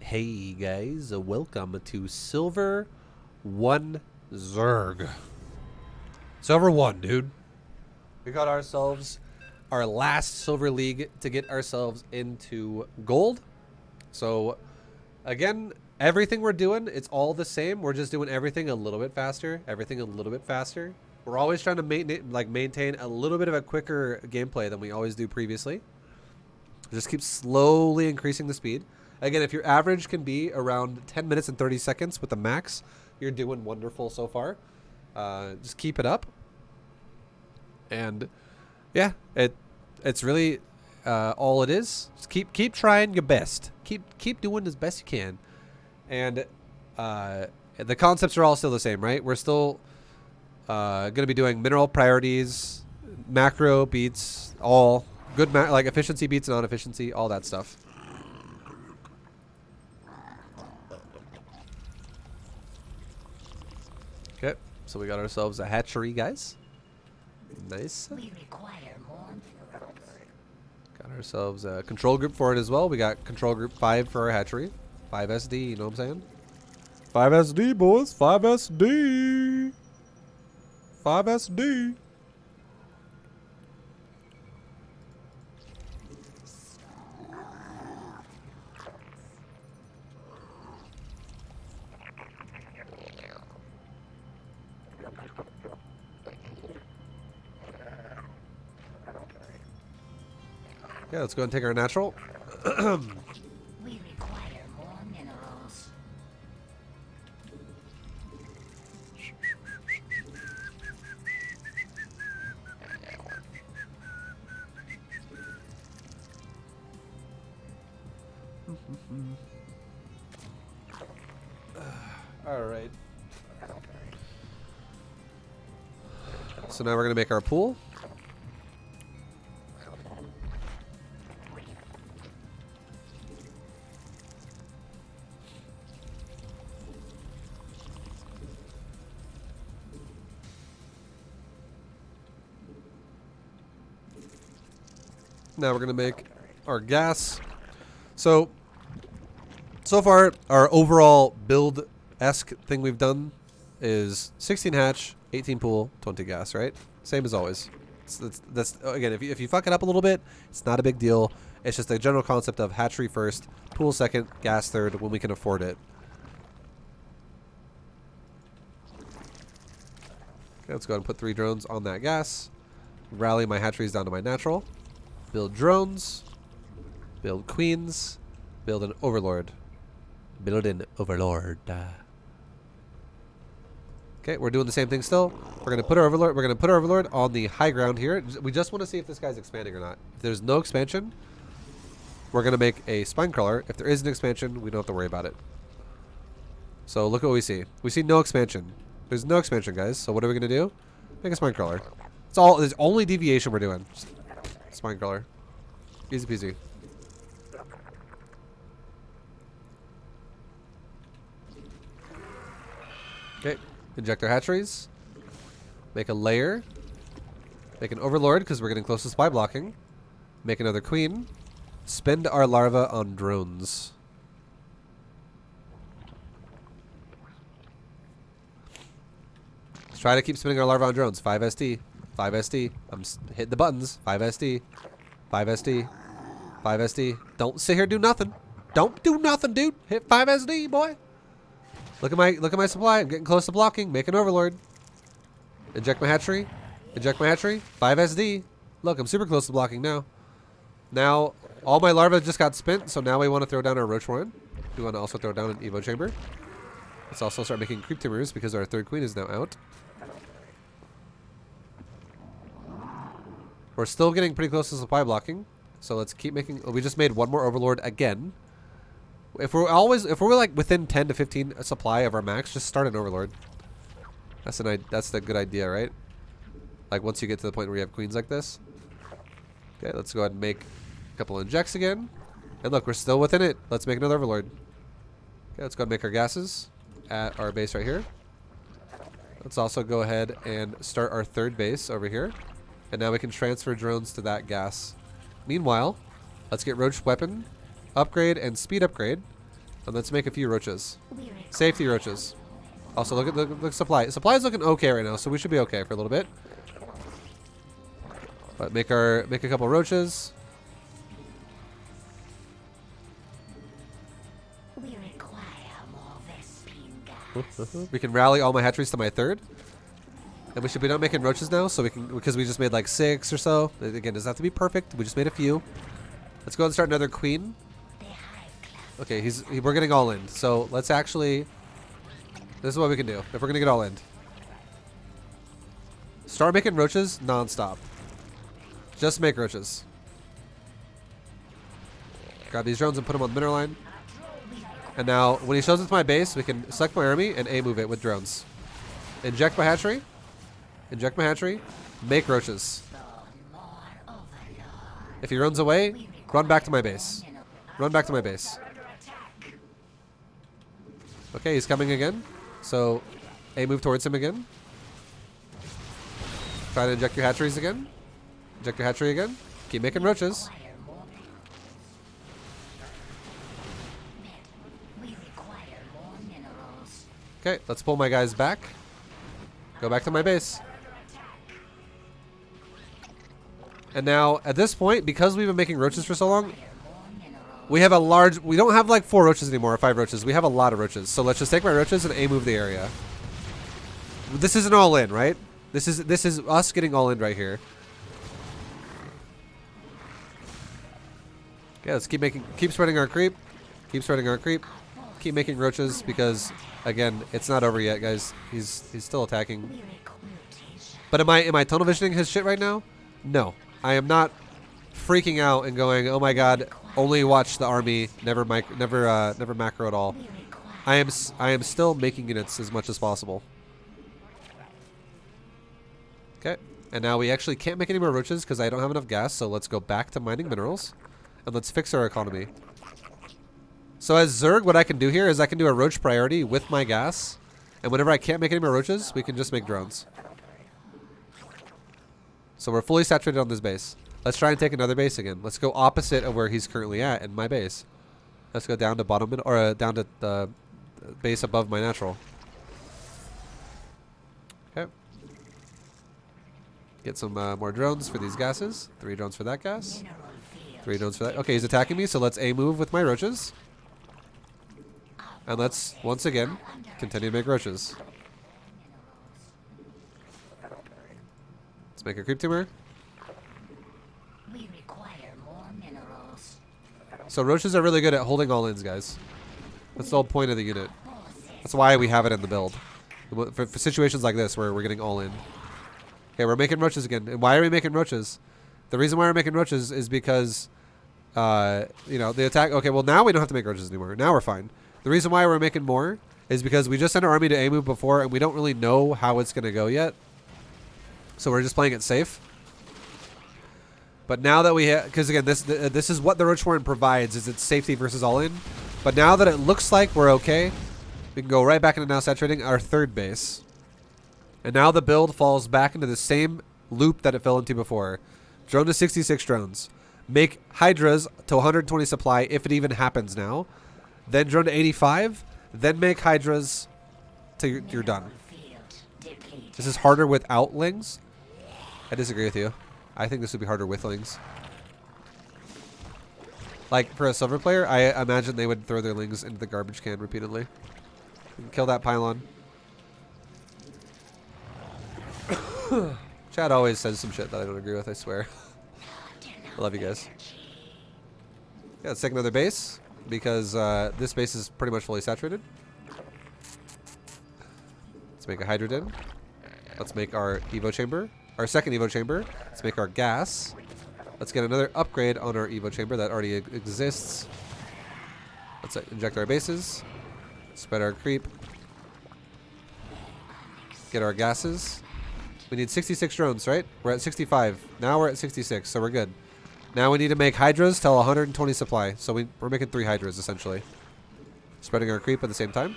Hey guys, welcome to Silver 1 Zerg. Silver 1, dude. We got ourselves our last Silver League to get ourselves into Gold. So, again, everything we're doing, it's all the same. We're just doing everything a little bit faster. We're always trying to maintain a little bit of a quicker gameplay than we always do previously. Just keep slowly increasing the speed. Again, if your average can be around 10 minutes and 30 seconds with the max, you're doing wonderful so far. Just keep it up. And yeah, it's really all it is. Just keep trying your best. Keep doing as best you can. And the concepts are all still the same, right? We're still going to be doing mineral priorities, macro beats, all good, like efficiency beats non-efficiency, all that stuff. Okay, so we got ourselves a hatchery, guys. Nice. We require more. Got ourselves a control group for it as well. We got control group 5 for our hatchery. 5 SD, you know what I'm saying? 5 SD, boys. 5 SD. 5 SD. Yeah, let's go and take our natural. We require more minerals. All right. So now we're going to make our pool. Now we're going to make our gas. So far, our overall build-esque thing we've done is 16 hatch, 18 pool, 20 gas, right? Same as always. That's again, if you fuck it up a little bit, it's not a big deal. It's just a general concept of hatchery first, pool second, gas third, when we can afford it. Okay, let's go ahead and put 3 drones on that gas. Rally my hatcheries down to my natural. Build drones. Build queens. Build an overlord. Build an overlord. Okay, we're doing the same thing still. We're gonna put our overlord. We're gonna put our overlord on the high ground here. We just want to see if this guy's expanding or not. If there's no expansion, we're gonna make a spine crawler. If there is an expansion, we don't have to worry about it. So look what we see. We see no expansion. There's no expansion, guys. So what are we gonna do? Make a spine crawler. It's all. There's only deviation we're doing. Just spine crawler. Easy peasy. Okay. Inject our hatcheries. Make a layer. Make an overlord because we're getting close to spy blocking. Make another queen. Spend our larva on drones. Let's try to keep spinning our larva on drones. 5 SD. 5 SD. I'm hitting the buttons. 5 SD. 5 SD. 5 SD. Don't sit here do nothing. Don't do nothing, dude. Hit 5 SD, boy. Look at my supply. I'm getting close to blocking. Make an overlord. Inject my hatchery. Inject my hatchery. 5 SD. Look, I'm super close to blocking now. Now, all my larvae just got spent, so now we want to throw down our roach warren. We want to also throw down an evo chamber. Let's also start making creep timbers because our 3rd queen is now out. We're still getting pretty close to supply blocking, so let's keep making. We just made 1 more overlord again. If we're like within 10 to 15 supply of our max, just start an overlord. That's the good idea, right? Like once you get to the point where you have queens like this. Okay, let's go ahead and make a couple injects again. And look, we're still within it. Let's make another overlord. Okay, let's go ahead and make our gases at our base right here. Let's also go ahead and start our 3rd base over here. And now we can transfer drones to that gas. Meanwhile, let's get roach weapon upgrade and speed upgrade. And let's make a few roaches. We require Safety roaches. Also, look at the supply. Supply is looking okay right now, so we should be okay for a little bit. But make a couple roaches. We require more Vespine gas. We can rally all my hatcheries to my third. And we should be done making roaches now, so we can, because we just made like 6 or so. Again, it doesn't have to be perfect. We just made a few. Let's go and start another queen. The hive cluster. Okay, we're getting all in. So let's actually, this is what we can do if we're gonna get all in. Start making roaches non-stop. Just make roaches. Grab these drones and put them on the mineral line. And now, when he shows up to my base, we can select my army and A-move it with drones. Inject my hatchery. Inject my hatchery. Make roaches. More overlord. If he runs away, run back to my base. Run back to my base. Okay, he's coming again. So, A-move towards him again. Try to inject your hatcheries again. Inject your hatchery again. Keep making roaches. Require more We require more minerals. Okay, let's pull my guys back. Go back to my base. And now, at this point, because we've been making roaches for so long, More minerals. we have a large... We don't have like 4 roaches anymore, or 5 roaches. We have a lot of roaches. So let's just take my roaches and A-move the area. This isn't all in, right? This is us getting all in right here. Okay, let's keep spreading our creep. Keep spreading our creep. Keep making roaches because, again, it's not over yet, guys. He's still attacking. We require mutation. But am I tunnel visioning his shit right now? No. I am not freaking out and going, "Oh my god, only watch the army, never macro at all." We require I am still making units as much as possible. Okay. And now we actually can't make any more roaches because I don't have enough gas, so let's go back to mining minerals and let's fix our economy. So as Zerg, what I can do here is I can do a roach priority with my gas, and whenever I can't make any more roaches, we can just make drones. So we're fully saturated on this base. Let's try and take another base again. Let's go opposite of where he's currently at in my base. Let's go down to bottom or down to the base above my natural. Okay. Get some more drones for these gases. 3 drones for that gas. mineral field. 3 drones for that. Okay, he's attacking me, so let's A-move with my roaches. And let's, once again, continue to make roaches. Let's make a creep tumor. We require more minerals. So roaches are really good at holding all-ins, guys. That's the whole point of the unit. That's why we have it in the build. For situations like this where we're getting all in. Okay, we're making roaches again. And why are we making roaches? The reason why we're making roaches is because, you know, the attack... Okay, well, now we don't have to make roaches anymore. Now we're fine. The reason why we're making more is because we just sent our army to A-move before, and we don't really know how it's going to go yet. So we're just playing it safe. But now that we have... Because, again, this is what the Roach Warren provides, is its safety versus all-in. But now that it looks like we're okay, we can go right back into now saturating our 3rd base. And now the build falls back into the same loop that it fell into before. Drone to 66 drones. Make Hydras to 120 supply if it even happens now. Then drone to 85. Then make Hydras till you're done. Field depleted. This is harder without Lings. I disagree with you. I think this would be harder with Lings. Like, for a silver player, I imagine they would throw their Lings into the garbage can repeatedly. Kill that pylon. Chad always says some shit that I don't agree with, I swear. I love you guys. Yeah, let's take another base, because this base is pretty much fully saturated. Let's make a Hydra Den. Let's make our Evo Chamber. Our 2nd Evo Chamber. Let's make our gas. Let's get another upgrade on our Evo Chamber that already exists. Let's inject our bases. Spread our creep. Get our gases. We need 66 drones, right? We're at 65. Now we're at 66, so we're good. Now we need to make Hydras till 120 supply. So we're making 3 Hydras, essentially. Spreading our creep at the same time.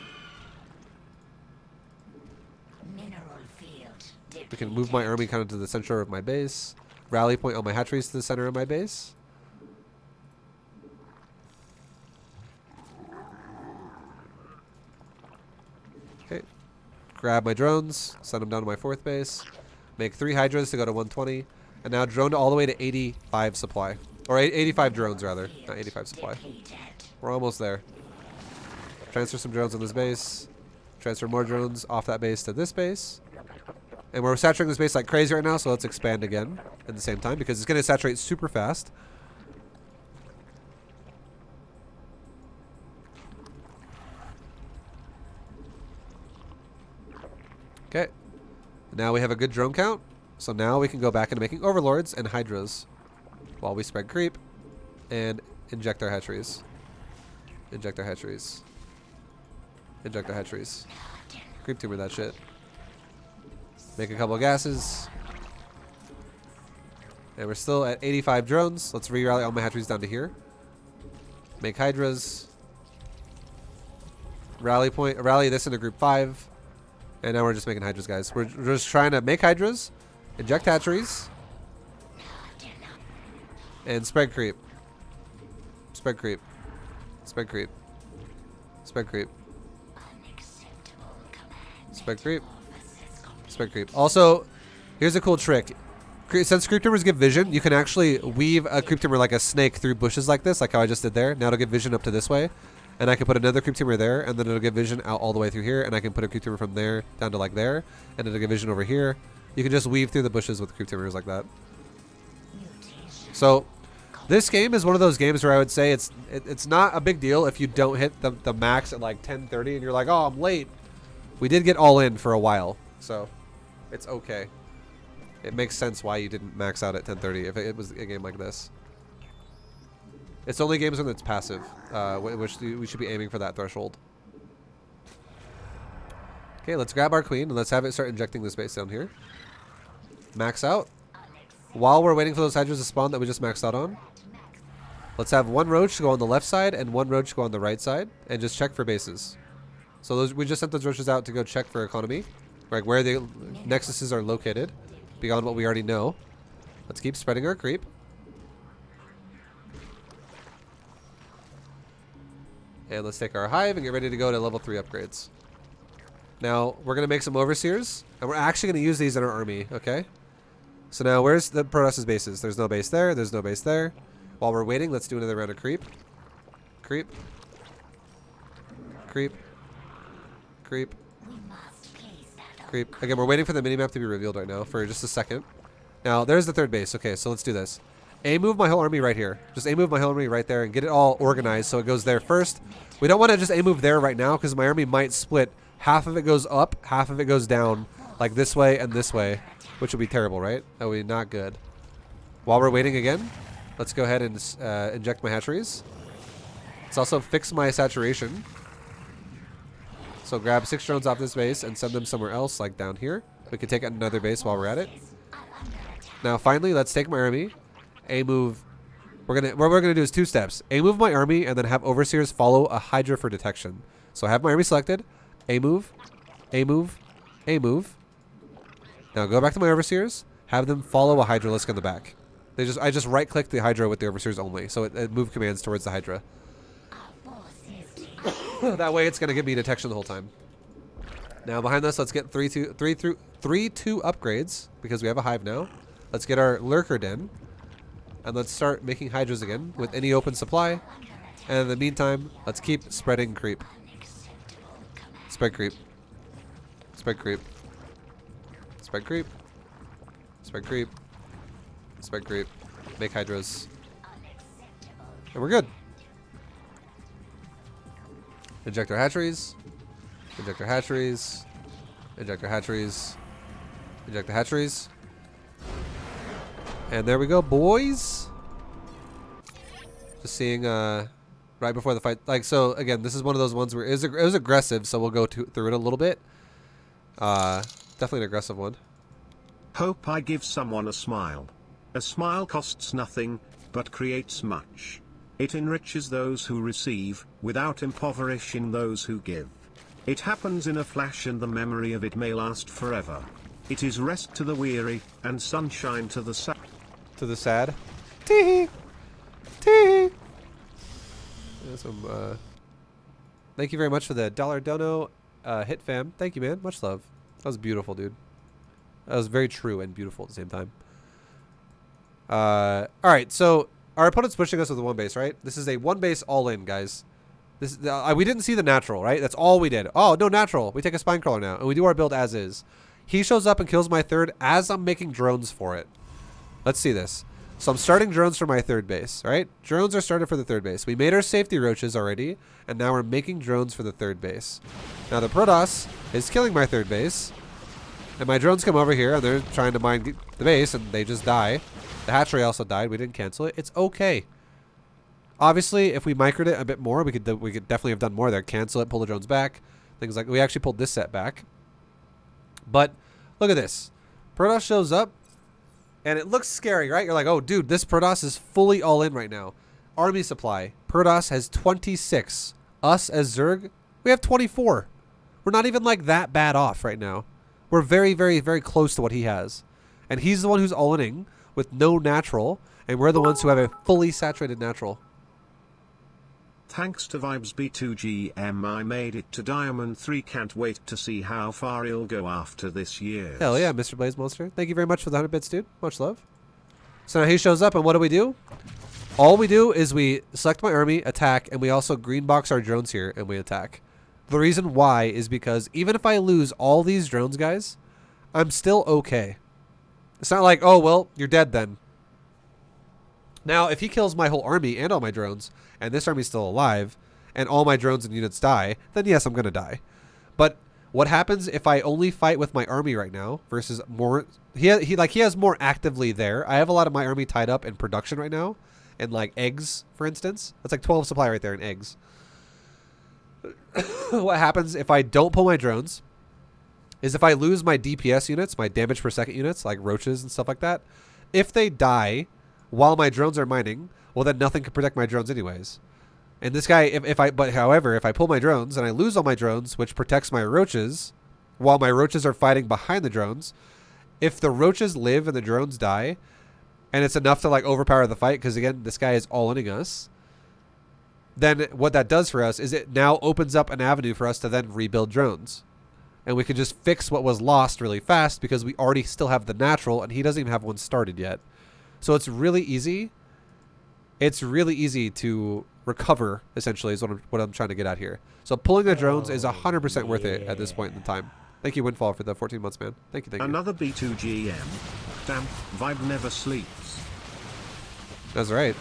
Mineral field depleted. We can move my army kind of to the center of my base. Rally point all my hatcheries to the center of my base. Okay. Grab my drones, send them down to my 4th base, make 3 hydras to go to 120, and now drone all the way to 85 supply. Or 85 drones, rather. Not 85 supply. We're almost there. Transfer some drones on this base. Transfer more drones off that base to this base. And we're saturating this base like crazy right now, so let's expand again at the same time because it's going to saturate super fast. Okay. Now we have a good drone count. So now we can go back into making overlords and hydras while we spread creep and inject our hatcheries. Inject our hatcheries. Inject our hatcheries. Creep tumor that shit. Make a couple of gases. And we're still at 85 drones. Let's re-rally all my hatcheries down to here. Make hydras. Rally this into group 5. And now we're just making hydras, guys. We're just trying to make hydras, inject hatcheries, and spread creep. Spread creep. Spread creep. Spread creep. Spread creep. Spread creep. Also, here's a cool trick. Since creep tumors give vision, you can actually weave a creep tumor like a snake through bushes like this, like how I just did there. Now it'll give vision up to this way. And I can put another creep tumor there, and then it'll give vision out all the way through here, and I can put a creep tumor from there down to like there, and it'll give vision over here. You can just weave through the bushes with creep tumors like that. So this game is one of those games where I would say it's not a big deal if you don't hit the max at like 10:30 and you're like, oh, I'm late. We did get all in for a while, so it's okay. It makes sense why you didn't max out at 10:30 if it was a game like this. It's only games when it's passive, which we should be aiming for that threshold. Okay, let's grab our queen and let's have it start injecting this base down here. Max out. While we're waiting for those hydras to spawn that we just maxed out on, let's have 1 roach go on the left side and 1 roach go on the right side and just check for bases. So those, we just sent those roaches out to go check for economy, like where the nexuses are located, beyond what we already know. Let's keep spreading our creep. And let's take our hive and get ready to go to level 3 upgrades. Now, we're going to make some overseers, and we're actually going to use these in our army, okay? So now, where's the Protoss's bases? There's no base there, there's no base there. While we're waiting, let's do another round of creep. Creep. Creep. Creep. Creep. Again, we're waiting for the minimap to be revealed right now for just a second. Now, there's the 3rd base. Okay, so let's do this. A-move my whole army right here. Just A-move my whole army right there and get it all organized so it goes there first. We don't want to just A-move there right now because my army might split. Half of it goes up, half of it goes down, like this way and this way, which would be terrible, right? That would be not good. While we're waiting again, let's go ahead and inject my hatcheries. Let's also fix my saturation. So grab 6 drones off this base and send them somewhere else, like down here. We can take another base while we're at it. Now, finally, let's take my army. A-move. What we're gonna do is 2 steps. A-move my army and then have overseers follow a hydra for detection. So I have my army selected. A-move. A-move. A-move. Now go back to my overseers. Have them follow a hydralisk in the back. I just right click the hydra with the overseers only. So it move commands towards the hydra. That way it's gonna give me detection the whole time. Now behind us, let's get 3-2 upgrades because we have a hive now. Let's get our lurker den. And let's start making hydras again with any open supply. And in the meantime, let's keep spreading creep. Spread creep. Spread creep. Spread creep. Spread creep. Spread creep. Make hydras. And we're good. Inject our hatcheries. Inject our hatcheries. Inject our hatcheries. Inject the hatcheries. And there we go, boys. Just seeing right before the fight. Like, so, again, this is one of those ones where it was aggressive, so we'll go through it a little bit. Definitely an aggressive one. Hope I give someone a smile. A smile costs nothing, but creates much. It enriches those who receive, without impoverishing those who give. It happens in a flash and the memory of it may last forever. It is rest to the weary, and sunshine to the sad. To the sad. Tee-hee. Tee-hee. Thank you very much for the $1 dono. Hit fam. Thank you, man. Much love. That was beautiful, dude. That was very true and beautiful at the same time. All right, so our opponent's pushing us with a 1 base, right? This is a 1 base all in, guys. This we didn't see the natural, right? That's all we did. Oh, no natural. We take a spine crawler now, and we do our build as is. He shows up and kills my 3rd as I'm making drones for it. Let's see this. So I'm starting drones for my 3rd base, right? Drones are started for the 3rd base. We made our safety roaches already, and now we're making drones for the 3rd base. Now the Protoss is killing my 3rd base, and my drones come over here, and they're trying to mine the base, and they just die. The hatchery also died. We didn't cancel it. It's okay. Obviously, if we microed it a bit more, we could definitely have done more there. Cancel it, pull the drones back. Things like we actually pulled this set back. But look at this. Protoss shows up, and it looks scary, right? You're like, oh, dude, this Protoss is fully all in right now. Army supply. Protoss has 26. Us as Zerg, we have 24. We're not even like that bad off right now. We're very, very, very close to what he has. And he's the one who's all-inning with no natural, and we're the ones who have a fully saturated natural. Thanks to Vibes B2GM, I made it to Diamond 3. Can't wait to see how far he'll go after this year. Hell yeah, Mr. Blaze Monster. Thank you very much for the 100 bits, dude. Much love. So now he shows up, and what do? All we do is we select my army, attack, and we also green box our drones here, and we attack. The reason why is because even if I lose all these drones, guys, I'm still okay. It's not like, oh, well, you're dead then. Now, if he kills my whole army and all my drones, and this army's still alive, and all my drones and units die, then yes, I'm going to die. But what happens if I only fight with my army right now versus more... He has more actively there. I have a lot of my army tied up in production right now, and like eggs, for instance. That's like 12 supply right there in eggs. What happens if I don't pull my drones is if I lose my DPS units, my damage per second units, like roaches and stuff like that, if they die while my drones are mining, well, then nothing can protect my drones anyways. And this guy, however, if I pull my drones and I lose all my drones, which protects my roaches, while my roaches are fighting behind the drones, if the roaches live and the drones die, and it's enough to like overpower the fight, because again, this guy is all-inning us, then what that does for us is it now opens up an avenue for us to then rebuild drones. And we can just fix what was lost really fast because we already still have the natural and he doesn't even have one started yet. So it's really easy. It's really easy to recover, essentially, is what I'm trying to get at here. So pulling the drones is 100% worth it at this point in time. Thank you, Windfall, for the 14 months, man. Thank you, thank you. Another B2GM. Damn, Vibe never sleeps. That's right.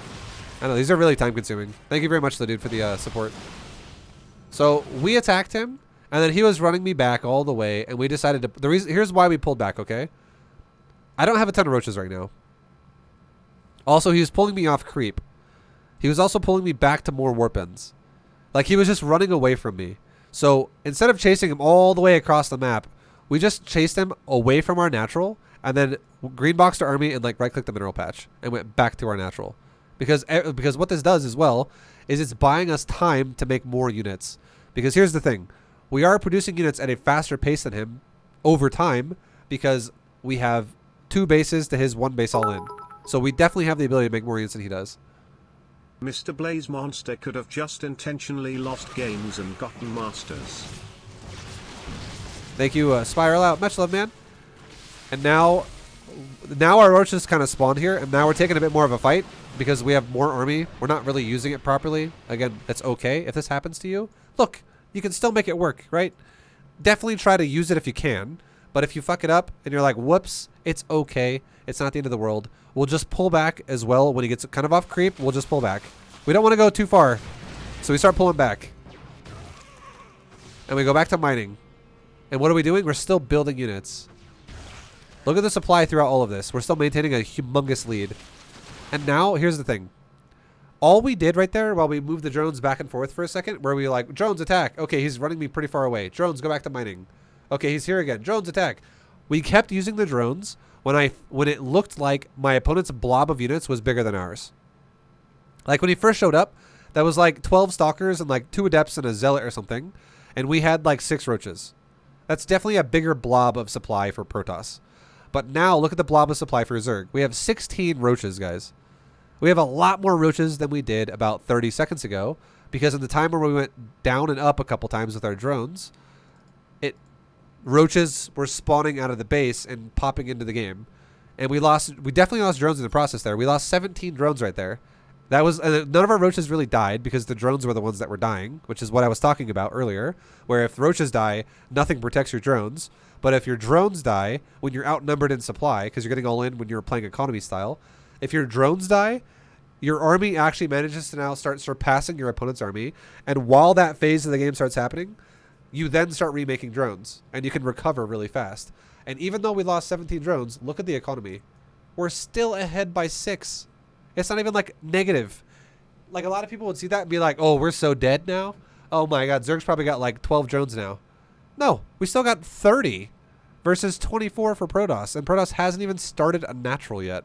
I know, these are really time-consuming. Thank you very much, though, dude, for the support. So we attacked him, and then he was running me back all the way, and we decided to... Here's why we pulled back, okay? I don't have a ton of roaches right now. Also, he was pulling me off creep. He was also pulling me back to more warp ends. Like, he was just running away from me. So instead of chasing him all the way across the map, we just chased him away from our natural, and then green boxed our army and like right-clicked the mineral patch and went back to our natural. Because what this does as well is it's buying us time to make more units. Because here's the thing. We are producing units at a faster pace than him over time because we have 2 bases to his 1 base all in. So we definitely have the ability to make more units than he does. Mr. Blaze Monster could have just intentionally lost games and gotten masters. Thank you, Spiral Out. Much love, man. And now our roaches kind of spawned here, and now we're taking a bit more of a fight because we have more army. We're not really using it properly. Again, that's okay if this happens to you. Look, you can still make it work, right? Definitely try to use it if you can. But if you fuck it up and you're like, whoops, it's okay. It's not the end of the world. We'll just pull back as well. When he gets kind of off creep, we'll just pull back. We don't want to go too far. So we start pulling back. And we go back to mining. And what are we doing? We're still building units. Look at the supply throughout all of this. We're still maintaining a humongous lead. And now, here's the thing. All we did right there while we moved the drones back and forth for a second, where we like, drones attack. Okay, he's running me pretty far away. Drones, go back to mining. Okay, he's here again. Drones attack. We kept using the drones when it looked like my opponent's blob of units was bigger than ours. Like when he first showed up, that was like 12 stalkers and like 2 adepts and a zealot or something. And we had like 6 roaches. That's definitely a bigger blob of supply for Protoss. But now look at the blob of supply for Zerg. We have 16 roaches, guys. We have a lot more roaches than we did about 30 seconds ago. Because in the time where we went down and up a couple times with our drones, roaches were spawning out of the base and popping into the game. And we definitely lost drones in the process there. We lost 17 drones right there. That was, none of our roaches really died because the drones were the ones that were dying, which is what I was talking about earlier, where if roaches die, nothing protects your drones. But if your drones die when you're outnumbered in supply, because you're getting all in when you're playing economy style, if your drones die, your army actually manages to now start surpassing your opponent's army. And while that phase of the game starts happening, you then start remaking drones, and you can recover really fast. And even though we lost 17 drones, look at the economy. We're still ahead by 6. It's not even like negative. Like a lot of people would see that and be like, oh, we're so dead now. Oh my God, Zerg's probably got like 12 drones now. No, we still got 30 versus 24 for Protoss. And Protoss hasn't even started a natural yet.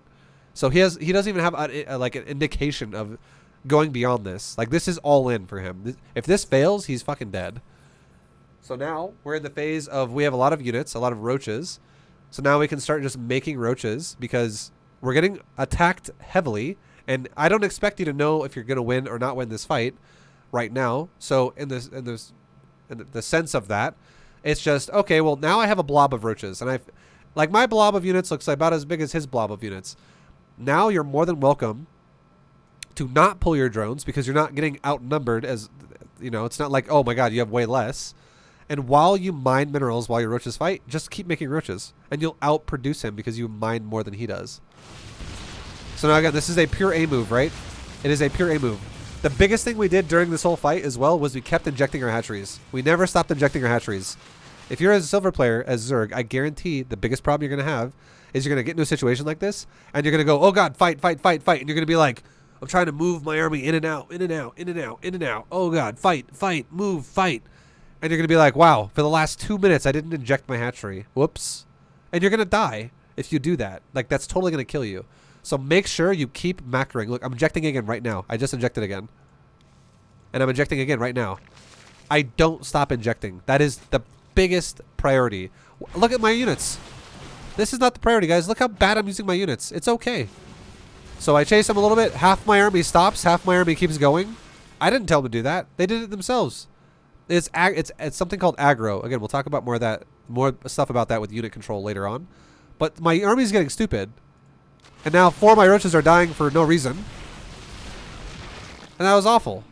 So he doesn't even have like an indication of going beyond this. Like this is all in for him. If this fails, he's fucking dead. So now we're in the phase of we have a lot of units, a lot of roaches. So now we can start just making roaches because we're getting attacked heavily. And I don't expect you to know if you're going to win or not win this fight right now. So in the sense of that, it's just, okay, well, now I have a blob of roaches. And like my blob of units looks about as big as his blob of units. Now you're more than welcome to not pull your drones because you're not getting outnumbered as, you know, it's not like, oh my God, you have way less. And while you mine minerals while your roaches fight, just keep making roaches. And you'll outproduce him because you mine more than he does. So now again, this is a pure A move, right? It is a pure A move. The biggest thing we did during this whole fight as well was we kept injecting our hatcheries. We never stopped injecting our hatcheries. If you're a silver player as Zerg, I guarantee the biggest problem you're going to have is you're going to get into a situation like this and you're going to go, oh God, fight, fight, fight, fight. And you're going to be like, I'm trying to move my army in and out, in and out, in and out, in and out. Oh God, fight, fight, move, fight. And you're going to be like, wow, for the last 2 minutes, I didn't inject my hatchery. Whoops. And you're going to die if you do that. Like, that's totally going to kill you. So make sure you keep macroing. Look, I'm injecting again right now. I just injected again. And I'm injecting again right now. I don't stop injecting. That is the biggest priority. Look at my units. This is not the priority, guys. Look how bad I'm using my units. It's okay. So I chase them a little bit. Half my army stops. Half my army keeps going. I didn't tell them to do that. They did it themselves. It's something called aggro. Again, we'll talk about more stuff about that with unit control later on. But my army's getting stupid. And now 4 of my roaches are dying for no reason. And that was awful.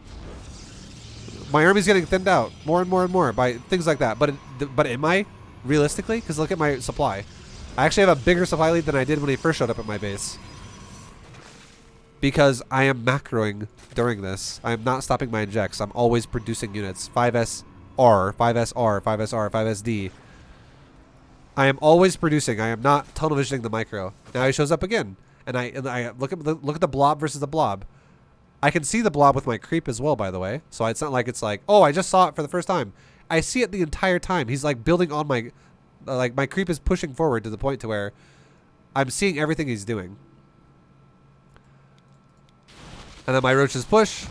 My army's getting thinned out more and more and more by things like that. But am I realistically? Because look at my supply. I actually have a bigger supply lead than I did when he first showed up at my base. Because I am macroing during this. I am not stopping my injects. I'm always producing units. 5SR, 5SR, 5SR, 5SD. I am always producing. I am not tunnel visioning the micro. Now he shows up again. And I look at the blob versus the blob. I can see the blob with my creep as well, by the way. So it's not like it's like, oh, I just saw it for the first time. I see it the entire time. He's like building on my, like my creep is pushing forward to the point to where I'm seeing everything he's doing. And then my roaches push.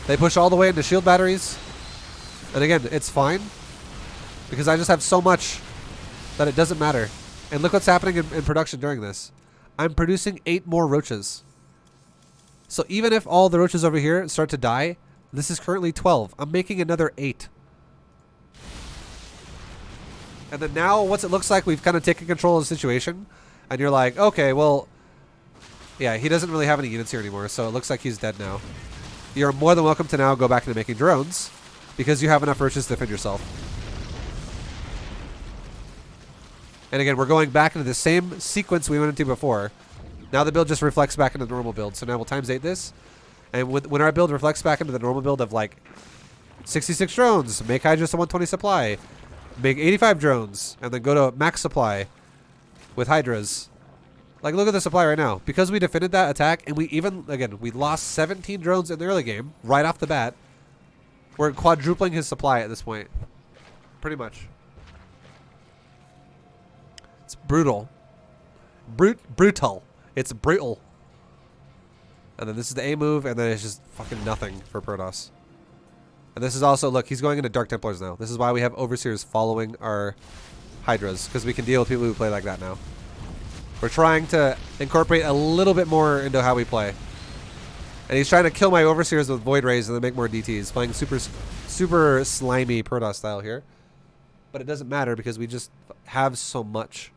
They push all the way into shield batteries. And again, it's fine. Because I just have so much that it doesn't matter. And look what's happening in production during this. I'm producing 8 more roaches. So even if all the roaches over here start to die, this is currently 12. I'm making another 8. And then now, once it looks like we've kind of taken control of the situation, and you're like, okay, well, yeah, he doesn't really have any units here anymore, so it looks like he's dead now. You're more than welcome to now go back into making drones, because you have enough roaches to defend yourself. And again, we're going back into the same sequence we went into before. Now the build just reflects back into the normal build. So now we'll times 8 this. And when our build reflects back into the normal build of like 66 drones, make Hydras to 120 supply, make 85 drones, and then go to max supply with Hydras. Like, look at the supply right now. Because we defended that attack, and we even, again, we lost 17 drones in the early game, right off the bat. We're quadrupling his supply at this point. Pretty much. It's brutal. Brutal. It's brutal. And then this is the A move, and then it's just fucking nothing for Protoss. And this is also, look, he's going into Dark Templars now. This is why we have Overseers following our Hydras, because we can deal with people who play like that now. We're trying to incorporate a little bit more into how we play. And he's trying to kill my Overseers with Void Rays and then make more DTs. Playing super slimy Protoss style here. But it doesn't matter because we just have so much.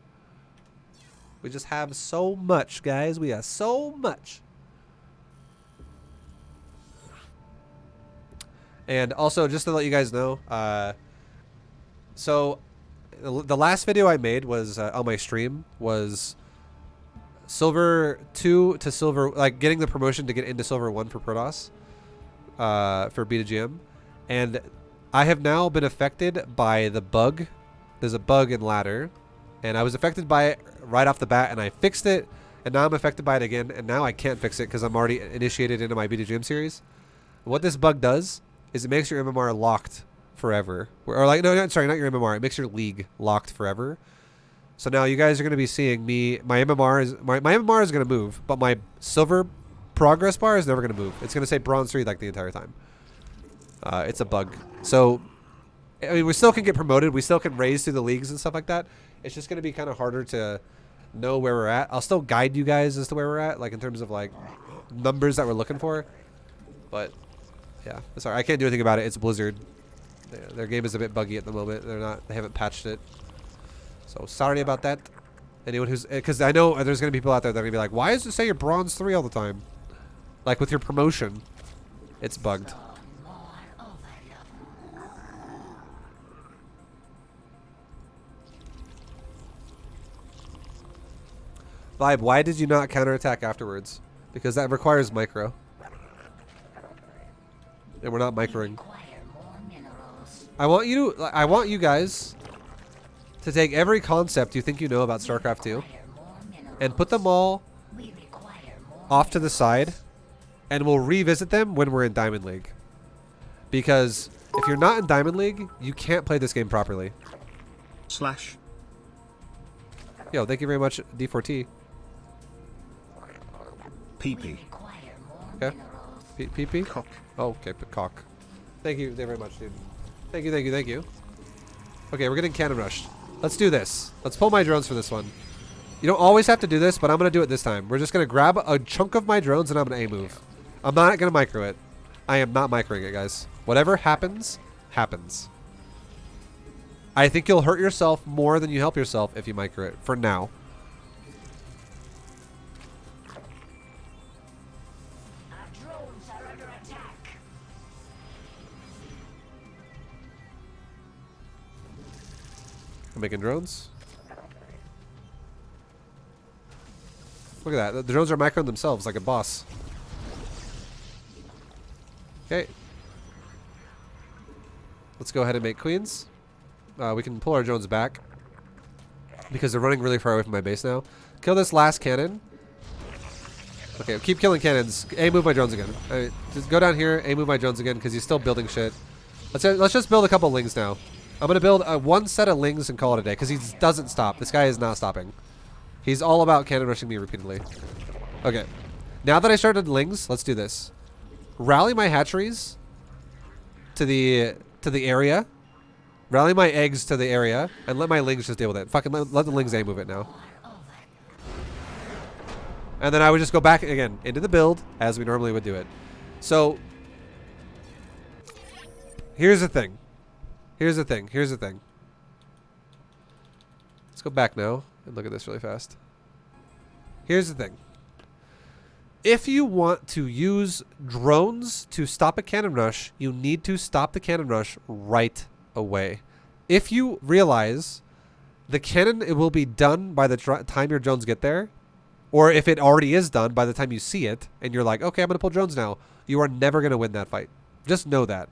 We just have so much, guys. We have so much. And also, just to let you guys know, so the last video I made was on my stream was Silver 2 to Silver, like getting the promotion to get into Silver 1 for Protoss, for B2GM. And I have now been affected by the bug. There's a bug in ladder, and I was affected by it right off the bat, and I fixed it, and now I'm affected by it again, and now I can't fix it because I'm already initiated into my B2GM series. What this bug does is it makes your MMR locked forever. Or like, no, sorry, not your MMR. It makes your league locked forever. So now you guys are going to be seeing me, my MMR is going to move, but my silver progress bar is never going to move. It's going to say bronze 3 like the entire time. It's a bug. So, I mean, we still can get promoted. We still can raise through the leagues and stuff like that. It's just going to be kind of harder to know where we're at. I'll still guide you guys as to where we're at, like in terms of like numbers that we're looking for. But yeah, sorry, I can't do anything about it. It's Blizzard. Their game is a bit buggy at the moment. They haven't patched it. So sorry about that. Anyone who's, because I know there's going to be people out there that are going to be like, why does it say you're bronze 3 all the time? Like with your promotion, it's bugged. Vibe, why did you not counterattack afterwards? Because that requires micro. And we're not microing. I want you guys to take every concept you think you know about StarCraft 2 and put them all off to the side, and we'll revisit them when we're in Diamond League. Because if you're not in Diamond League, you can't play this game properly. Slash. Yo, thank you very much, D4T. PP. Okay. PP? Cock. Oh, okay, cock. Thank you very much, dude. Thank you, thank you, thank you. Okay, we're getting cannon rushed. Let's do this. Let's pull my drones for this one. You don't always have to do this, but I'm going to do it this time. We're just going to grab a chunk of my drones and I'm going to A-move. I'm not going to micro it. I am not microing it, guys. Whatever happens, happens. I think you'll hurt yourself more than you help yourself if you micro it, for now. I'm making drones. Look at that. The drones are microing themselves like a boss. Okay. Let's go ahead and make queens. We can pull our drones back because they're running really far away from my base now. Kill this last cannon. Okay, keep killing cannons. A-move my drones again. Alright, just go down here, A-move my drones again because he's still building shit. Let's just build a couple lings now. I'm going to build one set of lings and call it a day because he doesn't stop. This guy is not stopping. He's all about cannon rushing me repeatedly. Okay. Now that I started lings, let's do this. Rally my hatcheries to the area. Rally my eggs to the area and let my lings just deal with it. Fucking let the lings A-move it now. And then I would just go back again into the build as we normally would do it. So here's the thing. Here's the thing. Here's the thing. Let's go back now and look at this really fast. Here's the thing. If you want to use drones to stop a cannon rush, you need to stop the cannon rush right away. If you realize the cannon, it will be done by the time your drones get there, or if it already is done by the time you see it, and you're like, okay, I'm going to pull drones now, you are never going to win that fight. Just know that.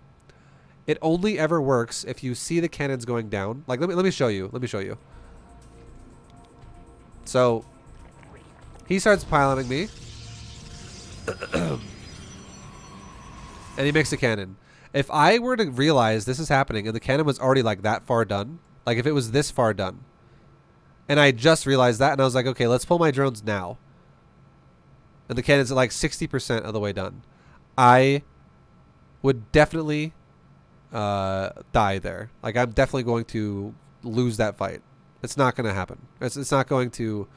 It only ever works if you see the cannons going down. Like, let me show you. Let me show you. So, he starts piloting me. And he makes a cannon. If I were to realize this is happening and the cannon was already like that far done, like if it was this far done, and I just realized that and I was like, okay, let's pull my drones now. And the cannon's at like 60% of the way done. I would definitely die there. Like I'm definitely going to lose that fight. It's not going to happen. It's not going to.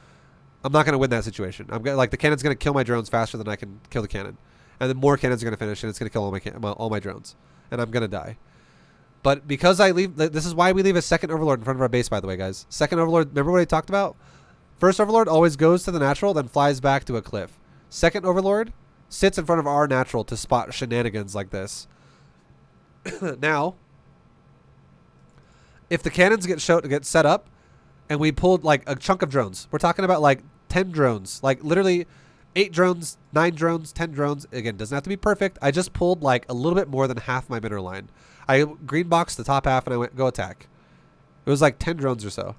I'm not going to win that situation. I'm gonna, like the cannon's going to kill my drones faster than I can kill the cannon, and then more cannons are going to finish, and it's going to kill all my drones, and I'm going to die. But because I leave, this is why we leave a second Overlord in front of our base, by the way, guys. Second Overlord, remember what I talked about? First Overlord always goes to the natural, then flies back to a cliff. Second Overlord sits in front of our natural to spot shenanigans like this. Now, if the cannons get set up, and we pulled like a chunk of drones, we're talking about like 10 drones, like literally 8 drones, 9 drones, 10 drones. Again, doesn't have to be perfect. I just pulled like a little bit more than half my mineral line. I green boxed the top half and I went go attack. It was like 10 drones or so.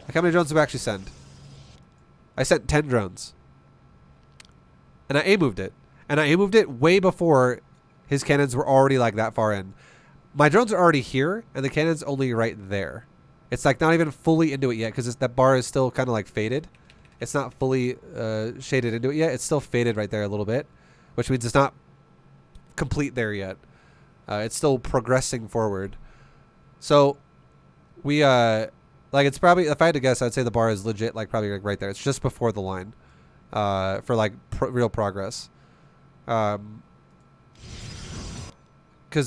Like how many drones did we actually send? I sent 10 drones. And I A-moved it. And I A-moved it way before his cannons were already like that far in. My drones are already here and the cannon's only right there. It's like not even fully into it yet because that bar is still kind of like faded. It's not fully shaded into it yet. It's still faded right there a little bit, which means it's not complete there yet. It's still progressing forward. So we like it's probably, if I had to guess, I'd say the bar is legit like probably like right there. It's just before the line for like real progress. Because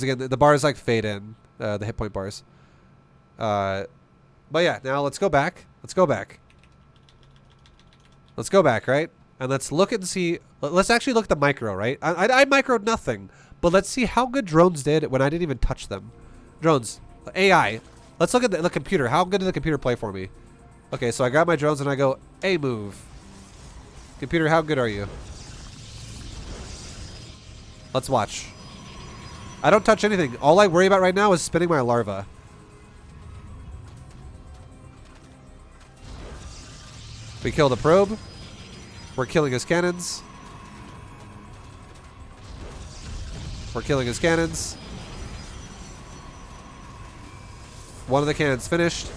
again, the bars like fade in, the hit point bars. But yeah, now let's go back. Let's go back. Let's go back, right? And let's look and see. Let's actually look at the micro, right? I microed nothing, but let's see how good drones did when I didn't even touch them. Drones, AI. Let's look at the computer. How good did the computer play for me? Okay, so I grab my drones and I go, A move. Computer, how good are you? Let's watch. I don't touch anything. All I worry about right now is spinning my larva. We kill the probe. We're killing his cannons. We're killing his cannons. One of the cannons finished.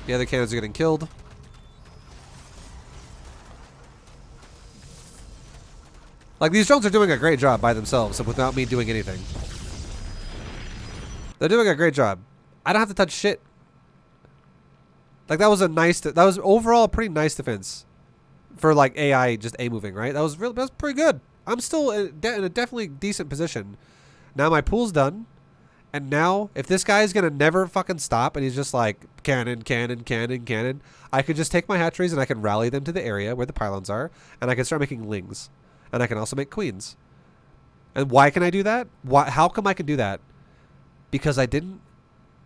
The other cannons are getting killed. Like, these drones are doing a great job by themselves without me doing anything. They're doing a great job. I don't have to touch shit. Like, that was a nice, that was overall a pretty nice defense for like AI just A moving, right? That was pretty good. I'm still in a definitely decent position. Now my pool's done. And now, if this guy is going to never fucking stop and he's just like, cannon, cannon, cannon, cannon, I could just take my hatcheries and I can rally them to the area where the pylons are. And I can start making lings. And I can also make queens. And why can I do that? How come I can do that? Because I didn't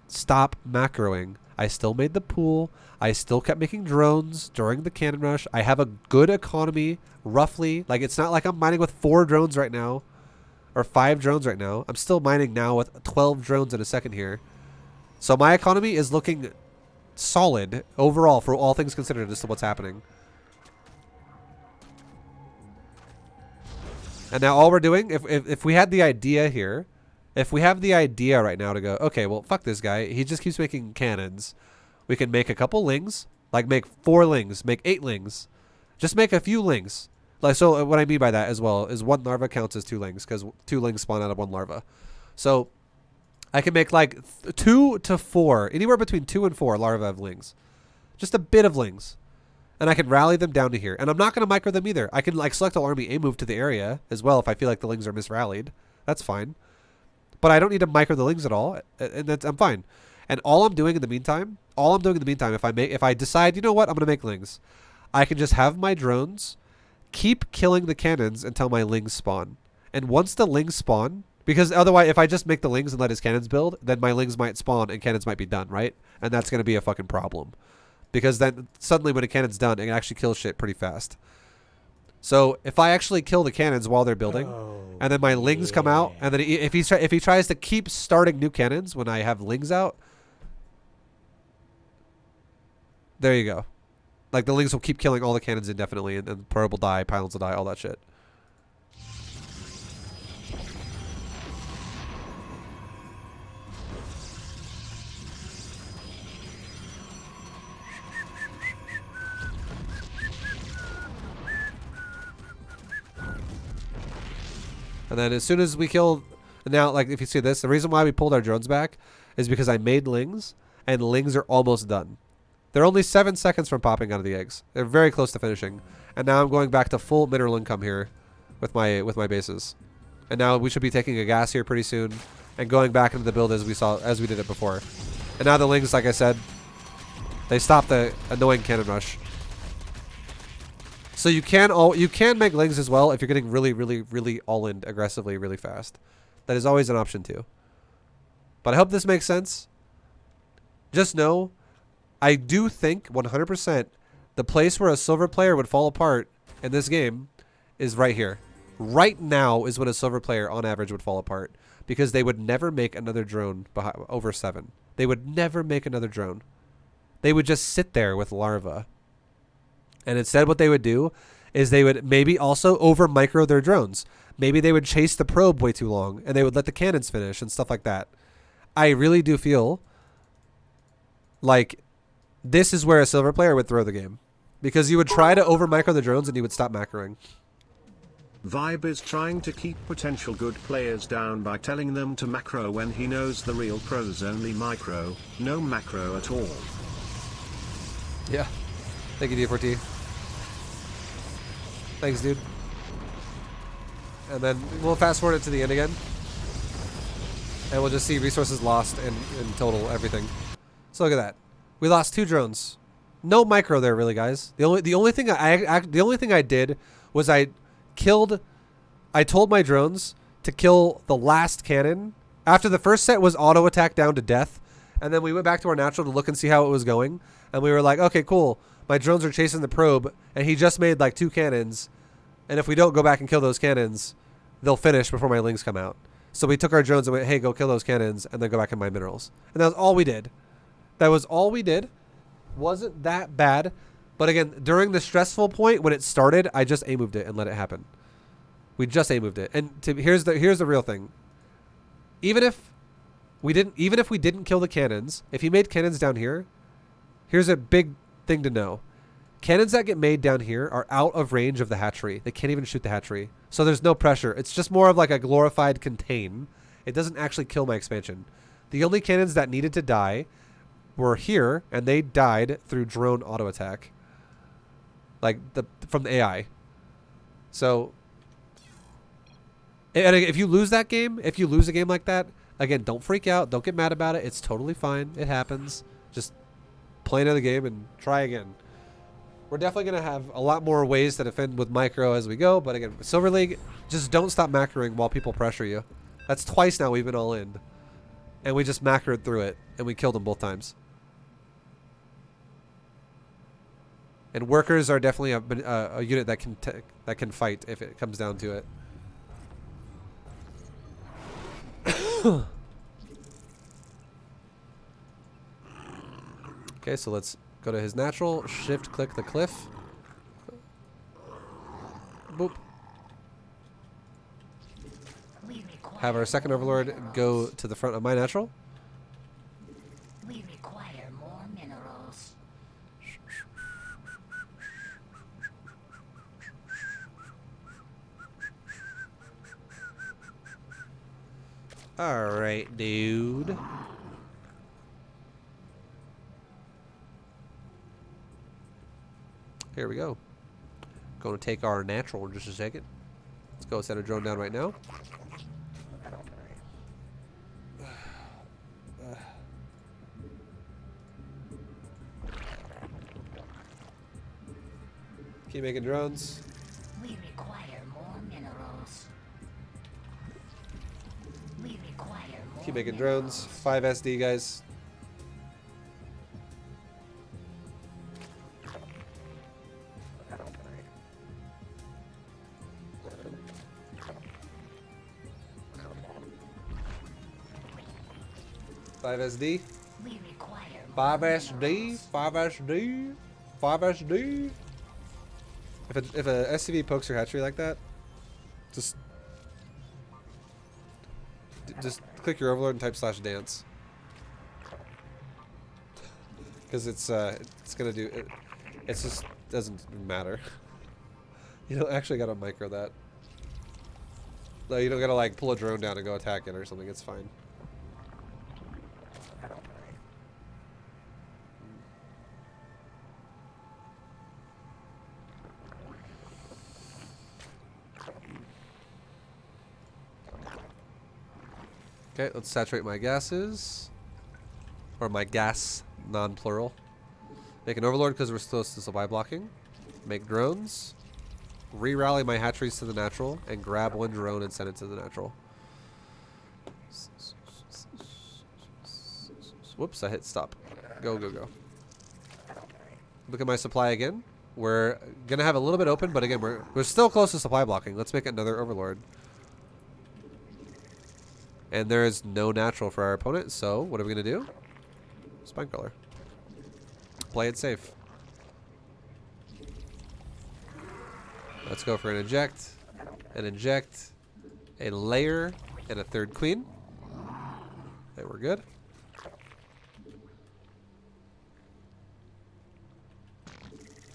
stop macroing. I still made the pool. I still kept making drones during the cannon rush. I have a good economy, roughly. Like, it's not like I'm mining with 4 drones right now. Or 5 drones right now. I'm still mining now with 12 drones in a second here. So my economy is looking solid overall for all things considered as to what's happening. And now all we're doing, if we had the idea here, if we have the idea right now to go, okay, well, fuck this guy. He just keeps making cannons. We can make a couple lings. Like, make 4 lings. Make 8 lings. Just make a few lings. Like, so what I mean by that as well is 1 larva counts as 2 lings because 2 lings spawn out of 1 larva. So I can make like 2 to 4, anywhere between 2 and 4 larvae of lings. Just a bit of lings. And I can rally them down to here. And I'm not going to micro them either. I can like select all army A move to the area as well if I feel like the lings are misrallied. That's fine. But I don't need to micro the lings at all. And I'm fine. And all I'm doing in the meantime, if I decide, you know what, I'm going to make lings, I can just have my drones keep killing the cannons until my lings spawn. And once the lings spawn, because otherwise if I just make the lings and let his cannons build, then my lings might spawn and cannons might be done, right? And that's going to be a fucking problem. Because then suddenly when a cannon's done, it can actually kill shit pretty fast. So if I actually kill the cannons while they're building, and then my lings come out, and then if he tries to keep starting new cannons when I have lings out, there you go. Like, the lings will keep killing all the cannons indefinitely, and the probe will die, pylons will die, all that shit. And then as soon as we kill, now, like, if you see this, the reason why we pulled our drones back is because I made lings, and lings are almost done. They're only 7 seconds from popping out of the eggs. They're very close to finishing. And now I'm going back to full mineral income here with my bases. And now we should be taking a gas here pretty soon and going back into the build as we did it before. And now the Lings, like I said, they stop the annoying cannon rush. So you can make Lings as well if you're getting really all in aggressively really fast. That is always an option too. But I hope this makes sense. Just know, I do think 100% the place where a silver player would fall apart in this game is right here. Right now is when a silver player on average would fall apart, because they would never make another drone over 7. They would never make another drone. They would just sit there with larva. And instead what they would do is they would maybe also over micro their drones. Maybe they would chase the probe way too long and they would let the cannons finish and stuff like that. I really do feel like this is where a silver player would throw the game, because you would try to over micro the drones and you would stop macroing. Vibe is trying to keep potential good players down by telling them to macro when he knows the real pros only micro, no macro at all. Yeah. Thank you, D4T. Thanks, dude. And then we'll fast forward it to the end again. And we'll just see resources lost and in total everything. So look at that. We lost 2 drones. No micro there, really, guys. The only thing I did was I told my drones to kill the last cannon after the first set was auto attack down to death, and then we went back to our natural to look and see how it was going, and we were like, okay, cool. My drones are chasing the probe, and he just made like 2 cannons, and if we don't go back and kill those cannons, they'll finish before my Lings come out. So we took our drones and went, hey, go kill those cannons, and then go back in my minerals. And that was all we did. That was all we did. Wasn't that bad. But again, during the stressful point when it started, I just A-moved it and let it happen. We just A-moved it. And here's the real thing. Even if we didn't kill the cannons, if he made cannons down here, here's a big thing to know. Cannons that get made down here are out of range of the hatchery. They can't even shoot the hatchery. So there's no pressure. It's just more of like a glorified contain. It doesn't actually kill my expansion. The only cannons that needed to die were here, and they died through drone auto attack. Like from the AI. So and if you lose that game, if you lose a game like that, again, don't freak out. Don't get mad about it. It's totally fine. It happens. Just play another game and try again. We're definitely going to have a lot more ways to defend with micro as we go. But again, Silver League, just don't stop macroing while people pressure you. That's twice now we've been all in. And we just macroed through it. And we killed them both times. And workers are definitely a unit that can fight if it comes down to it. Okay, so let's go to his natural. Shift click the cliff. Boop. Have our second overlord go to the front of my natural. We require more minerals. Alright, dude. Here we go. Going to take our natural in just a second. Let's go set a drone down right now. Keep making drones. We require more minerals. We require more Keep making drones. 5 SD, guys. Five SD. We require 5 SD. 5 SD. 5 SD. If a SCV pokes your hatchery like that, just click your overlord and type /dance, because it's gonna do it. It's just doesn't matter. You don't actually gotta micro that. No, you don't gotta like pull a drone down and go attack it or something. It's fine. Okay, let's saturate my gases. Or my gas, non-plural. Make an overlord because we're close to supply blocking. Make drones. Re-rally my hatcheries to the natural. And grab one drone and send it to the natural. Whoops, I hit stop. Go, go, go. Look at my supply again. We're going to have a little bit open, but again, we're still close to supply blocking. Let's make another overlord. And there is no natural for our opponent, so what are we going to do? Spinecrawler. Play it safe. Let's go for an inject, a layer, and a third queen. Okay, we're good.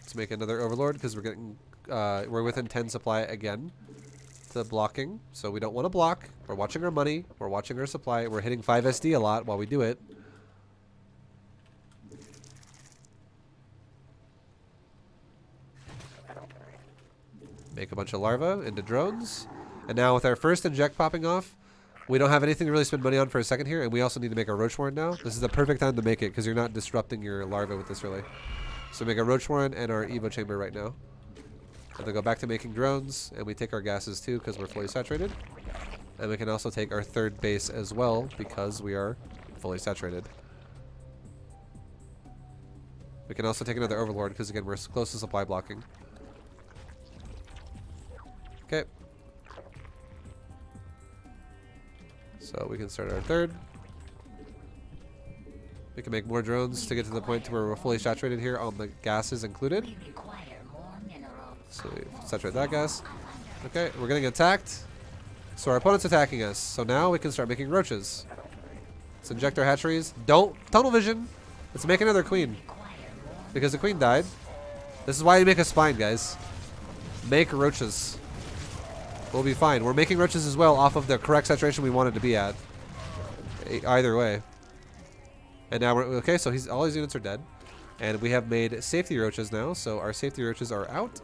Let's make another overlord because we're getting we're within 10 supply again to blocking, so we don't want to block. We're watching our money, we're watching our supply, we're hitting 5 SD a lot while we do it. Make a bunch of larvae into drones, and now with our first inject popping off, we don't have anything to really spend money on for a second here, and we also need to make a roach warren now. This is the perfect time to make it because you're not disrupting your larvae with this really. So make a roach warren and our evo chamber right now. And then go back to making drones, and we take our gases too because we're fully saturated. And we can also take our third base as well because we are fully saturated. We can also take another overlord because again we're close to supply blocking. Okay. So we can start our third. We can make more drones to get to the point to where we're fully saturated here on the gases included. We require more minerals. So we saturate that gas. Okay, we're getting attacked. So our opponent's attacking us. So now we can start making roaches. Let's inject our hatcheries. Don't tunnel vision. Let's make another queen. Because the queen died. This is why you make a spine, guys. Make roaches. We'll be fine. We're making roaches as well off of the correct saturation we wanted to be at. Either way. And now we're okay, so all his units are dead. And we have made safety roaches now, so our safety roaches are out.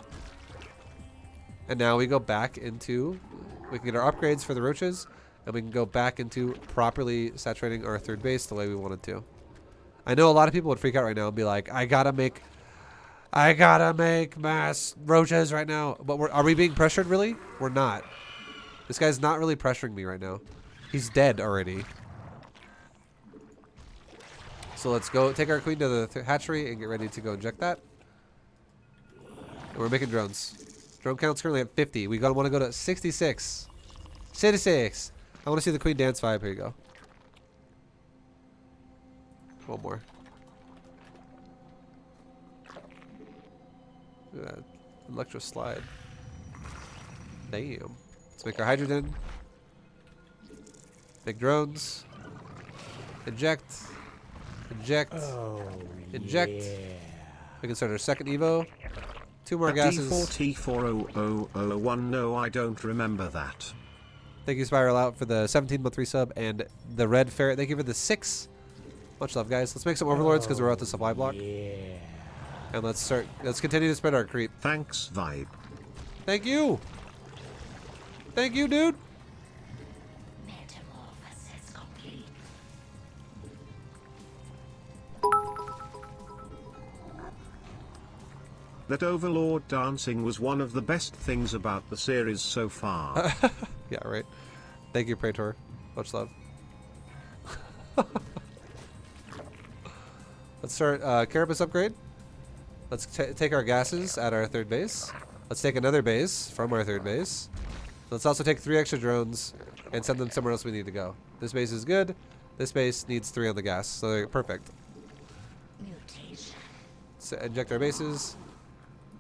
And now we go back into, we can get our upgrades for the roaches, and we can go back into properly saturating our third base the way we wanted to. I know a lot of people would freak out right now and be like, I gotta make mass roaches right now. But are we being pressured really? We're not. This guy's not really pressuring me right now. He's dead already. So let's go take our queen to the hatchery and get ready to go inject that. And we're making drones. Drone count's currently at 50. We want to go to 66. 66. I want to see the queen dance vibe. Here you go. One more. Look at that. Electro slide. Damn. Let's make our hydrogen. Make drones. Inject. Inject. Oh, Inject. yeah. We can start our second Evo. 2 more gases. D4T40001. No, I don't remember that. Thank you, Spiral Out, for the 17-month resub, and the Red Ferret. Thank you for the 6. Much love, guys. Let's make some overlords because we're out the supply block. Yeah. And let's continue to spread our creep. Thanks, Vibe. Thank you. Thank you, dude. Metamorphosis complete. That Overlord dancing was one of the best things about the series so far. Yeah, right. Thank you, Praetor. Much love. Let's start Carapace upgrade. Let's take our gases at our third base. Let's take another base from our third base. Let's also take 3 extra drones and send them somewhere else we need to go. This base is good. This base needs 3 on the gas, so they're perfect. Mutation. So inject our bases.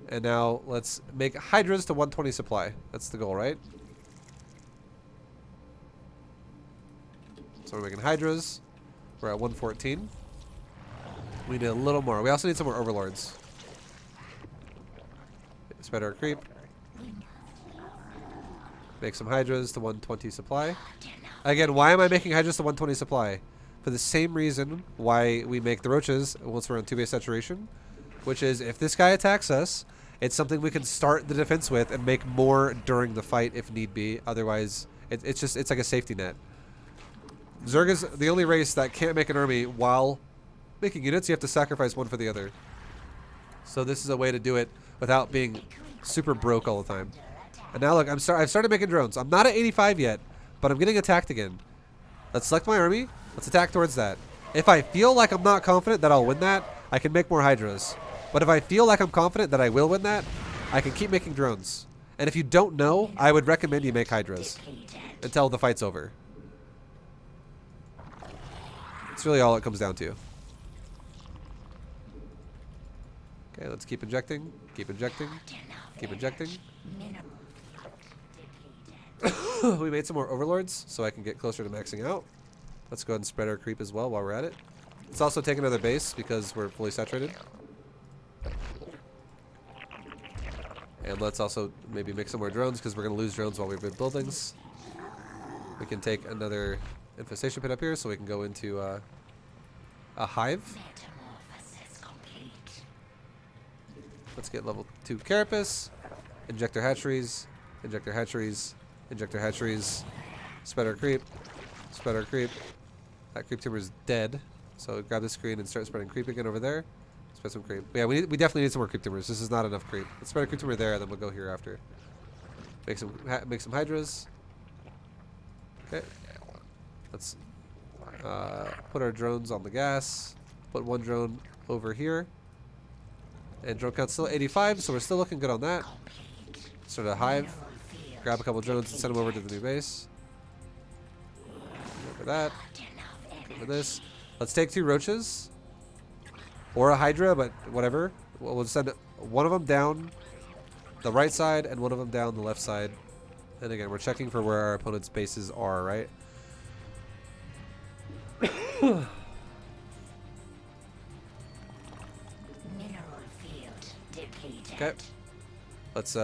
And now let's make hydras to 120 supply. That's the goal, right? So we're making hydras. We're at 114. We need a little more. We also need some more overlords. Spread our creep. Make some hydras to 120 supply. Again, why am I making hydras to 120 supply? For the same reason why we make the roaches once we're on 2-base saturation. Which is, if this guy attacks us, it's something we can start the defense with and make more during the fight if need be. Otherwise, it's like a safety net. Zerg is the only race that can't make an army while making units. You have to sacrifice one for the other. So this is a way to do it without being super broke all the time. And now look, I've started making drones. I'm not at 85 yet, but I'm getting attacked again. Let's select my army. Let's attack towards that. If I feel like I'm not confident that I'll win that, I can make more Hydras. But if I feel like I'm confident that I will win that, I can keep making drones. And if you don't know, I would recommend you make Hydras until the fight's over. It's really all it comes down to. Okay, let's keep injecting, keep injecting, keep injecting. We made some more overlords so I can get closer to maxing out. Let's go ahead and spread our creep as well while we're at it. Let's also take another base because we're fully saturated. And let's also maybe make some more drones because we're going to lose drones while we build buildings. We can take another infestation pit up here so we can go into a hive. Let's get level 2 carapace. Injector hatcheries. Injector hatcheries. Injector hatcheries. Spread our creep. Spread our creep. That creep tumor is dead. So grab the screen and start spreading creep again over there. Spread some creep. But yeah, we definitely need some more creep tumors. This is not enough creep. Let's spread a creep tumor there, and then we'll go here after. Make some hydras. Okay. Let's put our drones on the gas. Put one drone over here. And drone count's still 85, so we're still looking good on that. Start a hive. Grab a couple drones and send them over to the new base. Go for that. Go for this. Let's take 2 roaches. Or a hydra, but whatever. We'll send one of them down the right side and one of them down the left side. And again, we're checking for where our opponent's bases are, right? Okay. Let's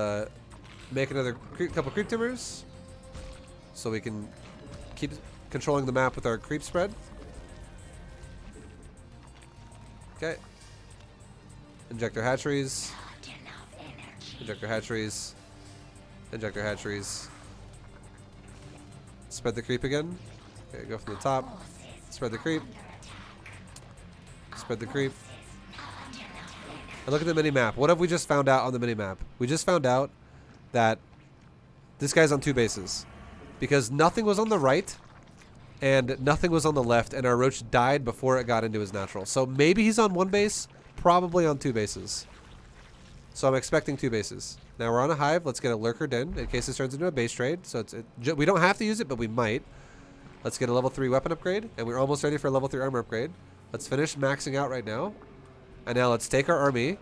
make another couple creep tumors so we can keep controlling the map with our creep spread. Okay. Injector hatcheries. Injector hatcheries. Injector hatcheries. Spread the creep again. Okay, go from the top. Spread the creep. Spread the creep. And look at the mini-map. What have we just found out on the mini-map? We just found out that this guy's on 2 bases. Because nothing was on the right and nothing was on the left, and our roach died before it got into his natural. So maybe he's on 1 base, probably on 2 bases. So I'm expecting 2 bases. Now we're on a hive. Let's get a lurker den in case this turns into a base trade. So we don't have to use it, but we might. Let's get a level 3 weapon upgrade, and we're almost ready for a level 3 armor upgrade. Let's finish maxing out right now. And now let's take our army.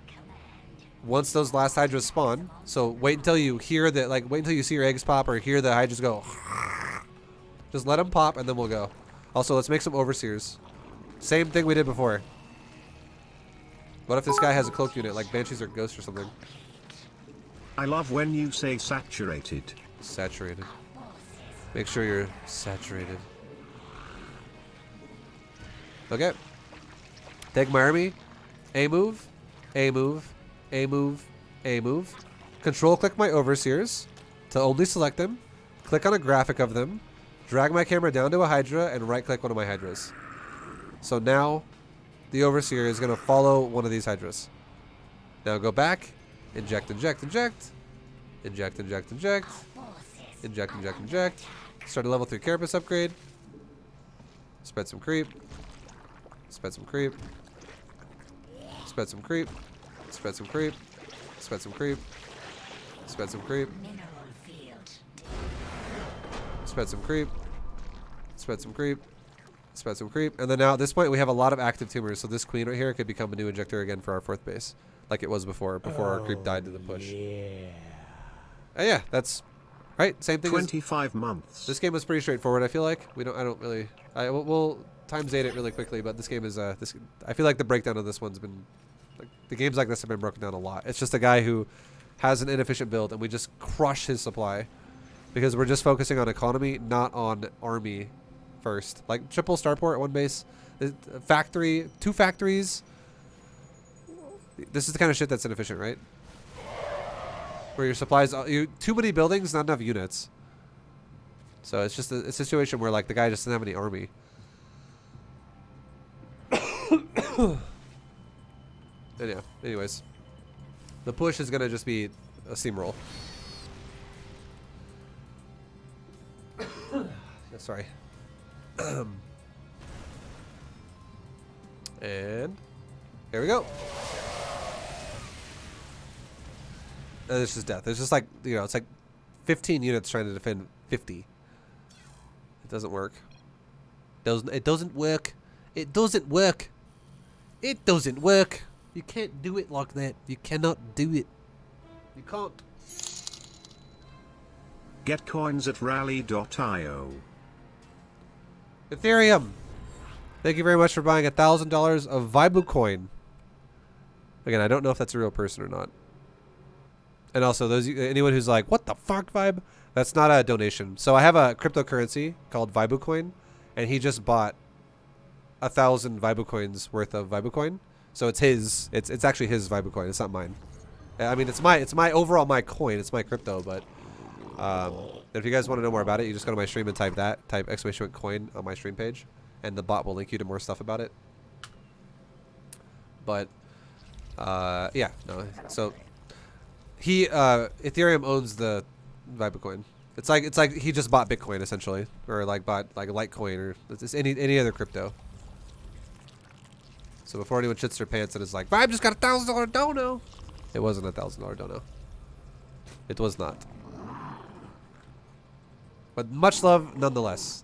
Once those last hydras spawn, so wait until you hear that, like, wait until you see your eggs pop or hear the hydras go. Just let them pop and then we'll go. Also, let's make some overseers. Same thing we did before. What if this guy has a cloak unit, like banshees or ghosts or something? I love when you say saturated. Saturated. Make sure you're saturated. Okay. Take my army. A move. A move. A move. A move. Control click my overseers to only select them. Click on a graphic of them. Drag my camera down to a hydra and right click one of my hydras. So now the overseer is going to follow one of these hydras. Now go back. Inject, inject, inject. Inject, inject, inject. Inject, inject, inject. Start a level 3 carapace upgrade. Spread some creep. Spread some creep. Spread some creep. Spread some creep. Spread some creep. Spread some creep. Spread some creep. Spread some creep. Spread some creep. And then now at this point we have a lot of active tumors, so this queen right here could become a new injector again for our 4th base. Like it was before our creep died to the push. Yeah, that's right. Same thing. 25 months. This game was pretty straightforward. I feel like I don't really. We'll times 8 it really quickly, but this game is this. I feel like the breakdown of this one's been, like, the games like this have been broken down a lot. It's just a guy who has an inefficient build, and we just crush his supply because we're just focusing on economy, not on army first. Like triple starport at 1 base, factory, 2 factories. This is the kind of shit that's inefficient, right? Where your supplies, too many buildings, not enough units. So it's just a situation where, like, the guy just doesn't have any army. And yeah, anyways. The push is going to just be a steamroll. Sorry. And here we go. And it's just death. It's just like, you know, it's like 15 units trying to defend 50. It doesn't work. It doesn't work. It doesn't work. It doesn't work. You can't do it like that. You cannot do it. You can't. Get coins at rally.io. Ethereum. Thank you very much for buying $1,000 of Vibu coin. Again, I don't know if that's a real person or not. And also, anyone who's like, "What the fuck, Vibe?" That's not a donation. So I have a cryptocurrency called Vibu coin, and he just bought 1,000 Vibu coins worth of Vibu coin. So it's his. It's actually his Vibu coin. It's not mine. I mean, it's my overall my coin. It's my crypto, but. If you guys want to know more about it, you just go to my stream and type exclamation coin on my stream page, and the bot will link you to more stuff about it. But yeah, no. So he Ethereum owns the Vibe coin. It's like he just bought Bitcoin essentially, or like bought like Litecoin or it's any other crypto. So before anyone shits their pants and is like, Vibe just got $1,000 dono. It wasn't $1,000 dono. It was not. But much love nonetheless.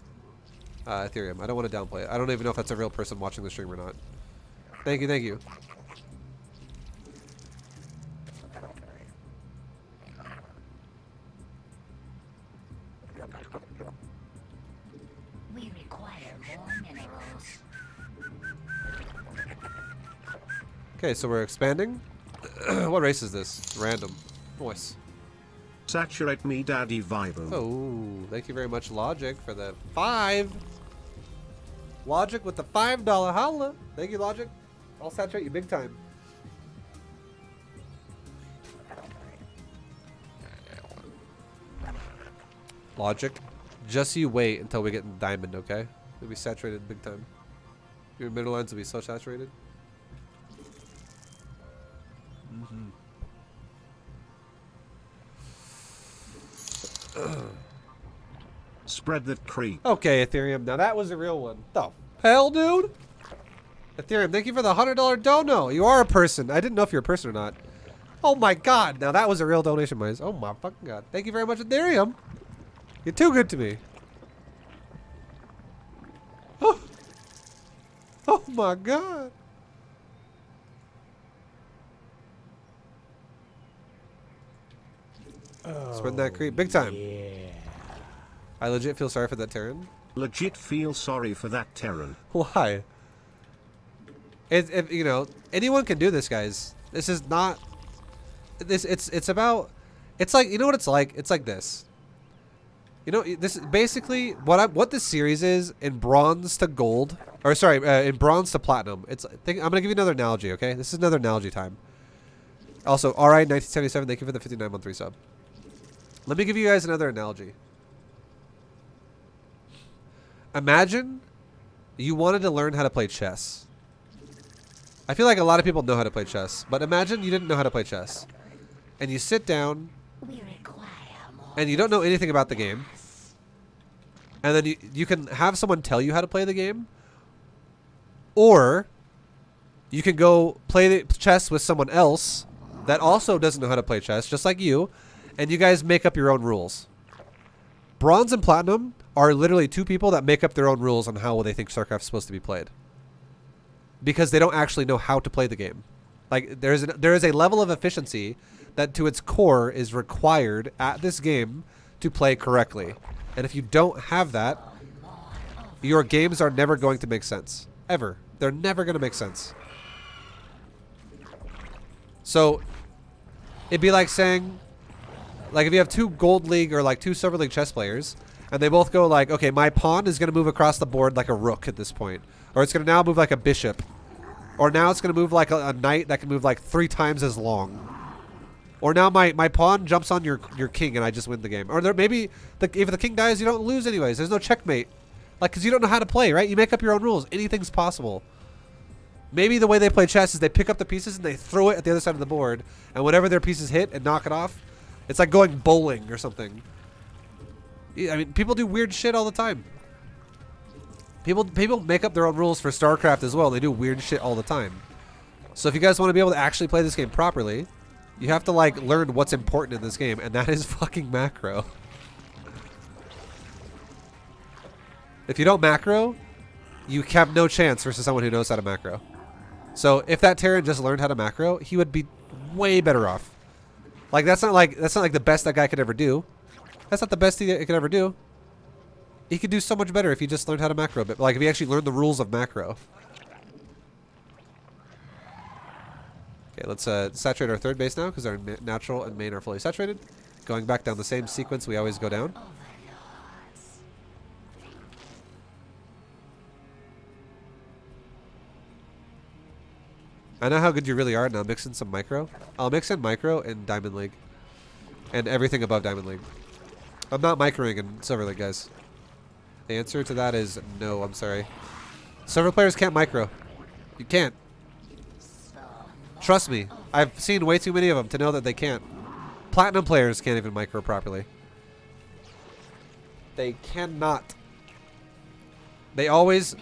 Ethereum. I don't want to downplay it. I don't even know if that's a real person watching the stream or not. Thank you, thank you. We require more minerals. Okay, so we're expanding. What race is this? Random. Voice. Saturate me, Daddy Vibo. Oh, thank you very much, Logic, for the 5. Logic with the $5 holla. Thank you, Logic. I'll saturate you big time. Logic, just you wait until we get in diamond, okay? We'll be saturated big time. Your middle lines will be so saturated. Spread that creep. Okay, Ethereum. Now that was a real one. The hell, dude? Ethereum, thank you for the $100 dono. You are a person. I didn't know if you're a person or not. Oh my god. Now that was a real donation, boys. Oh my fucking god. Thank you very much, Ethereum. You're too good to me. Oh, oh my god. Spread that creep. Big time. Yeah. I legit feel sorry for that Terran. Legit feel sorry for that Terran. Why? You know, anyone can do this, guys. This is not. It's about. It's like, you know what it's like. It's like this. You know, this is basically what this series is in bronze to gold, or sorry, in bronze to platinum. I'm gonna give you another analogy. Okay, this is another analogy time. Also, RI 1977. Thank you for the 59-month resub. Let me give you guys another analogy. Imagine you wanted to learn how to play chess. I feel like a lot of people know how to play chess, but imagine you didn't know how to play chess. And you sit down, and you don't know anything about the game. And then you can have someone tell you how to play the game. Or you can go play the chess with someone else that also doesn't know how to play chess, just like you. And you guys make up your own rules. Bronze and Platinum are literally two people that make up their own rules on how they think StarCraft's supposed to be played. Because they don't actually know how to play the game. Like, there is a level of efficiency that to its core is required at this game to play correctly. And if you don't have that, your games are never going to make sense. Ever. They're never going to make sense. So, it'd be like saying, like if you have two Gold League or like two Silver League chess players, and they both go like, okay, my pawn is going to move across the board like a rook at this point. Or it's going to now move like a bishop. Or now it's going to move like a knight that can move like 3 times as long. Or now my pawn jumps on your king and I just win the game. Or there maybe if the king dies, you don't lose anyways. There's no checkmate. Like, because you don't know how to play, right? You make up your own rules. Anything's possible. Maybe the way they play chess is they pick up the pieces and they throw it at the other side of the board, and whenever their pieces hit and knock it off, it's like going bowling or something. I mean, people do weird shit all the time. People make up their own rules for StarCraft as well. They do weird shit all the time. So if you guys want to be able to actually play this game properly, you have to like learn what's important in this game, and that is fucking macro. If you don't macro, you have no chance versus someone who knows how to macro. So if that Terran just learned how to macro, he would be way better off. Like that's not like the best that guy could ever do. That's not the best he could ever do. He could do so much better if he just learned how to macro a bit. Like if he actually learned the rules of macro. Okay, let's saturate our third base now because our natural and main are fully saturated. Going back down the same sequence we always go down. I know how good you really are now. Mix in some micro. I'll mix in micro in Diamond League. And everything above Diamond League. I'm not microing in Silver League, guys. The answer to that is no, I'm sorry. Silver players can't micro. You can't. Trust me. I've seen way too many of them to know that they can't. Platinum players can't even micro properly. They cannot. They always...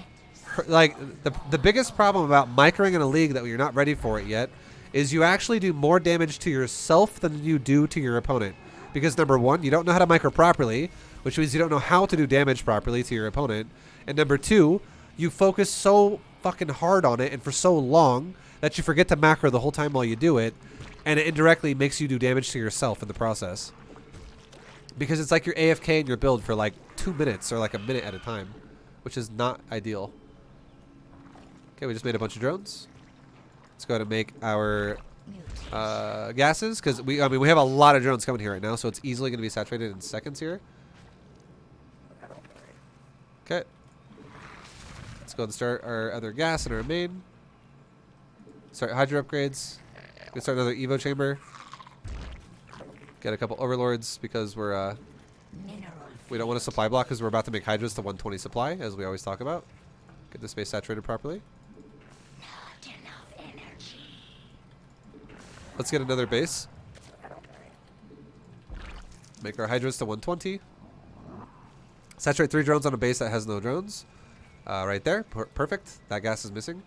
Like, the biggest problem about microing in a league that you're not ready for it yet is you actually do more damage to yourself than you do to your opponent. Because number one, you don't know how to micro properly, which means you don't know how to do damage properly to your opponent. And number two, you focus so fucking hard on it and for so long that you forget to macro the whole time while you do it, and it indirectly makes you do damage to yourself in the process. Because it's like you're AFK in your build for like 2 minutes or like a minute at a time, which is not ideal. Okay, we just made a bunch of drones. Let's go ahead and make our gases, because we have a lot of drones coming here right now, so it's easily going to be saturated in seconds here. Okay. Let's go ahead and start our other gas and our main. Start hydro upgrades. Let's start another Evo chamber. Get a couple overlords because we're we don't want a supply block because we're about to make hydras to 120 supply, as we always talk about. Get the space saturated properly. Let's get another base. Make our hydras to 120. Saturate 3 drones on a base that has no drones. Right there. Perfect. That gas is missing.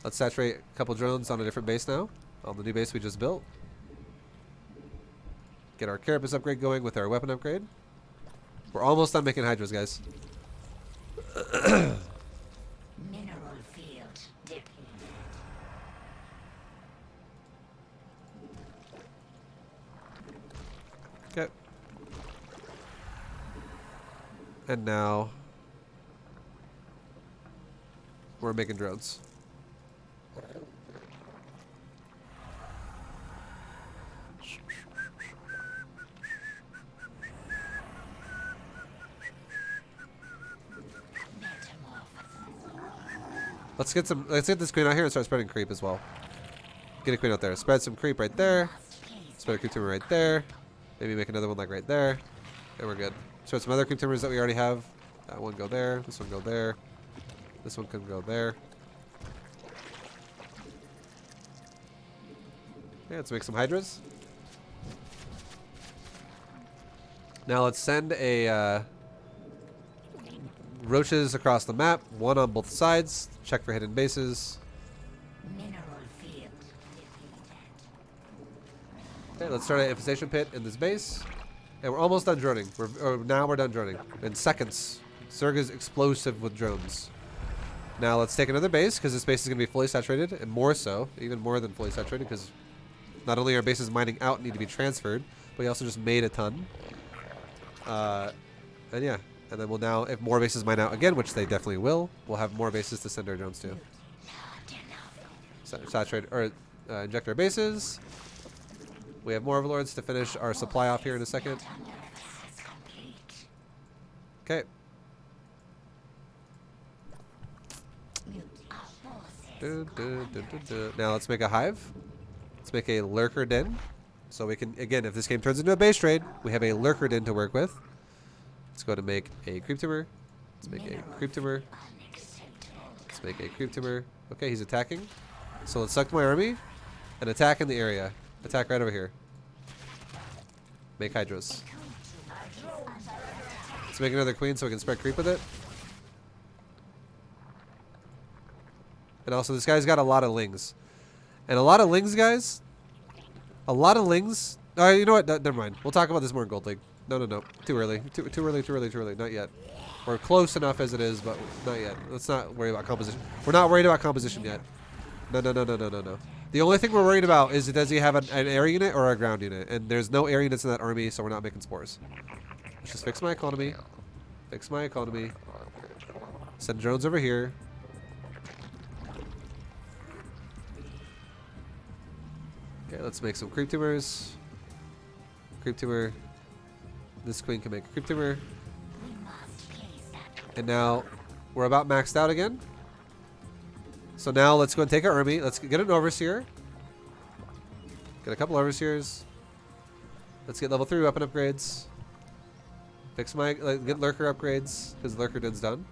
Let's saturate a couple drones on a different base now. On the new base we just built. Get our carapace upgrade going with our weapon upgrade. We're almost done making hydras, guys. Mineral field depleted. Okay. And now we're making drones. Let's get this queen out here and start spreading creep as well. Get a queen out there. Spread some creep right there. Spread a creep tumor right there. Maybe make another one like right there. And we're good. Spread some other creep tumors that we already have. That one go there. This one go there. This one can go there. Yeah, let's make some hydras. Now let's send a roaches across the map, one on both sides. Check for hidden bases. Mineral field depleted. Okay, let's start an infestation pit in this base. And we're almost done droning. Now we're done droning. In seconds. Zerg is explosive with drones. Now let's take another base, because this base is going to be fully saturated, and more so, even more than fully saturated, because not only are bases mining out need to be transferred, but we also just made a ton. And yeah. And then we'll now, if more bases mine out again, which they definitely will, we'll have more bases to send our drones to. Saturate or inject our bases. We have more overlords to finish our supply off here in a second. Okay. Now let's make a hive. Let's make a lurker den. So we can, again, if this game turns into a base trade, we have a lurker den to work with. Let's go to make a creep tumor. Let's make a creep tumor. Let's make a creep tumor. Okay, he's attacking. So let's select my army and attack in the area. Attack right over here. Make hydras. Let's make another queen so we can spread creep with it. And also, this guy's got a lot of lings. And a lot of lings, guys. A lot of lings. You know what? Never mind. We'll talk about this more in Gold League. No. Too early. Too early. Not yet. We're close enough as it is, but not yet. Let's not worry about composition. We're not worried about composition yet. No. The only thing we're worried about is does he have an air unit or a ground unit? And there's no air units in that army, so we're not making spores. Let's just fix my economy. Send drones over here. Okay, let's make some creep tumors. Creep tumor. This queen can make a creep tumor. And now we're about maxed out again. So now let's go and take our army. Let's get an overseer. Get a couple overseers. Let's get level 3 weapon upgrades. Fix my get lurker upgrades because lurker dun's done.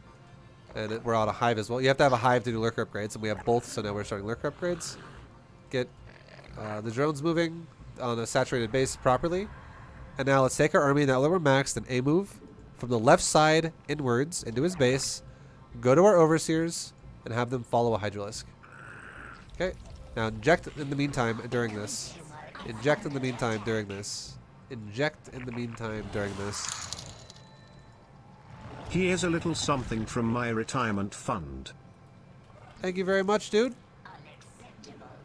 And we're out of hive as well. You have to have a hive to do lurker upgrades, and we have both. So now we're starting lurker upgrades. Get the drones moving on a saturated base properly. And now let's take our army now that we're maxed and a move from the left side inwards into his base. Go to our overseers and have them follow a hydralisk. Okay. Now inject in the meantime during this. Inject in the meantime during this. Inject in the meantime during this. Here's a little something from my retirement fund. Thank you very much, dude.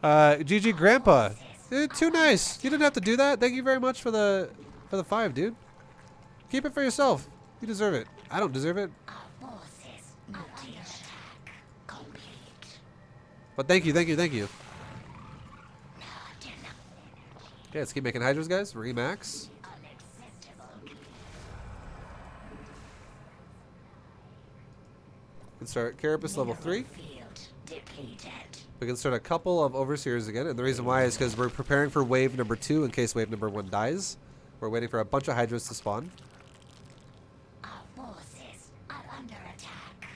GG Grandpa. Too nice. You didn't have to do that. Thank you very much for the 5, dude. Keep it for yourself. You deserve it. I don't deserve it. But thank you. Okay, let's keep making hydras, guys. Remax. We can start Carapace level 3. We can start a couple of overseers again, and the reason why is because we're preparing for wave number 2 in case wave number 1 dies. We're waiting for a bunch of hydras to spawn.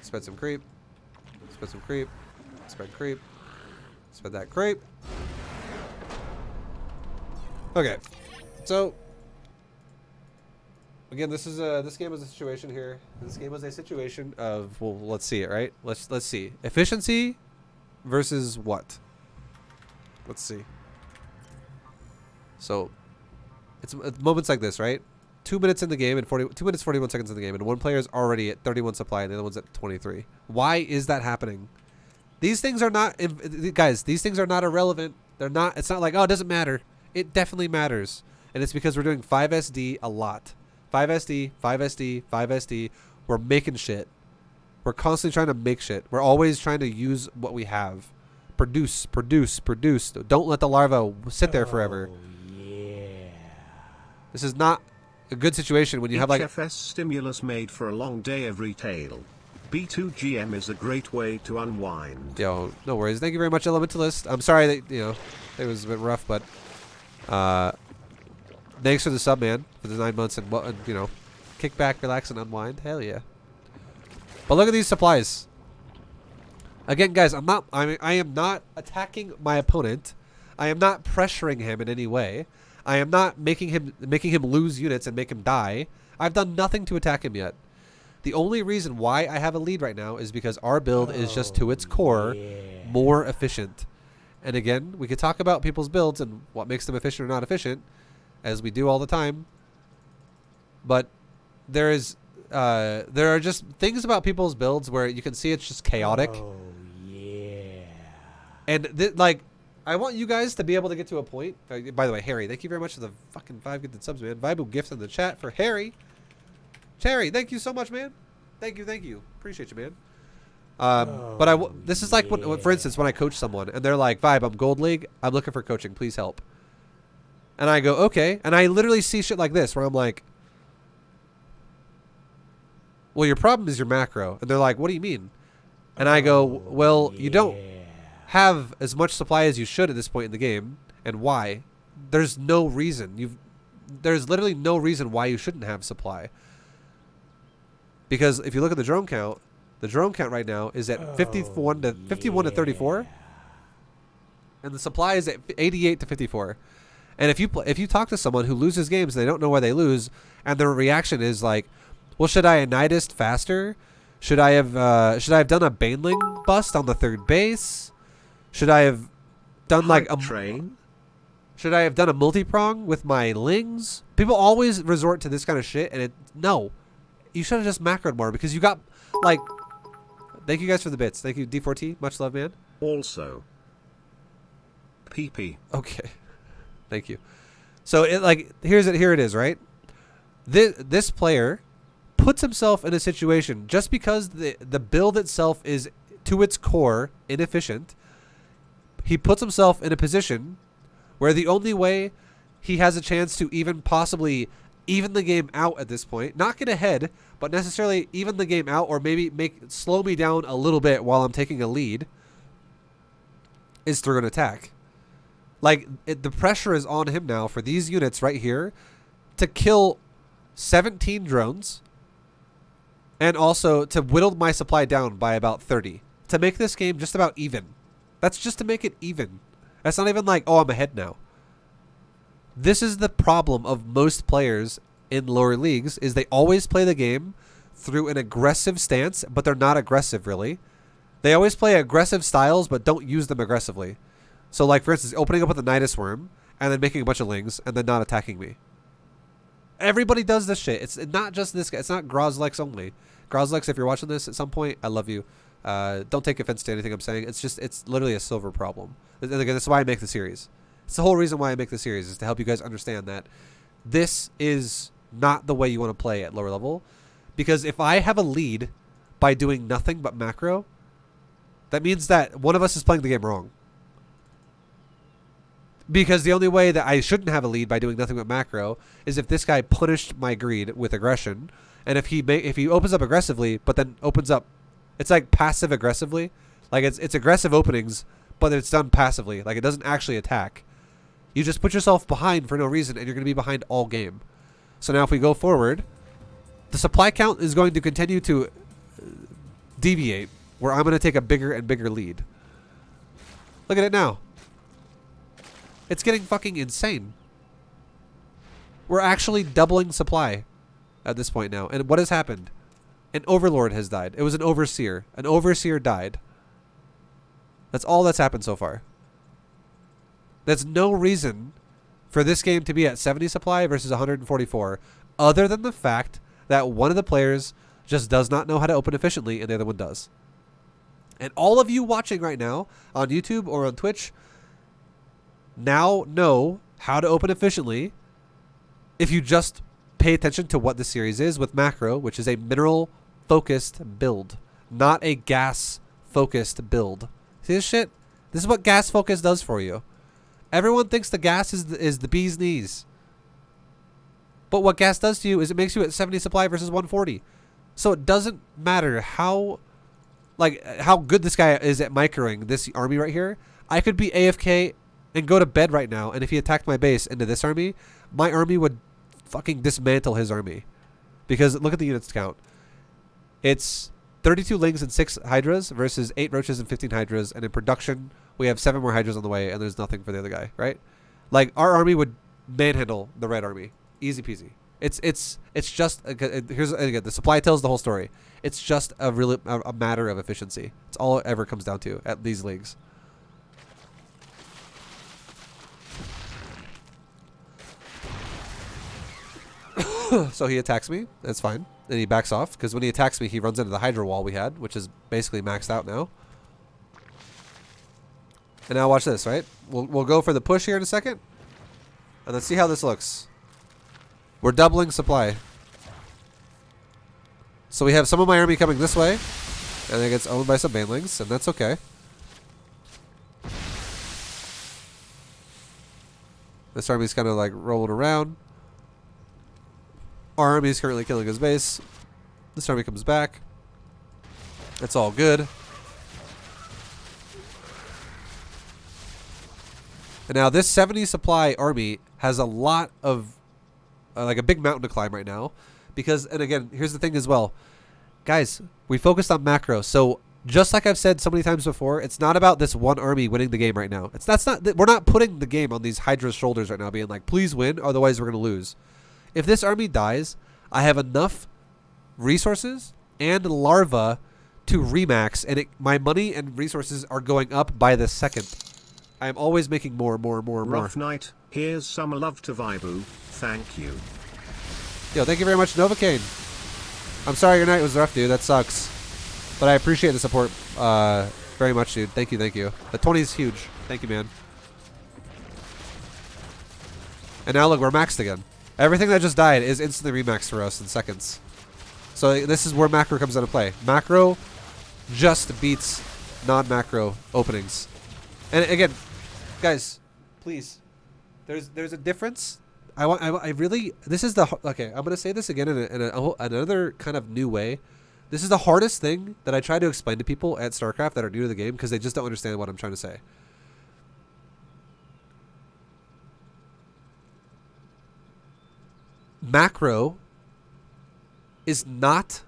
Spread some creep. Spread some creep. Spread creep. Spread that creep. Okay, so again, this game is a situation here. This game was a situation of, well, let's see it, right? Let's see efficiency versus what? Let's see. So it's moments like this, right? 2 minutes in the game and 2 minutes 41 seconds in the game, and one player is already at 31 supply and the other one's at 23. Why is that happening? These things are not, guys. These things are not irrelevant. They're not. It's not like, oh, it doesn't matter. It definitely matters, and it's because we're doing 5SD a lot. 5SD. We're making shit. We're constantly trying to make shit. We're always trying to use what we have. Produce. Don't let the larva sit there forever. Yeah. This is not a good situation when you have like HFS stimulus made for a long day of retail. B2GM is a great way to unwind. Yo, no worries. Thank you very much, Elementalist. I'm sorry that, it was a bit rough, but thanks for the sub, man, for the 9 months and kick back, relax, and unwind. Hell yeah. But look at these supplies. Again, guys, I am not attacking my opponent. I am not pressuring him in any way. I am not making him lose units and make him die. I've done nothing to attack him yet. The only reason why I have a lead right now is because our build is just to its core more efficient. And again, we could talk about people's builds and what makes them efficient or not efficient, as we do all the time. But there are just things about people's builds where you can see it's just chaotic. Oh, yeah. And like, I want you guys to be able to get to a point. By the way, Harry, thank you very much for the fucking 5 gifted subs, man. Vibu gift in the chat for Harry. Harry, thank you so much, man. Thank you. Appreciate you, man. But this is like, for instance, when I coach someone and they're like, Vibe, I'm Gold League. I'm looking for coaching. Please help. And I go, okay. And I literally see shit like this where I'm like, well, your problem is your macro. And they're like, what do you mean? And I go, well, you don't have as much supply as you should at this point in the game. And why? There's no reason. There's literally no reason why you shouldn't have supply. Because if you look at the drone count, The drone count right now is at 51 to 34, and the supply is at 88 to 54. And if you talk to someone who loses games and they don't know why they lose, and their reaction is like, "Well, should I have nidused faster? Should I have done a baneling bust on the third base? Should I have done like a train? Should I have done a multi-prong with my lings?" People always resort to this kind of shit, and no. You should have just macroed more because you got, like... Thank you guys for the bits. Thank you, D4T. Much love, man. Also. PP. Okay. Thank you. So, here it is, right? This player puts himself in a situation just because the build itself is, to its core, inefficient. He puts himself in a position where the only way he has a chance to even possibly even the game out at this point, not get ahead, but necessarily even the game out or maybe slow me down a little bit while I'm taking a lead, is through an attack. Like, the pressure is on him now for these units right here to kill 17 drones and also to whittle my supply down by about 30 to make this game just about even. That's just to make it even. That's not even like, oh, I'm ahead now. This is the problem of most players in lower leagues, is they always play the game through an aggressive stance, but they're not aggressive really. They always play aggressive styles, but don't use them aggressively. So like, for instance, opening up with a Nidus Worm and then making a bunch of lings and then not attacking me. Everybody does this shit. It's not just this guy. It's not Grozlex only. Grozlex, if you're watching this at some point, I love you. Don't take offense to anything I'm saying. It's literally a silver problem. And again, that's why I make the series. It's the whole reason why I make the series, is to help you guys understand that this is not the way you want to play at lower level. Because if I have a lead by doing nothing but macro, that means that one of us is playing the game wrong. Because the only way that I shouldn't have a lead by doing nothing but macro is if this guy punished my greed with aggression, and if he opens up aggressively, but then opens up, it's like passive aggressively, like it's aggressive openings, but it's done passively, like it doesn't actually attack. You just put yourself behind for no reason, and you're going to be behind all game. So now if we go forward, the supply count is going to continue to deviate, where I'm going to take a bigger and bigger lead. Look at it now. It's getting fucking insane. We're actually doubling supply at this point now. And what has happened? An Overlord has died. It was an Overseer. An Overseer died. That's all that's happened so far. There's no reason for this game to be at 70 supply versus 144, other than the fact that one of the players just does not know how to open efficiently and the other one does. And all of you watching right now on YouTube or on Twitch now know how to open efficiently if you just pay attention to what the series is with macro, which is a mineral focused build, not a gas focused build. See this shit? This is what gas focus does for you. Everyone thinks the gas is the bee's knees. But what gas does to you is it makes you at 70 supply versus 140. So it doesn't matter how good this guy is at microing this army right here. I could be AFK and go to bed right now, and if he attacked my base into this army, my army would fucking dismantle his army. Because look at the units count. It's 32 lings and 6 hydras versus 8 roaches and 15 hydras, and in production we have 7 more hydras on the way, and there's nothing for the other guy, right? Like, our army would manhandle the red army. Easy peasy. It's just, here's again, the supply tells the whole story. It's just a matter of efficiency. It's all it ever comes down to at these leagues. So he attacks me. That's fine. Then he backs off, because when he attacks me, he runs into the Hydra wall we had, which is basically maxed out now. And now watch this, right? We'll go for the push here in a second. And let's see how this looks. We're doubling supply. So we have some of my army coming this way. And it gets owned by some banelings, and that's okay. This army's kind of like rolling around. Our army is currently killing his base. This army comes back. It's all good. And now this 70 supply army has a lot of, like a big mountain to climb right now. Because, and again, here's the thing as well. guys, we focused on macro. So just like I've said so many times before, it's not about this one army winning the game right now. We're not putting the game on these Hydra's shoulders right now, being like, please win, otherwise we're gonna lose. If this army dies, I have enough resources and larva to remax, and my money and resources are going up by the second. I am always making more and more and more and more. Rough night, here's some love to Vibu, thank you. Yo, thank you very much, Novocaine. I'm sorry your night was rough, dude. That sucks. But I appreciate the support very much, dude. Thank you, thank you. The 20 is huge. Thank you, man. And now look, we're maxed again. Everything that just died is instantly remaxed for us in seconds. So this is where macro comes into play. Macro just beats non-macro openings. And again, guys, please, there's a difference. I really, this is the, okay, I'm going to say this again in another kind of new way. This is the hardest thing that I try to explain to people at StarCraft that are new to the game because they just don't understand what I'm trying to say. Macro is not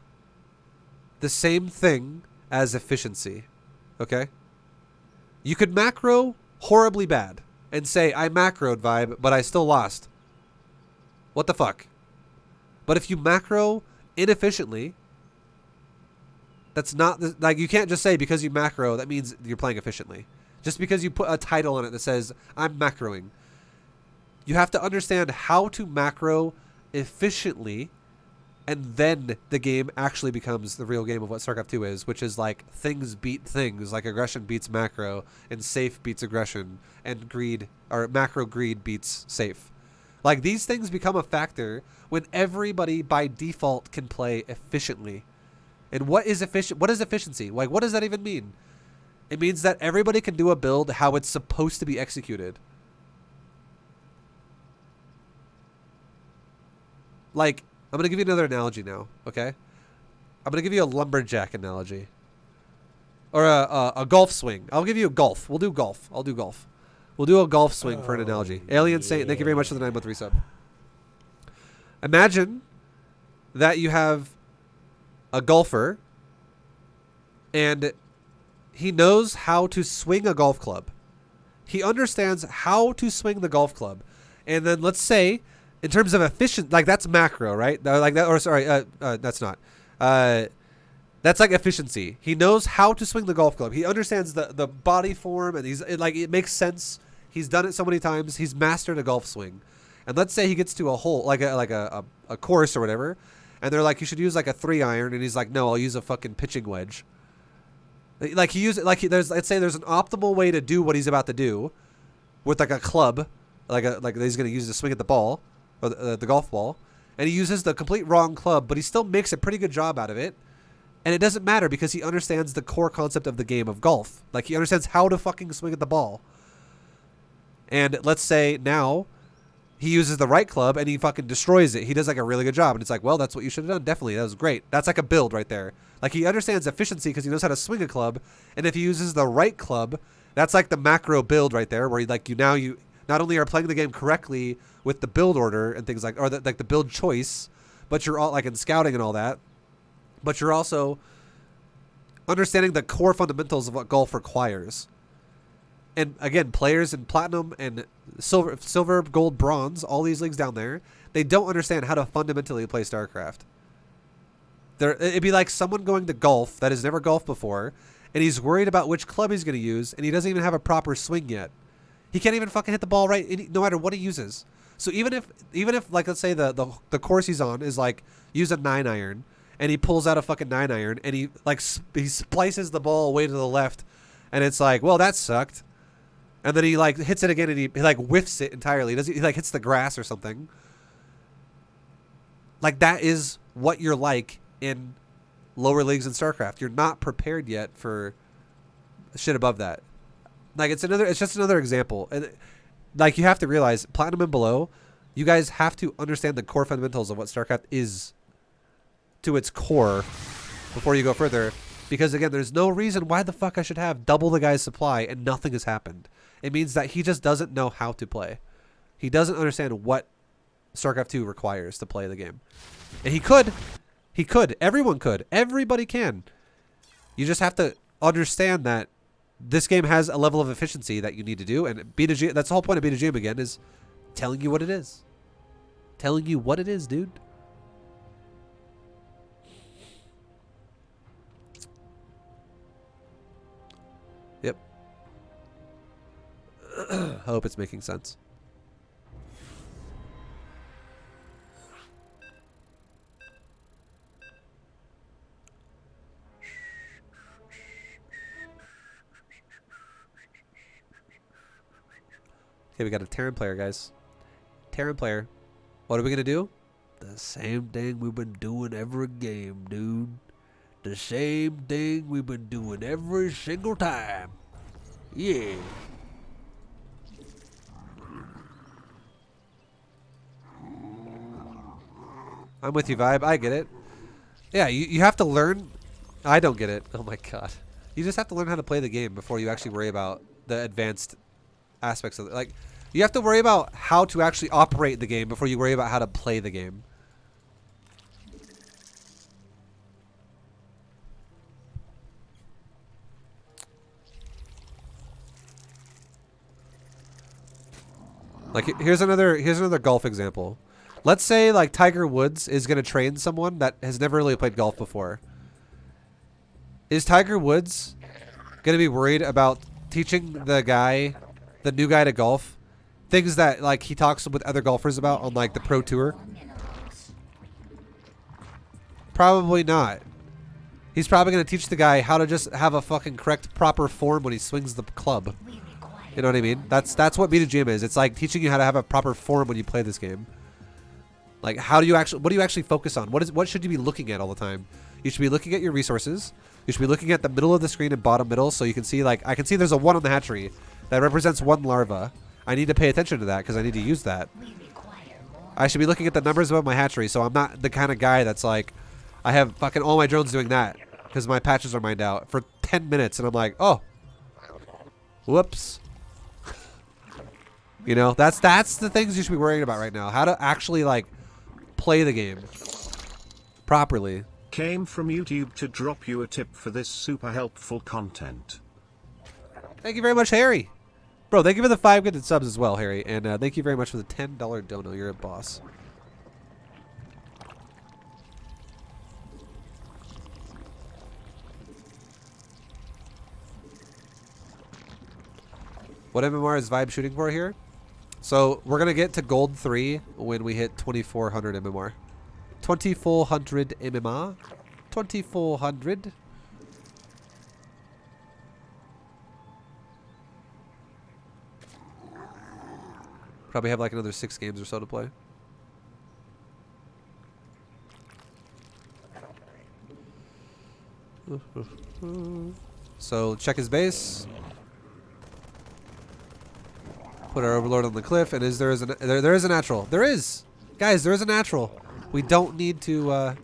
the same thing as efficiency, okay? You could macro horribly bad and say, I macroed vibe, but I still lost. What the fuck? But if you macro inefficiently, that's not, like, you can't just say because you macro, that means you're playing efficiently. Just because you put a title on it that says, I'm macroing. You have to understand how to macro efficiently, and then the game actually becomes the real game of what StarCraft 2 is, which is like things beat things, like aggression beats macro, and safe beats aggression, and greed, or macro greed beats safe. Like, these things become a factor when everybody by default can play efficiently. And what is efficient? What is efficiency? Like, what does that even mean? It means that everybody can do a build how it's supposed to be executed. Like, I'm going to give you another analogy now, okay? I'm going to give you a lumberjack analogy. Or a golf swing. I'll give you a golf. We'll do golf. I'll do golf. We'll do a golf swing for an analogy. Alien Saint, thank you very much for the 9-month resub. Imagine that you have a golfer and he knows how to swing a golf club. He understands how to swing the golf club. And then let's say, in terms of efficient, like, that's macro, right? Like that, or sorry, that's not. That's like efficiency. He knows how to swing the golf club. He understands the body form, and it makes sense. He's done it so many times. He's mastered a golf swing. And let's say he gets to a hole, like a course or whatever, and they're like, you should use like a 3-iron, and he's like, no, I'll use a fucking pitching wedge. Like, he uses, like, let's say there's an optimal way to do what he's about to do with like a club, like he's gonna use to swing at the ball, or the golf ball, and he uses the complete wrong club, but he still makes a pretty good job out of it. And it doesn't matter because he understands the core concept of the game of golf. Like, he understands how to fucking swing at the ball. And let's say now he uses the right club and he fucking destroys it. He does like a really good job. And it's like, well, that's what you should have done. Definitely. That was great. That's like a build right there. Like, he understands efficiency because he knows how to swing a club. And if he uses the right club, that's like the macro build right there, where you not only are playing the game correctly with the build order and things like, or the build choice, but you're all like in scouting and all that, but you're also understanding the core fundamentals of what golf requires. And again, players in platinum and silver, gold, bronze, all these leagues down there, they don't understand how to fundamentally play StarCraft. It'd be like someone going to golf that has never golfed before, and he's worried about which club he's going to use, and he doesn't even have a proper swing yet. He can't even fucking hit the ball right, no matter what he uses. So even if like, let's say the course he's on is like, use a 9-iron, and he pulls out a fucking 9-iron, and he splices the ball way to the left, and it's like, well, that sucked. And then he like hits it again, and he like whiffs it entirely. He like hits the grass or something. Like, that is what you're like in lower leagues in StarCraft. You're not prepared yet for shit above that. Like, it's just another example. And like, you have to realize, platinum and below, you guys have to understand the core fundamentals of what StarCraft is to its core before you go further. Because again, there's no reason why the fuck I should have double the guy's supply and nothing has happened. It means that he just doesn't know how to play. He doesn't understand what StarCraft 2 requires to play the game. And he could He could. Everyone could. Everybody can. You just have to understand that this game has a level of efficiency that you need to do, and B2G, that's the whole point of B2GM again, is telling you what it is. Telling you what it is, dude. Yep. I hope it's making sense. Okay, we got a Terran player, guys. Terran player. What are we going to do? The same thing we've been doing every game, dude. The same thing we've been doing every single time. Yeah. I'm with you, Vibe. I get it. Yeah, you have to learn. I don't get it. Oh my god. You just have to learn how to play the game before you actually worry about the advanced aspects of it. Like, you have to worry about how to actually operate the game before you worry about how to play the game. Like, here's another golf example. Let's say like Tiger Woods is going to train someone that has never really played golf before. Is Tiger Woods going to be worried about teaching the new guy to golf, things that like he talks with other golfers about on like the pro tour? Probably not. He's probably going to teach the guy how to just have a fucking correct proper form when he swings the club. You know what I mean? That's what B2GM is. It's like teaching you how to have a proper form when you play this game. Like, what do you actually focus on? What should you be looking at all the time? You should be looking at your resources. You should be looking at the middle of the screen and bottom middle, so you can see, like, I can see there's a 1 on the hatchery that represents 1 larva. I need to pay attention to that because I need to use that. I should be looking at the numbers above my hatchery, so I'm not the kind of guy that's like, I have fucking all my drones doing that because my patches are mined out for 10 minutes, and I'm like, oh, whoops. You know, that's the things you should be worrying about right now. How to actually, like, play the game properly. Came from YouTube to drop you a tip for this super helpful content. Thank you very much, Harry. Bro, thank you for the 5 gifted subs as well, Harry. And thank you very much for the $10 dono. You're a boss. What MMR is Vibe shooting for here? So we're going to get to gold 3 when we hit 2400 MMR. 2400 MMR? 2400? Probably have like another 6 games or so to play. So check his base. Put our overlord on the cliff, and there is a natural. There is, guys. There is a natural. We don't need to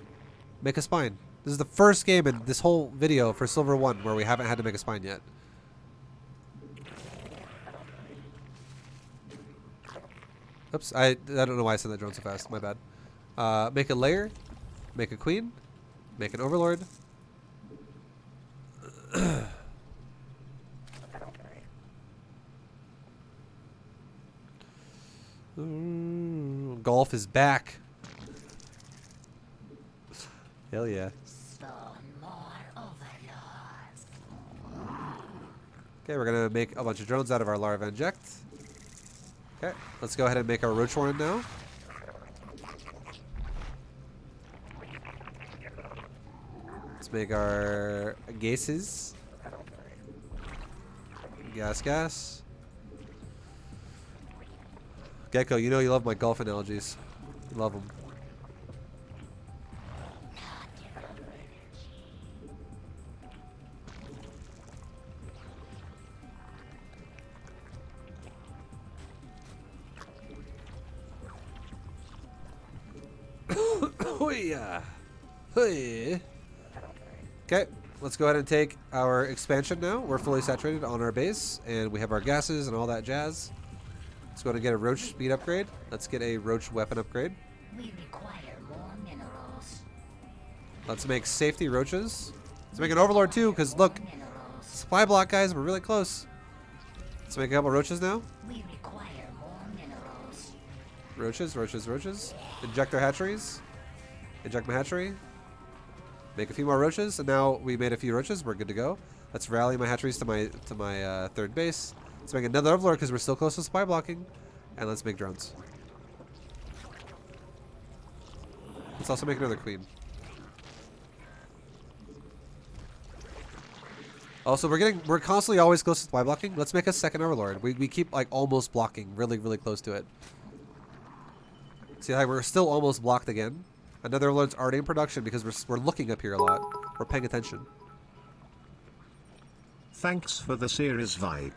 make a spine. This is the first game in this whole video for Silver 1 where we haven't had to make a spine yet. Oops, I don't know why I said that drone so fast. My bad. Make a layer, make a queen, make an overlord. Golf is back. Hell yeah. Okay, we're gonna make a bunch of drones out of our larva inject. Okay, let's go ahead and make our roach warren now. Let's make our gases. Gas. Gecko, you know you love my golf analogies. You love them. Okay, let's go ahead and take our expansion now. We're fully saturated on our base, and we have our gases and all that jazz. Let's go ahead and get a roach speed upgrade. Let's get a roach weapon upgrade. We require more minerals. Let's make safety roaches. Let's make an overlord too, because look, supply block, guys. We're really close. Let's make a couple roaches now. We require more minerals. Roaches, roaches, roaches. Inject our hatcheries. Inject my hatchery. Make a few more roaches, and now we made a few roaches. We're good to go. Let's rally my hatcheries to my third base. Let's make another overlord because we're still close to supply blocking, and let's make drones. Let's also make another queen. Also, we're constantly always close to supply blocking. Let's make a second overlord. We keep like almost blocking, really close to it. See how we're still almost blocked again. Another overlord's already in production because we're looking up here a lot. We're paying attention. Thanks for the series vibe.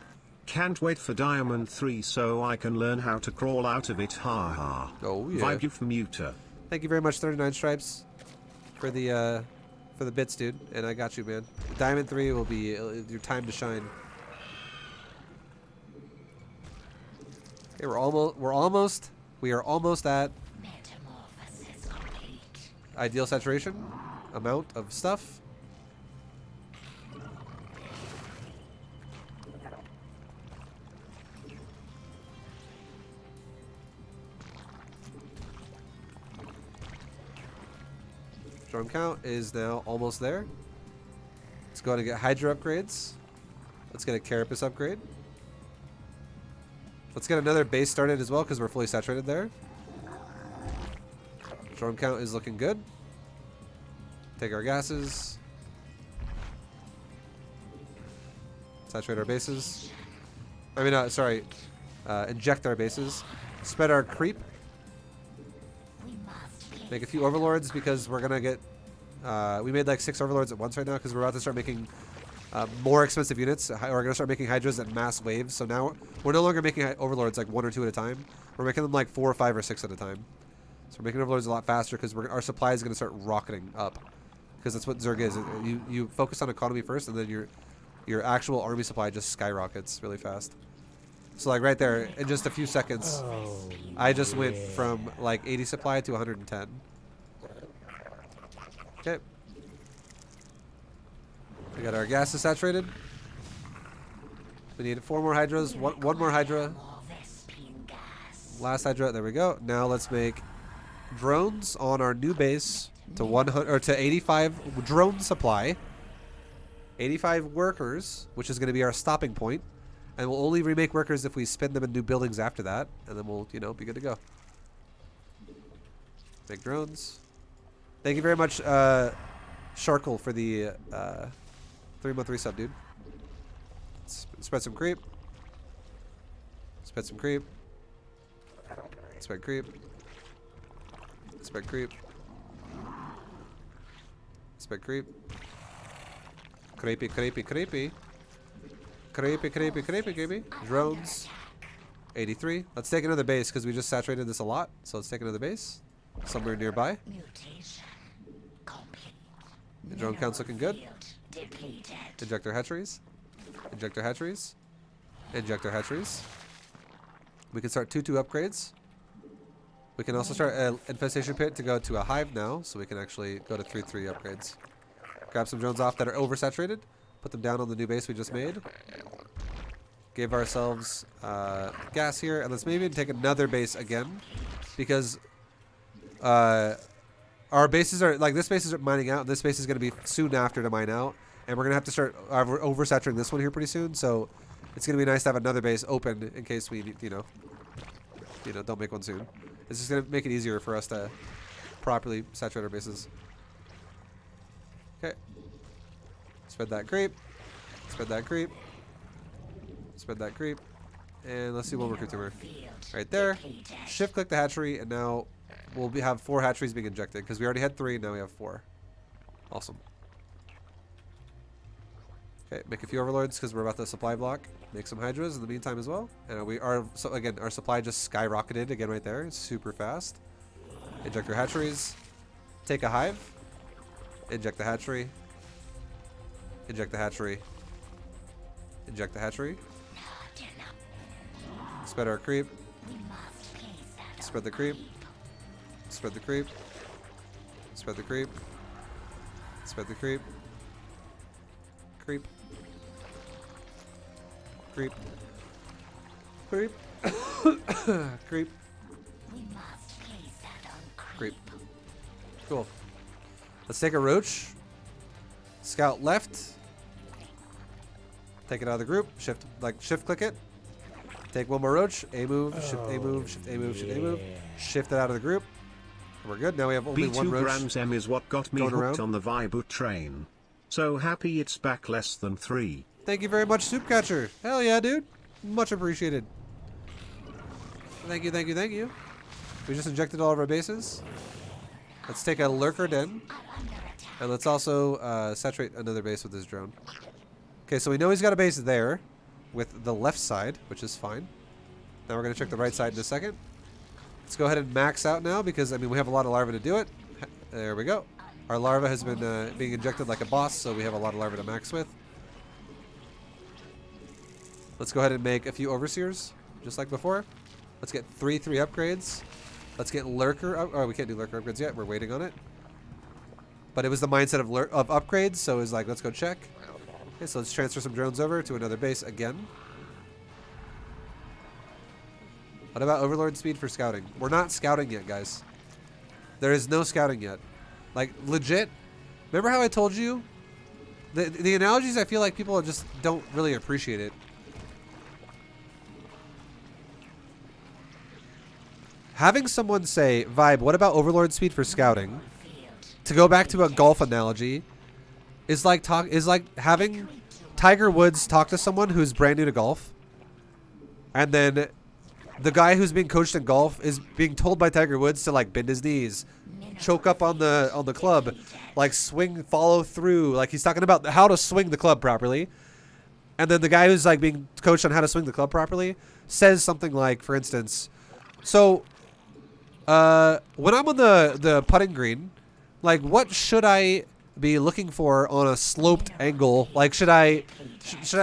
Can't wait for Diamond 3 so I can learn how to crawl out of it, haha. Oh yeah. Vibe you from Muta. Thank you very much, 39 Stripes, for the bits, dude. And I got you, man. Diamond 3 will be your time to shine. Okay, we are almost at Metamorphosis complete. ideal saturation amount of stuff. Drone count is now almost there. Let's go ahead and get Hydra upgrades. Let's get a Carapace upgrade. Let's get another base started as well because we're fully saturated there. Drone count is looking good. Take our gases. Saturate our bases. I mean, sorry. Inject our bases. Spread our creep. Make a few overlords because we're gonna get. We made like 6 overlords at once right now because we're about to start making more expensive units. We're gonna start making hydras at mass waves. So now we're no longer making overlords like 1 or 2 at a time. We're making them like 4 or 5 or 6 at a time. So we're making overlords a lot faster because our supply is gonna start rocketing up. Because that's what Zerg is. You focus on economy first, and then your actual army supply just skyrockets really fast. So like right there, in just a few seconds, I just went from like 80 supply to 110. Okay. We got our gases saturated. We need 4 more hydras, one more hydra. More Vespine gas. Last hydra, there we go. Now let's make drones on our new base to 100 or to 85 drone supply. 85 workers, which is going to be our stopping point. And we'll only remake workers if we spin them in new buildings after that. And then we'll, be good to go. Make drones. Thank you very much, Sharkle, for the 3-month resub, dude. Spread some creep. Spread some creep. Spread creep. Spread creep. Spread creep. Creepy, creepy, creepy. Creepy, creepy, creepy, creepy. Drones. 83. Let's take another base because we just saturated this a lot. So let's take another base. Somewhere nearby. Mutation complete. The drone count's looking good. Field depleted. Injector hatcheries. Injector hatcheries. Injector hatcheries. We can start 2-2 upgrades. We can also start an infestation pit to go to a hive now. So we can actually go to 3-3 upgrades. Grab some drones off that are oversaturated. Put them down on the new base we just made. Give ourselves gas here, and let's maybe take another base again, because our bases are like this base is mining out, and this base is going to be soon after to mine out, and we're going to have to start oversaturating this one here pretty soon. So it's going to be nice to have another base open in case we don't make one soon. It's just going to make it easier for us to properly saturate our bases. Okay. Spread that creep. Spread that creep. Spread that creep. And let's see one more creep tumor. Right there. Shift click the hatchery, and now we'll have 4 hatcheries being injected because we already had 3, now we have 4. Awesome. Okay, make a few overlords because we're about to supply block. Make some hydras in the meantime as well. And so again, our supply just skyrocketed again right there. It's super fast. Inject your hatcheries. Take a hive. Inject the hatchery. Inject the hatchery. Inject the hatchery. Spread our creep. Spread the creep. Spread the creep. Spread the creep. Spread the creep. Creep. Creep. Creep. Creep. We must place that on Creep. Cool. Let's take a roach. Scout left. Take it out of the group. Shift click it. Take one more roach. A move. Shift A move. Shift A move. Shift A move. Shift it out of the group. And we're good. Now we have only one roach. B2GM is what got me going hooked around. on the Vibu train. So happy it's back less than 3. Thank you very much, Soup Catcher. Hell yeah, dude. Much appreciated. Thank you, thank you, thank you. We just injected all of our bases. Let's take a lurker den. And let's also saturate another base with this drone. Okay, so we know he's got a base there with the left side, which is fine. Now we're going to check the right side in a second. Let's go ahead and max out now because, I mean, we have a lot of larvae to do it. There we go. Our larva has been being injected like a boss, so we have a lot of larvae to max with. Let's go ahead and make a few overseers, just like before. Let's get 3 upgrades. Let's get lurker. Oh, we can't do lurker upgrades yet. We're waiting on it. But it was the mindset of upgrades, so it was like, let's go check. Okay, so let's transfer some drones over to another base again. What about overlord speed for scouting? We're not scouting yet, guys. There is no scouting yet. Like, legit. Remember how I told you? The analogies, I feel like people just don't really appreciate it. Having someone say, Vibe, what about overlord speed for scouting? To go back to a golf analogy, is like having Tiger Woods talk to someone who's brand new to golf, and then the guy who's being coached in golf is being told by Tiger Woods to like bend his knees, choke up on the club, like swing, follow through. Like he's talking about how to swing the club properly, and then the guy who's like being coached on how to swing the club properly says something like, for instance, so when I'm on the putting green, like what should I be looking for on a sloped angle? Like should I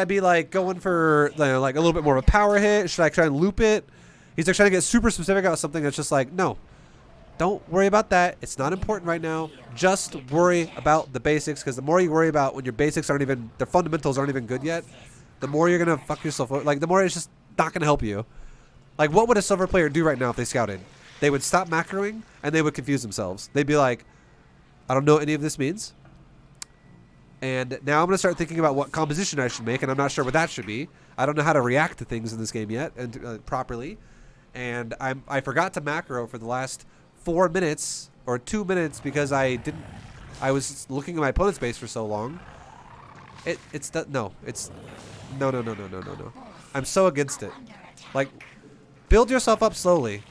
be like going for like a little bit more of a power hit? Should I try and loop it? He's like trying to get super specific about something that's just like, no, don't worry about that. It's not important right now. Just worry about the basics, because the more you worry about when your basics aren't even, the fundamentals aren't even good yet, the more you're gonna fuck yourself over. Like the more it's just not gonna help you. Like what would a silver player do right now if they scouted? They would stop macroing and they would confuse themselves. They'd be like, I don't know what any of this means. And now I'm going to start thinking about what composition I should make, and I'm not sure what that should be. I don't know how to react to things in this game yet and properly. And I forgot to macro for the last 4 minutes or 2 minutes because I was looking at my opponent's base for so long. No. I'm so against it. Like, build yourself up slowly.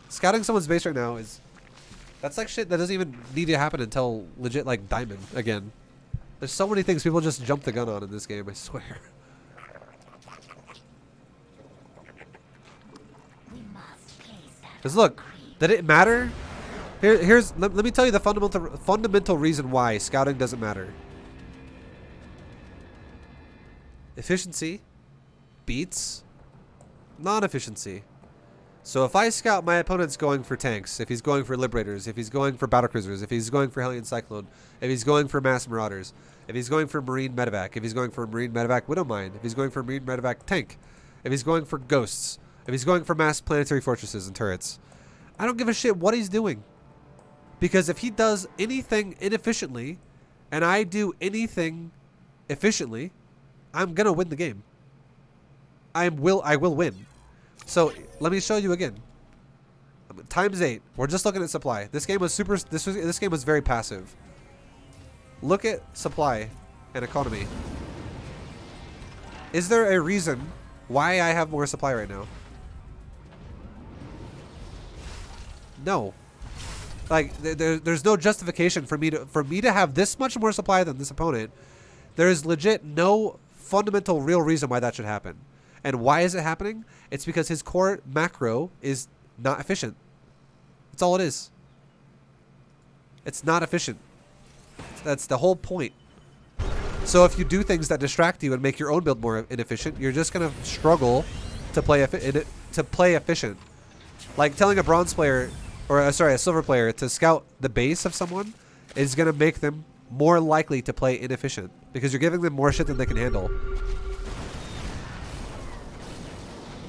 Scouting someone's base right now that's like shit that doesn't even need to happen until legit like diamond again. There's so many things people just jump the gun on in this game, I swear. Because look, did it matter? Let me tell you the fundamental reason why scouting doesn't matter. Efficiency beats non-efficiency. So if I scout my opponent's going for tanks, if he's going for liberators, if he's going for battlecruisers, if he's going for Hellion Cyclone, if he's going for mass marauders, if he's going for marine medevac, if he's going for marine medevac Widowmine, if he's going for marine medevac tank, if he's going for ghosts, if he's going for mass planetary fortresses and turrets, I don't give a shit what he's doing. Because if he does anything inefficiently and I do anything efficiently, I'm gonna win the game. I will win. So let me show you again. ×8. We're just looking at supply. This game was this game was very passive. Look at supply and economy. Is there a reason why I have more supply right now? No. Like there's no justification for me to have this much more supply than this opponent. There is legit no fundamental real reason why that should happen. And why is it happening? It's because his core macro is not efficient. That's all it is. It's not efficient. That's the whole point. So if you do things that distract you and make your own build more inefficient, you're just gonna struggle to play efficient. Like telling a bronze player, or a silver player, to scout the base of someone is gonna make them more likely to play inefficient because you're giving them more shit than they can handle.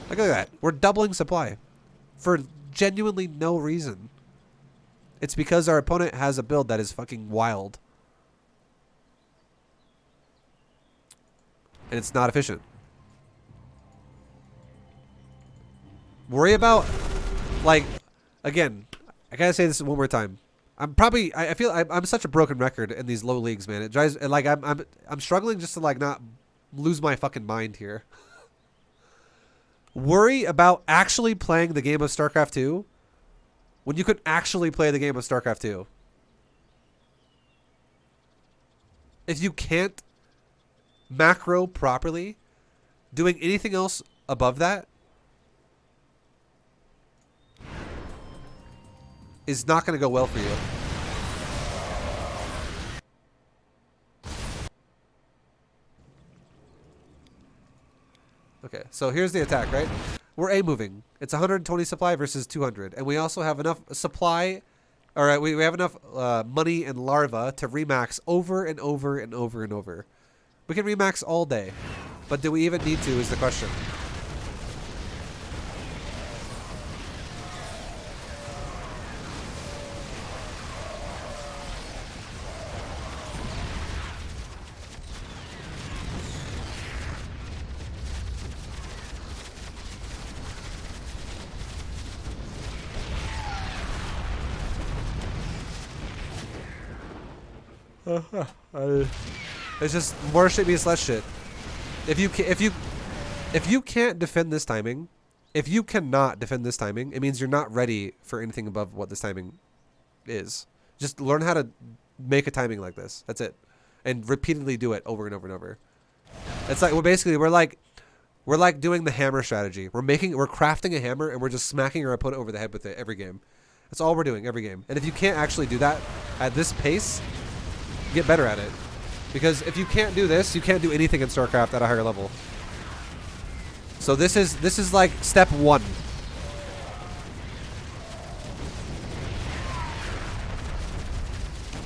Look at that. We're doubling supply for genuinely no reason. It's because our opponent has a build that is fucking wild. And it's not efficient. Worry about, like, again, I gotta say this one more time. I'm probably, I feel I'm such a broken record in these low leagues, man. It drives, like, I'm struggling just to, like, not lose my fucking mind here. Worry about actually playing the game of StarCraft 2 when you could actually play the game of StarCraft 2. If you can't macro properly, doing anything else above that is not going to go well for you. Okay, so here's the attack, right? We're A moving. It's 120 supply versus 200. And we also have enough supply, or we have enough money and larva to remax over and over and over and over. We can remax all day. But do we even need to is the question. It's just more shit means less shit. If you can't defend this timing, if you cannot defend this timing, it means you're not ready for anything above what this timing is. Just learn how to make a timing like this. That's it, and repeatedly do it over and over and over. It's like we're like doing the hammer strategy. We're crafting a hammer and we're just smacking our opponent over the head with it every game. That's all we're doing every game. And if you can't actually do that at this pace, get better at it. Because if you can't do this, you can't do anything in StarCraft at a higher level. So this is like step 1.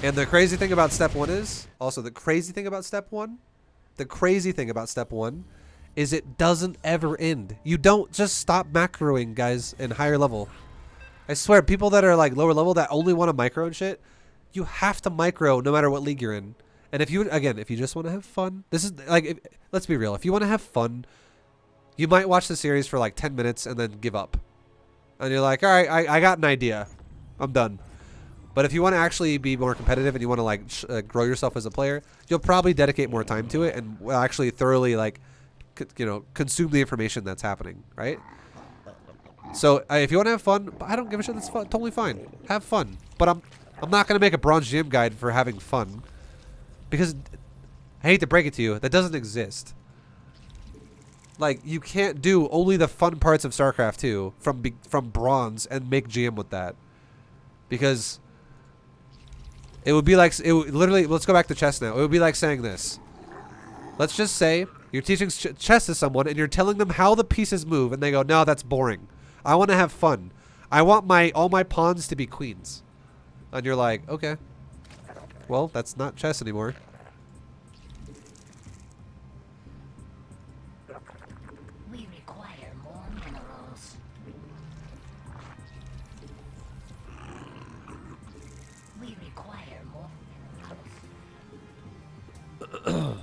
And the crazy thing about step 1 is the crazy thing about step 1 is it doesn't ever end. You don't just stop macroing, guys, in higher level. I swear, people that are like lower level that only want to micro and shit, you have to micro no matter what league you're in. And if you just want to have fun, this is like, let's be real. If you want to have fun, you might watch the series for like 10 minutes and then give up. And you're like, all right, I got an idea. I'm done. But if you want to actually be more competitive and you want to like grow yourself as a player, you'll probably dedicate more time to it and will actually thoroughly like, consume the information that's happening, right? So if you want to have fun, I don't give a shit. That's fun, totally fine. Have fun. But I'm not going to make a bronze GM guide for having fun. Because, I hate to break it to you, that doesn't exist. Like, you can't do only the fun parts of StarCraft 2 from bronze and make GM with that. Because it would be like, literally, let's go back to chess now. It would be like saying this. Let's just say you're teaching chess to someone and you're telling them how the pieces move and they go, no, that's boring. I want to have fun. I want all my pawns to be queens. And you're like, okay. Well, that's not chess anymore. We require more minerals. We require more minerals.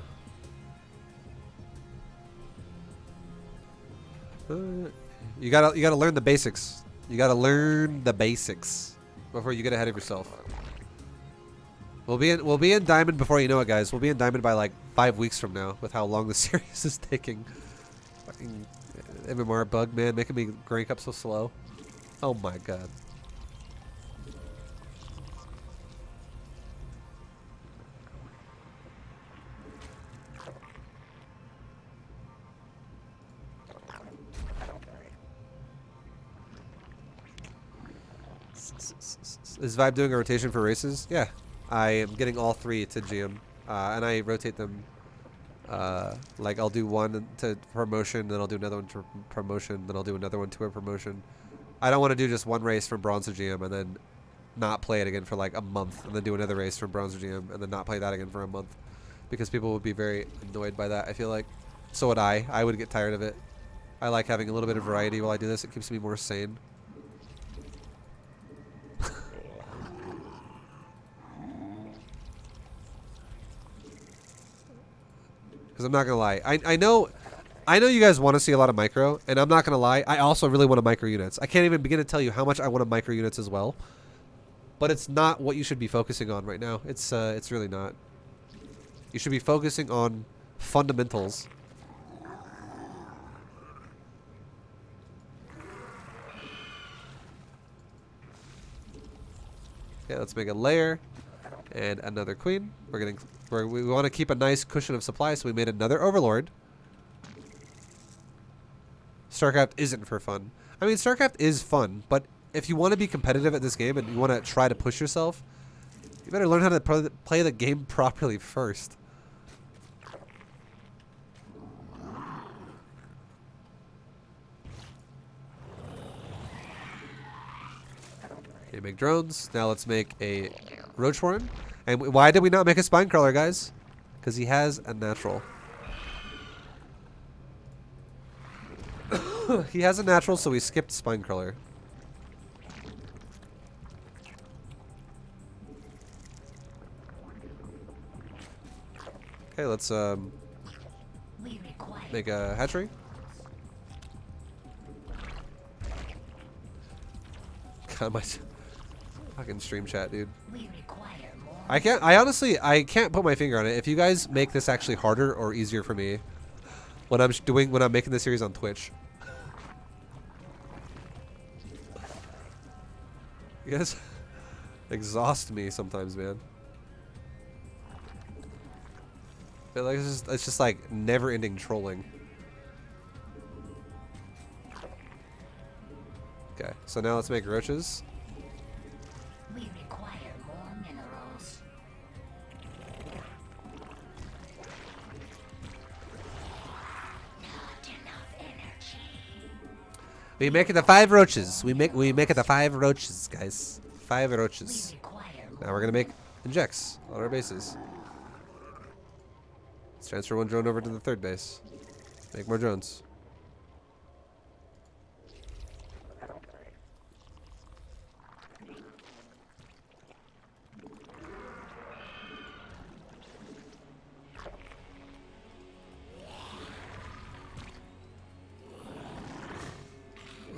You gotta learn the basics. You gotta learn the basics before you get ahead of yourself. We'll be in Diamond before you know it, guys. We'll be in Diamond by like 5 weeks from now with how long the series is taking. Fucking MMR bug, man, making me rank up so slow. Oh my god. Is Vibe doing a rotation for races? Yeah. I am getting all 3 to GM. And I rotate them. Like, I'll do one to promotion, then I'll do another one to promotion, then I'll do another one to a promotion. I don't want to do just one race from bronze to GM and then not play it again for like a month and then do another race for Bronze GM and then not play that again for a month because people would be very annoyed by that, I feel like. So would I. I would get tired of it. I like having a little bit of variety while I do this. It keeps me more sane. Because I'm not going to lie. I know you guys want to see a lot of micro, and I'm not going to lie. I also really want to micro units. I can't even begin to tell you how much I want to micro units as well. But it's not what you should be focusing on right now. It's really not. You should be focusing on fundamentals. Okay, let's make a layer and another queen. We want to keep a nice cushion of supply, so we made another overlord. StarCraft isn't for fun. I mean, StarCraft is fun, but if you want to be competitive at this game and you want to try to push yourself, you better learn how to play the game properly first. Okay, make drones. Now let's make a roach warren. And why did we not make a spine crawler, guys? Because he has a natural. He has a natural, so we skipped spine crawler. Okay, let's make a hatchery. God, my fucking stream chat, dude. I honestly can't put my finger on it. If you guys make this actually harder or easier for me when I'm making this series on Twitch. You guys exhaust me sometimes, man. But like it's just like never-ending trolling. Okay, so now let's make roaches. We require more minerals. Not enough energy. We make it the 5 roaches. We make it the 5 roaches, guys. 5 roaches. Now we're gonna make injects on our bases. Let's transfer 1 drone over to the 3rd base. Make more drones.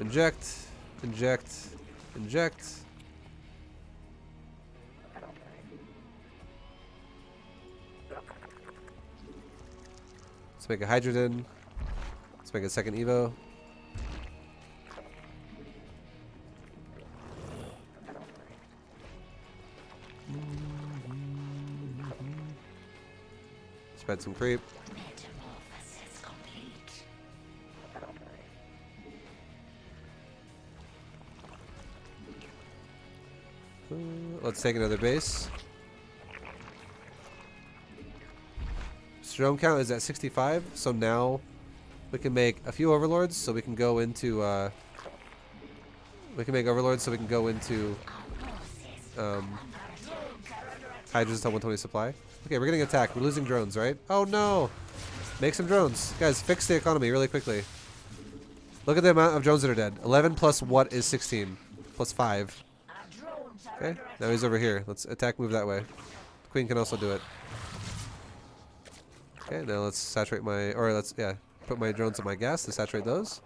Inject, inject, inject. Let's make a hydrogen. Let's make a second Evo. Spread some creep. Metamorphosis complete. Let's take another base. Drone count is at 65, so now we can make a few overlords, so we can go into hydrogens on 120 supply. Okay, we're getting attacked. We're losing drones, right? Oh no! Make some drones, guys. Fix the economy really quickly. Look at the amount of drones that are dead. 11 plus what is 16? Plus 5. Okay, now he's over here. Let's attack, move that way. The queen can also do it. Okay, now let's saturate put my drones on my gas to saturate those.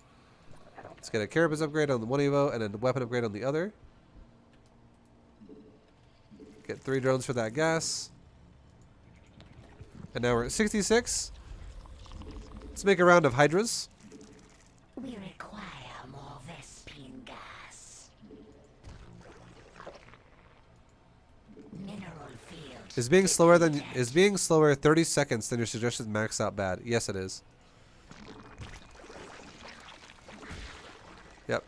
Let's get a carapace upgrade on the 1 Evo and a weapon upgrade on the other. Get 3 drones for that gas. And now we're at 66. Let's make a round of hydras. We require more Vespine gas. Mineral field. Is being slower 30 seconds than your suggested max out bad? Yes, it is. Yep.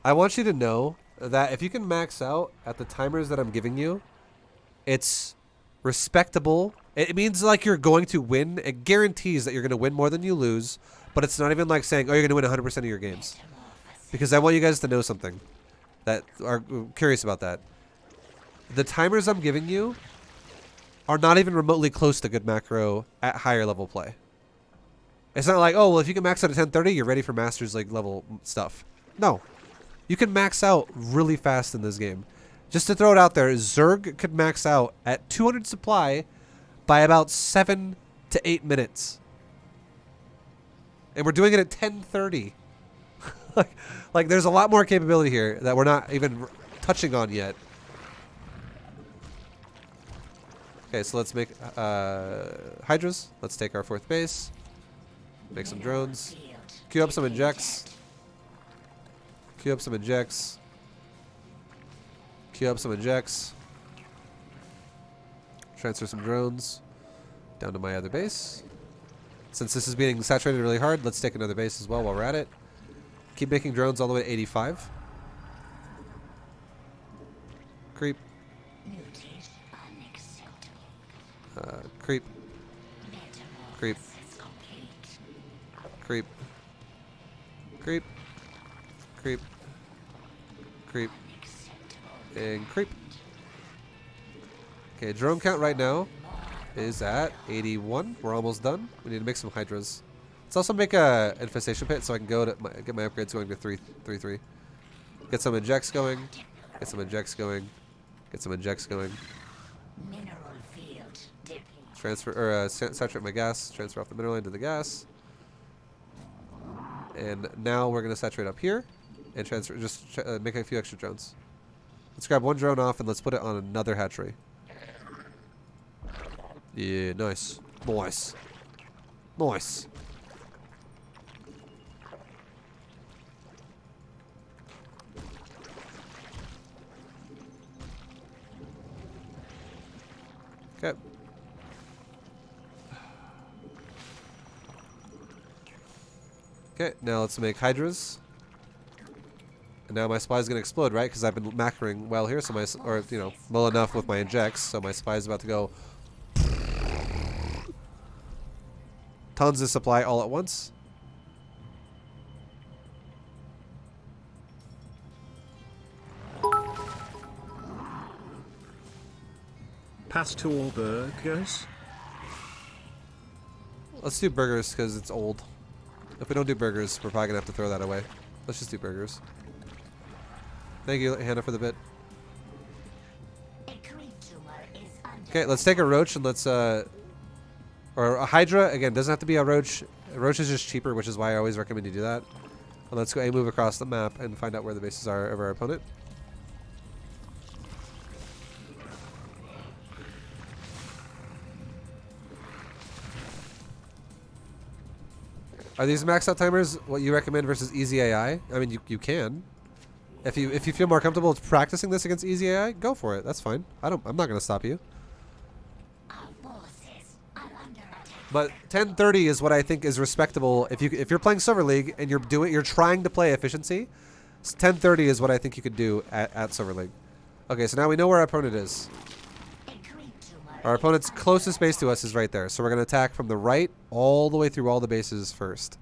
I want you to know that if you can max out at the timers that I'm giving you, it's respectable. It means like you're going to win. It guarantees that you're going to win more than you lose, but it's not even like saying, oh, you're going to win 100% of your games. Because I want you guys to know something. that are curious about that. The timers I'm giving you are not even remotely close to good macro at higher level play. It's not like, oh, well, if you can max out at 10:30, you're ready for Masters like level stuff. No. You can max out really fast in this game. Just to throw it out there, Zerg could max out at 200 supply by about 7 to 8 minutes. And we're doing it at 10:30. like there's a lot more capability here that we're not even touching on yet. Okay, so let's make Hydras. Let's take our 4th base. Make some drones. Queue up some injects. Queue up some injects. Queue up some injects. Transfer some drones down to my other base. Since this is being saturated really hard, let's take another base as well while we're at it. Keep making drones all the way to 85. Creep. Creep. Creep. Creep. Creep. Creep. Creep. And creep. Okay, drone count right now is at 81. We're almost done. We need to make some Hydras. Let's also make a infestation pit so I can go to get my upgrades going to 3-3. Get some injects going. Get some injects going. Get some injects going. Mineral field depleted. Transfer or saturate my gas. Transfer off the mineral into the gas. And now we're gonna saturate up here, and transfer. Just make a few extra drones. Let's grab one drone off and let's put it on another hatchery. Yeah, nice, nice, nice. Okay. Okay, now let's make Hydras. And now my spy is going to explode, right? Because I've been macroing well here, so well enough with my injects, so my spy is about to go tons of supply all at once. Pass to all burgers. Let's do burgers because it's old. If we don't do burgers, we're probably going to have to throw that away. Let's just do burgers. Thank you, Hannah, for the bit. Okay, let's take a roach and let's, or a Hydra. Again, doesn't have to be a roach. A roach is just cheaper, which is why I always recommend you do that. And let's go move across the map and find out where the bases are of our opponent. Are these max out timers what you recommend versus easy AI? I mean, you can. If you feel more comfortable practicing this against easy AI, go for it. That's fine. I'm not going to stop you. But 10:30 is what I think is respectable. If you're playing Silver League and you're trying to play efficiency, 10:30 is what I think you could do at Silver League. Okay, so now we know where our opponent is. Our opponent's closest base to us is right there. So we're going to attack from the right all the way through all the bases first.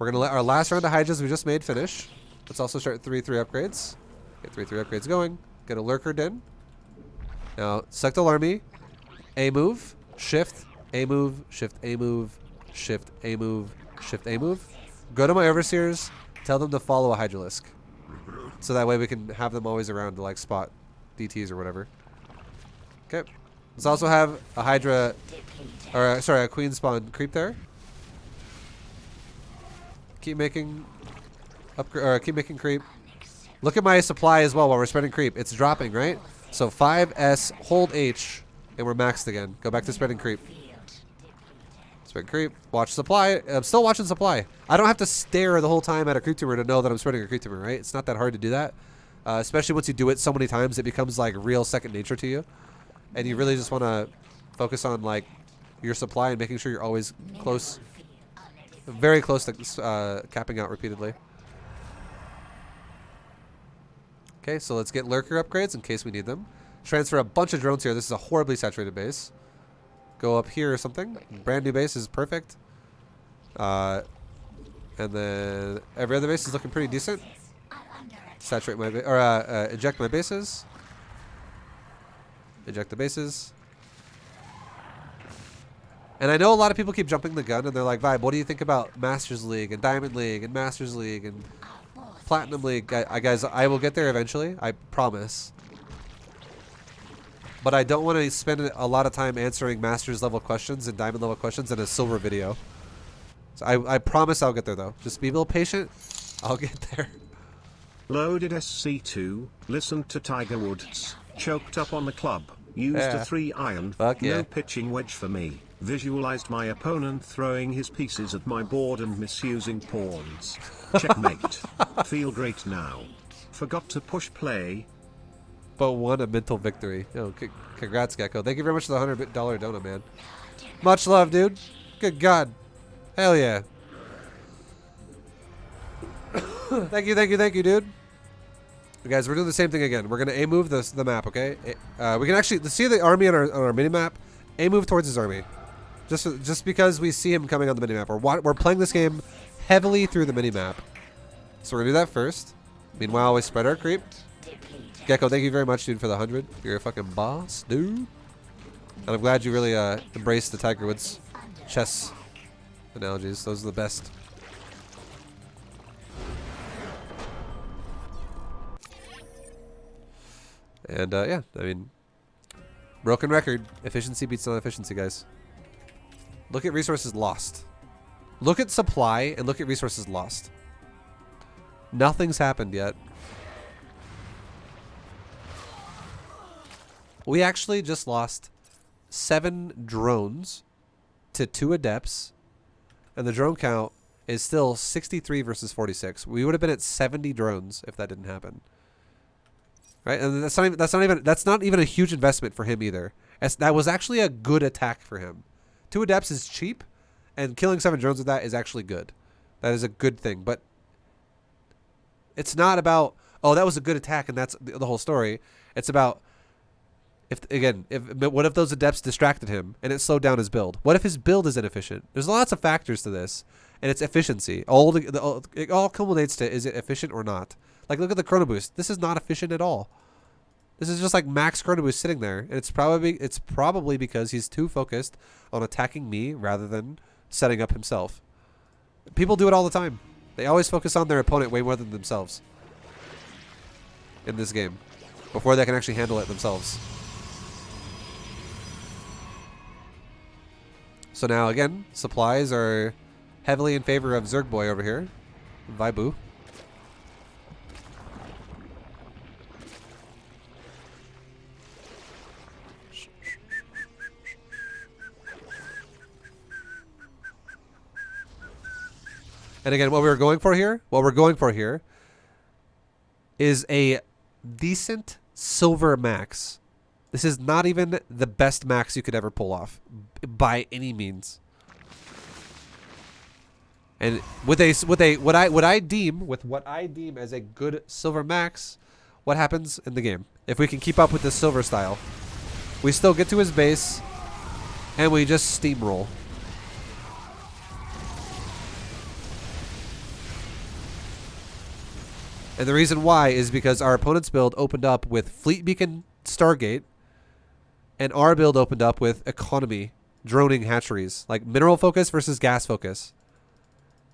We're going to let our last round of Hydras we just made finish. Let's also start 3-3 upgrades. Get 3-3 upgrades going. Get a Lurker den. Now, select Alarmy. A move. Shift. A move. Shift. A move. Shift. A move. Shift. A move. Go to my Overseers. Tell them to follow a Hydralisk. So that way we can have them always around to like spot DTs or whatever. Okay. Let's also have a Hydra, or sorry, a Queen spawn creep there. Keep making keep making creep. Look at my supply as well while we're spreading creep. It's dropping, right? So 5S, hold H, and we're maxed again. Go back to spreading creep. Spread creep. Watch supply. I'm still watching supply. I don't have to stare the whole time at a creep tumor to know that I'm spreading a creep tumor, right? It's not that hard to do that. Especially once you do it so many times, it becomes like real second nature to you. And you really just want to focus on like your supply and making sure you're always close, very close to capping out repeatedly. Okay, so let's get Lurker upgrades in case we need them. Transfer a bunch of drones here. This is a horribly saturated base. Go up here or something. Brand new base is perfect. And then every other base is looking pretty decent. saturate my eject my bases. Eject the bases. And I know a lot of people keep jumping the gun and they're like, Vibe, what do you think about Masters League and Diamond League and Masters League and Platinum League? Guys, I will get there eventually. I promise. But I don't want to spend a lot of time answering Masters level questions and Diamond level questions in a silver video. So I promise I'll get there though. Just be a little patient. I'll get there. Loaded SC2, listened to Tiger Woods, choked up on the club, used a 3-iron, Fuck yeah. no pitching wedge for me, visualized my opponent throwing his pieces at my board and misusing pawns. Checkmate. Feel great now. Forgot to push play. But won a mental victory. Oh, congrats, Gecko. Thank you very much for the $100 donut, man. Much love, dude. Good God. Hell yeah. Thank you, dude. Guys, we're doing the same thing again. We're going to A-move the map, okay? We can actually see the army on our mini-map. A-move towards his army. Just because we see him coming on the mini-map. We're playing this game heavily through the mini-map. So we're going to do that first. Meanwhile, we spread our creep. Gecko, thank you very much, dude, for the 100. You're a fucking boss, dude. And I'm glad you really embraced the Tiger Woods chess analogies. Those are the best. And yeah, I mean, broken record. Efficiency beats non-efficiency, guys. Look at resources lost. Look at supply and look at resources lost. Nothing's happened yet. We actually just lost 7 drones to 2 adepts, and the drone count is still 63 versus 46. We would have been at 70 drones if that didn't happen. Right, and that's not even a huge investment for him either. That was actually a good attack for him. 2 adepts is cheap, and killing 7 drones with that is actually good. That is a good thing, but it's not about, oh, that was a good attack and that's the whole story. It's about, what if those adepts distracted him and it slowed down his build? What if his build is inefficient? There's lots of factors to this, and it's efficiency. It all culminates to, is it efficient or not? Like, look at the chrono boost. This is not efficient at all. This is just like max chrono boost sitting there, and it's probably because he's too focused on attacking me rather than setting up himself. People do it all the time. They always focus on their opponent way more than themselves in this game before they can actually handle it themselves. So now again, supplies are heavily in favor of Zerg Boy over here. Vaibu. And again, what we're going for here is a decent silver max. This is not even the best max you could ever pull off by any means. And with what I deem as a good silver max, what happens in the game? If we can keep up with the silver style, we still get to his base and we just steamroll. And the reason why is because our opponent's build opened up with Fleet Beacon Stargate, and our build opened up with Economy droning hatcheries, like mineral focus versus gas focus.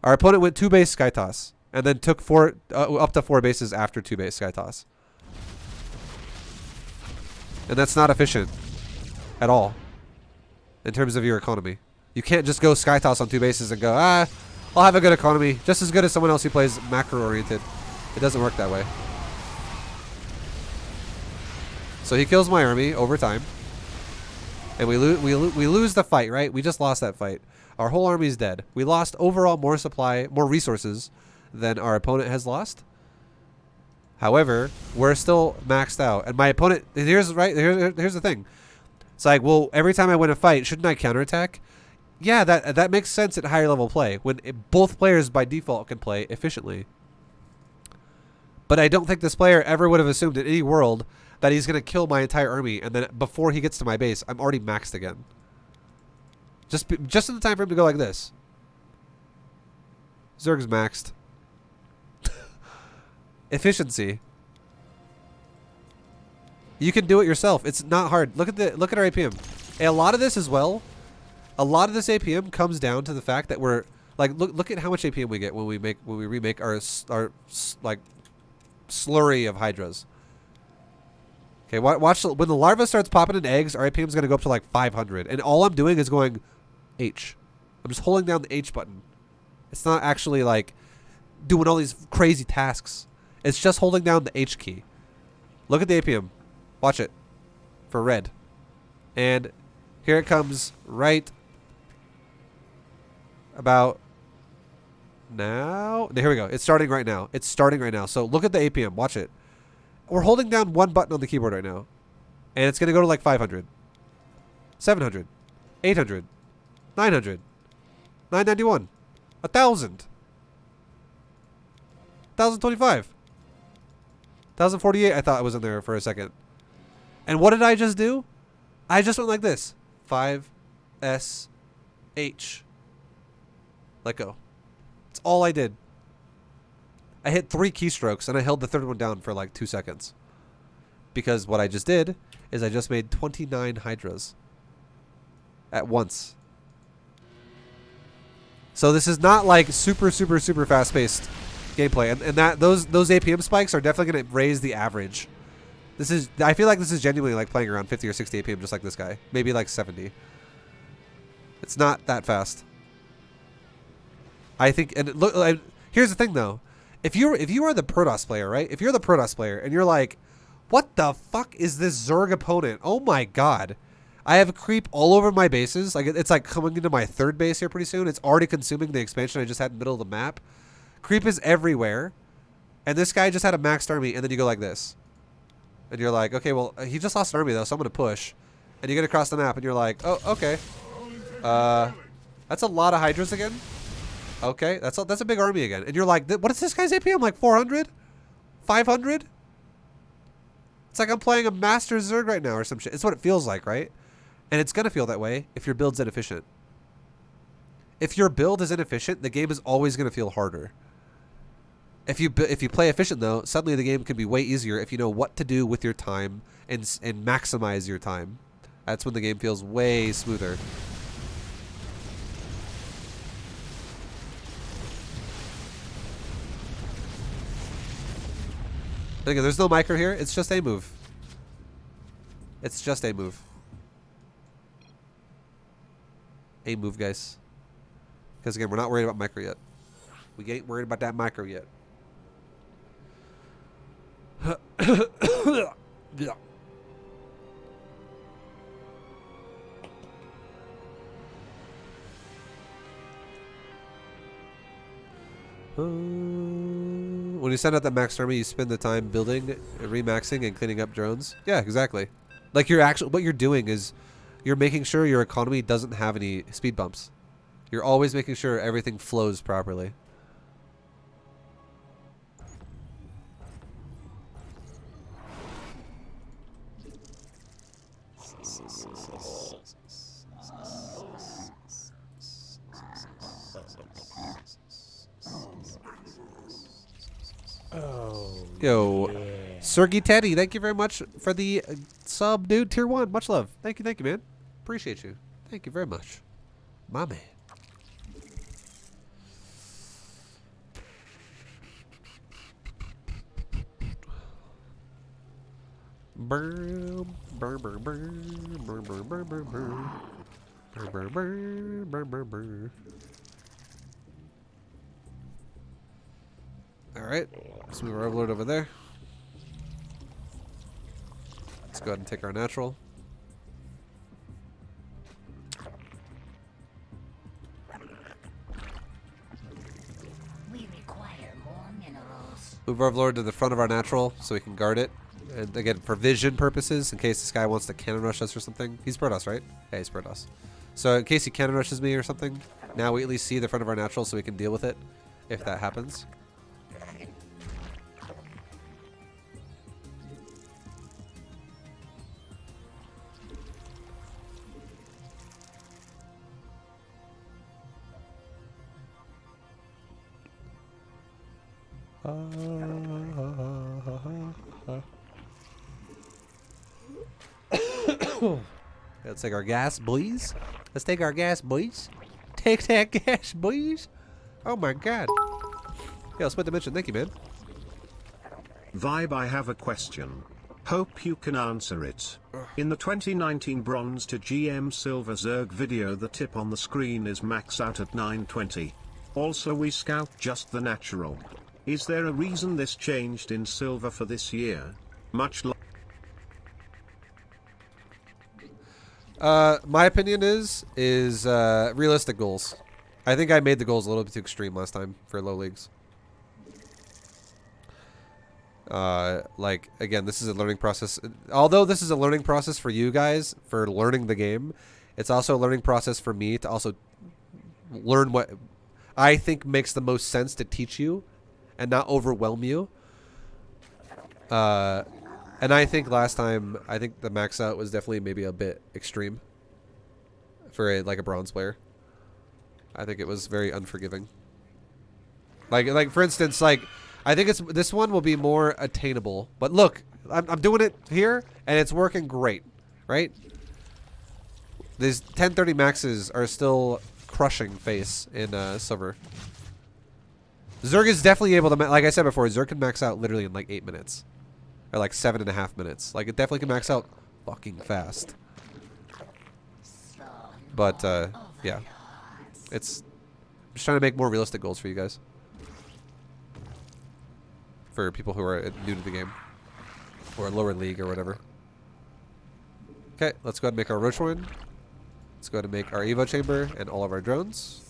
Our opponent went 2 base Sky Toss, and then took up to 4 bases after 2 base Sky Toss. And that's not efficient at all in terms of your economy. You can't just go Sky Toss on 2 bases and go, I'll have a good economy, just as good as someone else who plays macro-oriented. It doesn't work that way. So he kills my army over time. And we lose the fight, right? We just lost that fight. Our whole army's dead. We lost overall more supply, more resources than our opponent has lost. However, we're still maxed out. And my opponent, here's the thing. It's like, well, every time I win a fight, shouldn't I counterattack? Yeah, that makes sense at higher level play, when both players by default can play efficiently. But I don't think this player ever would have assumed in any world that he's going to kill my entire army, and then before he gets to my base, I'm already maxed again. Just in the time for him to go like this. Zerg's maxed. Efficiency. You can do it yourself. It's not hard. Look at our APM. And a lot of this as well. A lot of this APM comes down to the fact that we're like look at how much APM we get when we remake our like slurry of hydras. Okay, watch when the larva starts popping in eggs, our APM is going to go up to like 500, and all I'm doing is going H. I'm just holding down the H button. It's not actually like doing all these crazy tasks. It's just holding down the H key. Look at the APM. Watch it for red. And here it comes right about now. Here we go. It's starting right now. It's starting right now. So look at the APM. Watch it. We're holding down one button on the keyboard right now. And it's going to go to like 500. 700. 800. 900. 991. 1,000. 1,025. 1,048 I thought I was in there for a second. And what did I just do? I just went like this. 5 S H. Let go. That's all I did. I hit 3 keystrokes and I held the third one down for like 2 seconds. Because what I just did is I just made 29 hydras at once. So this is not like super fast paced gameplay, and that those APM spikes are definitely going to raise the average. I feel like this is genuinely like playing around 50 or 60 APM just like this guy. Maybe like 70. It's not that fast. I think, and look, here's the thing though. If you are the Protoss player, right? If you're the Protoss player and you're like, what the fuck is this Zerg opponent? Oh my god. I have creep all over my bases. Like it's like coming into my 3rd base here pretty soon. It's already consuming the expansion I just had in the middle of the map. Creep is everywhere. And this guy just had a maxed army, and then you go like this. And you're like, okay, well, he just lost an army though, so I'm going to push. And you get across the map, and you're like, oh, okay. That's a lot of hydras again. Okay, that's a big army again. And you're like, what is this guy's APM? Like 400? 500? It's like I'm playing a Master Zerg right now or some shit. It's what it feels like, right? And it's going to feel that way if your build's inefficient. If your build is inefficient, the game is always going to feel harder. If you play efficient, though, suddenly the game can be way easier if you know what to do with your time and maximize your time. That's when the game feels way smoother. Again, there's no micro here. It's just a move. It's just a move. A move, guys. Because again, we're not worried about micro yet. We ain't worried about that micro yet. Yeah. When you send out that max army, you spend the time building, remaxing, and cleaning up drones. Yeah, exactly. Like what you're doing is you're making sure your economy doesn't have any speed bumps. You're always making sure everything flows properly. Oh, Yo, yeah. Sergey Teddy, thank you very much for the sub, dude. Tier 1, much love. Thank you, man. Appreciate you. Thank you very much. My man. Alright, let's move our overlord over there. Let's go ahead and take our natural. We require more minerals. Move our overlord to the front of our natural so we can guard it. And again, for vision purposes, in case this guy wants to cannon rush us or something. He's Protoss, right? Yeah, he's Protoss. So in case he cannon rushes me or something, now we at least see the front of our natural so we can deal with it if that happens. Let's take our gas, boys. Let's take our gas, boys. Take that gas, boys. Oh my god. Yeah, split dimension. Thank you, man. Vibe, I have a question. Hope you can answer it. In the 2019 Bronze to GM Silver Zerg video, the tip on the screen is max out at 920. Also, we scout just the natural. Is there a reason this changed in Silver for this year? Much love. My opinion is realistic goals. I think I made the goals a little bit too extreme last time for low leagues. Like, again, this is a learning process. Although this is a learning process for you guys for learning the game, it's also a learning process for me to also learn what I think makes the most sense to teach you and not overwhelm you. And I think last time, I think the max out was definitely maybe a bit extreme for like a bronze player. I think it was very unforgiving. Like for instance, like I think this one will be more attainable. But look, I'm doing it here and it's working great, right? These 1030 maxes are still crushing face in silver. Zerg is definitely able to, like I said before, Zerg can max out literally in like 8 minutes. Or like 7.5 minutes. Like it definitely can max out fucking fast. But yeah. It's I'm just trying to make more realistic goals for you guys. For people who are new to the game. Or lower league or whatever. Okay, let's go ahead and make our Roach Horn. Let's go ahead and make our Evo Chamber and all of our drones.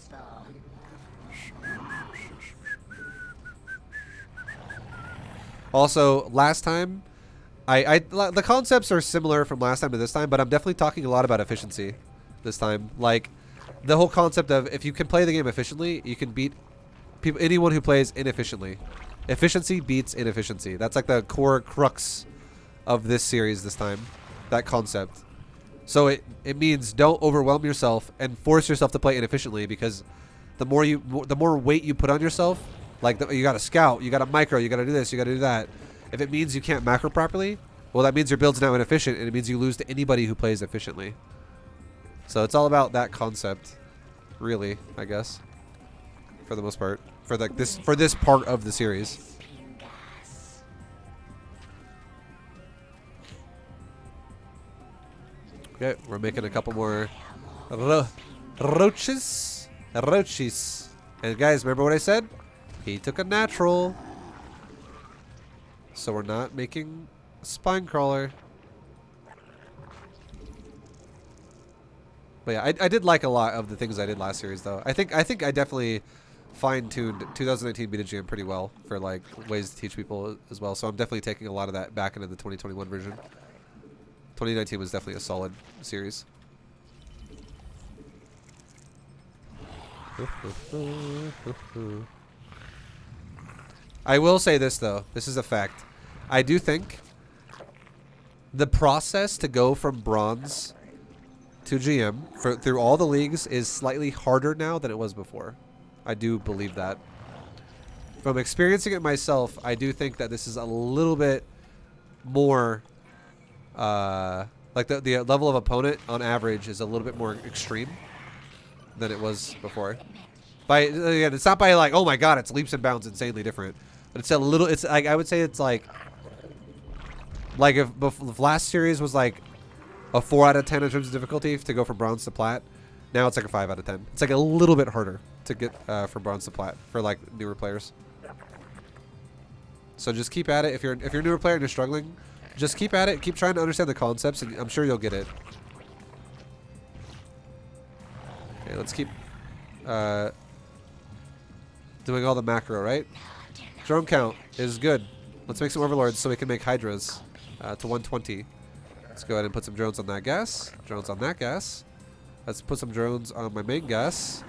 Also, last time, the concepts are similar from last time to this time, but I'm definitely talking a lot about efficiency this time. Like, the whole concept of if you can play the game efficiently, you can beat anyone who plays inefficiently. Efficiency beats inefficiency. That's like the core crux of this series this time. That concept. So it means don't overwhelm yourself and force yourself to play inefficiently, because the more weight you put on yourself, like you got to scout, you got to micro, you got to do this, you got to do that. If it means you can't macro properly, well, that means your build's now inefficient, and it means you lose to anybody who plays efficiently. So it's all about that concept, really, I guess, for the most part, for this part of the series. Okay, we're making a couple more roaches. And guys, remember what I said? He took a natural. So we're not making a spine crawler. But yeah, I did like a lot of the things I did last series, though. I think I definitely fine-tuned 2019 B2GM pretty well for like ways to teach people as well. So I'm definitely taking a lot of that back into the 2021 version. 2019 was definitely a solid series. I will say this, though. This is a fact. I do think the process to go from bronze to GM through all the leagues is slightly harder now than it was before. I do believe that. From experiencing it myself, I do think that this is a little bit more like the level of opponent on average is a little bit more extreme than it was before. Again, it's not by like, oh my god, it's leaps and bounds insanely different, but it's a little. It's like I would say it's like if last series was like a 4 out of 10 in terms of difficulty to go from bronze to plat, now it's like a 5 out of 10. It's like a little bit harder to get from bronze to plat for like newer players. So just keep at it. If you're a newer player and you're struggling, just keep at it. Keep trying to understand the concepts, and I'm sure you'll get it. Okay, let's keep doing all the macro, right? Drone count is good. Let's make some overlords so we can make hydras to 120. Let's go ahead and put some drones on that gas. Drones on that gas. Let's put some drones on my main gas.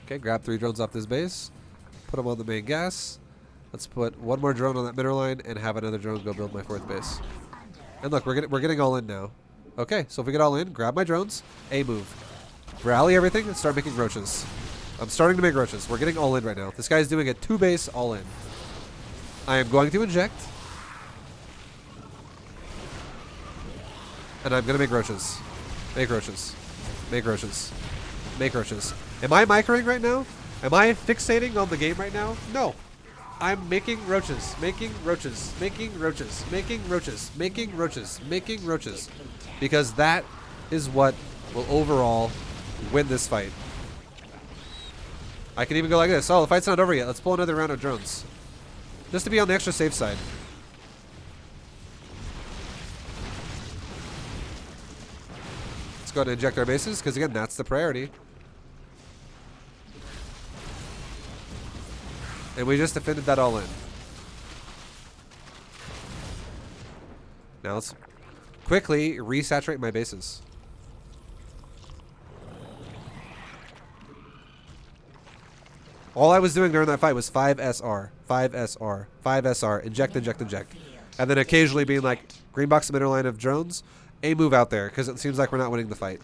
Okay, grab 3 drones off this base. Put them on the main gas. Let's put 1 more drone on that mineral line and have another drone go build my 4th base. And look, we're getting all in now. Okay, so if we get all in, grab my drones, A move. Rally everything and start making roaches. I'm starting to make roaches. We're getting all in right now. This guy's doing a 2 base all in. I am going to inject. And I'm going to make roaches. Make roaches. Make roaches. Make roaches. Am I microing right now? Am I fixating on the game right now? No. I'm making roaches. Making roaches. Making roaches. Making roaches. Making roaches. Making roaches. Because that is what will overall win this fight. I can even go like this. Oh, the fight's not over yet. Let's pull another round of drones. Just to be on the extra safe side. Let's go ahead and inject our bases, because again, that's the priority. And we just defended that all in. Now let's quickly resaturate my bases. All I was doing during that fight was 5 SR, 5 SR, 5 SR, inject, inject, inject. And then occasionally being like, green box the middle line of drones, a move out there, because it seems like we're not winning the fight.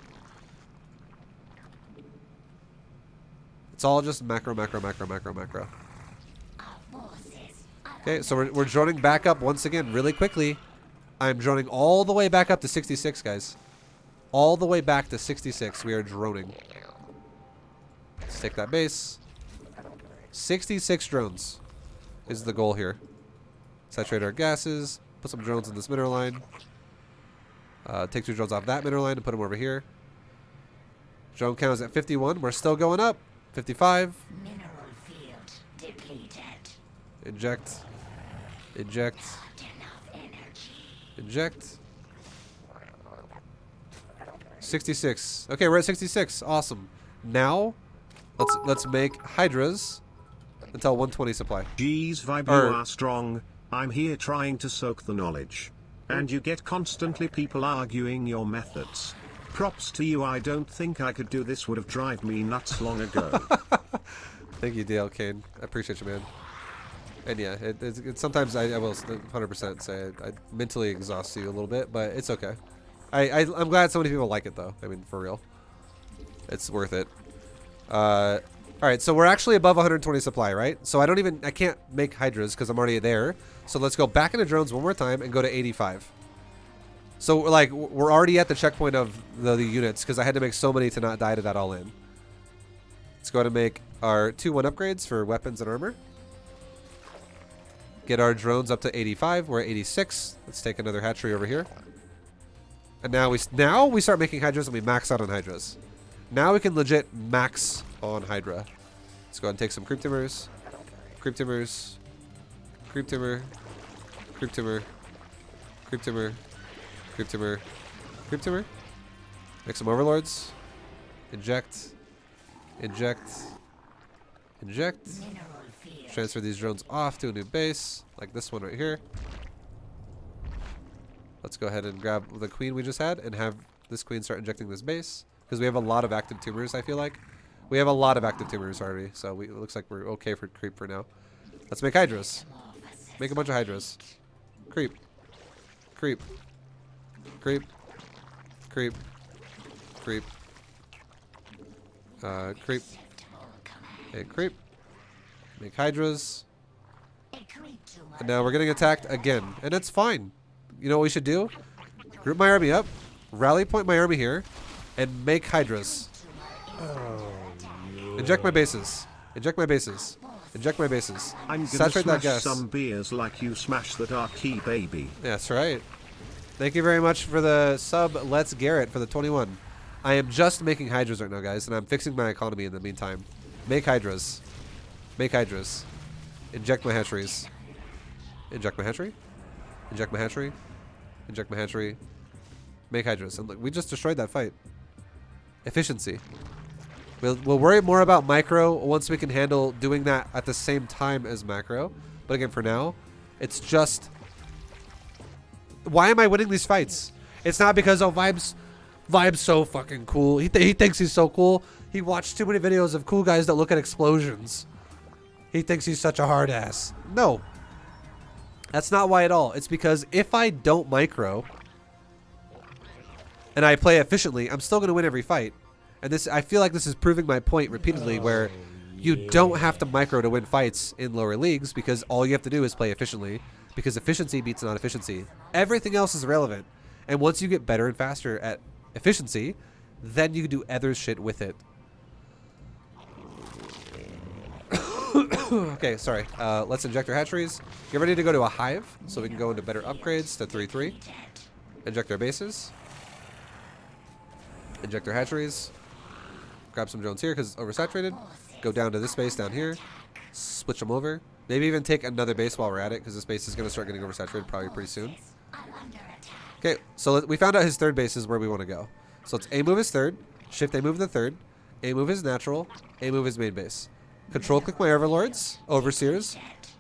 It's all just macro, macro, macro, macro, macro. Okay, so we're droning back up once again really quickly. I'm droning all the way back up to 66, guys. All the way back to 66, we are droning. Let's take that base. 66 drones is the goal here. Saturate our gases. Put some drones in this mineral line. Take 2 drones off that mineral line and put them over here. Drone count is at 51. We're still going up. 55. Mineral field depleted. Inject. Inject. Not enough energy. Inject. 66. Okay, we're at 66. Awesome. Now, let's make hydras until 120 supply. G's vibe, you are strong. I'm here trying to soak the knowledge. And you get constantly people arguing your methods. Props to you. I don't think I could do this. Would have drive me nuts long ago. Thank you, DL Kane. I appreciate you, man. And yeah, it sometimes I will 100% say I mentally exhaust you a little bit, but it's okay. I'm glad so many people like it though. I mean, for real, it's worth it. All right, so we're actually above 120 supply, right? So I can't make hydras because I'm already there. So let's go back into drones one more time and go to 85. So like we're already at the checkpoint of the units because I had to make so many to not die to that all in. Let's go ahead and make our 2-1 upgrades for weapons and armor. Get our drones up to 85. We're at 86. Let's take another hatchery over here. And now we start making hydras and we max out on hydras. Now we can legit max on hydra. Let's go ahead and take some creep timbers. Creep timbers. Creep timber. Creep timber. Creep timber. Creep timber. Creep timber. Make some overlords. Inject. Inject. Inject. Transfer these drones off to a new base, like this one right here. Let's go ahead and grab the queen we just had and have this queen start injecting this base. Because we have a lot of active tumors, I feel like. We have a lot of active tumors already, so it looks like we're okay for creep for now. Let's make hydras. Make a bunch of hydras. Creep. Creep. Creep. Creep. Creep. Creep. Okay, creep. Make hydras. And now we're getting attacked again. And it's fine. You know what we should do? Group my army up. Rally point my army here. And make hydras. Inject my bases. Inject my bases. Inject my bases. I'm gonna saturate that smash gas. some beers like you smash that RT baby. Yeah, that's right. Thank you very much for the sub. Let's Garrett for the 21. I am just making hydras right now, guys, and I'm fixing my economy in the meantime. Make hydras. Make hydras. Inject my hatcheries. Inject my hatchery. Inject my hatchery. Inject my hatchery. Make hydras. And look, we just destroyed that fight. Efficiency. We'll worry more about micro once we can handle doing that at the same time as macro. But again, for now, it's just... Why am I winning these fights? It's not because, oh, Vibe's so fucking cool. He thinks he's so cool. He watched too many videos of cool guys that look at explosions. He thinks he's such a hard ass. No. That's not why at all. It's because if I don't micro and I play efficiently, I'm still going to win every fight. And this, I feel like this is proving my point repeatedly, where you don't have to micro to win fights in lower leagues, because all you have to do is play efficiently, because efficiency beats non-efficiency. Everything else is irrelevant. And once you get better and faster at efficiency, then you can do other shit with it. Okay, sorry. Let's inject our hatcheries. Get ready to go to a hive so we can go into better upgrades to 3-3. Inject our bases. Inject our hatcheries. Grab some drones here because it's oversaturated. Go down to this space down here. Switch them over. Maybe even take another base while we're at it, because this base is going to start getting oversaturated probably pretty soon. Okay, so we found out his third base is where we want to go. So let's A move his third. Shift A move the third. A move his natural. A move his main base. Control click my overlords, overseers.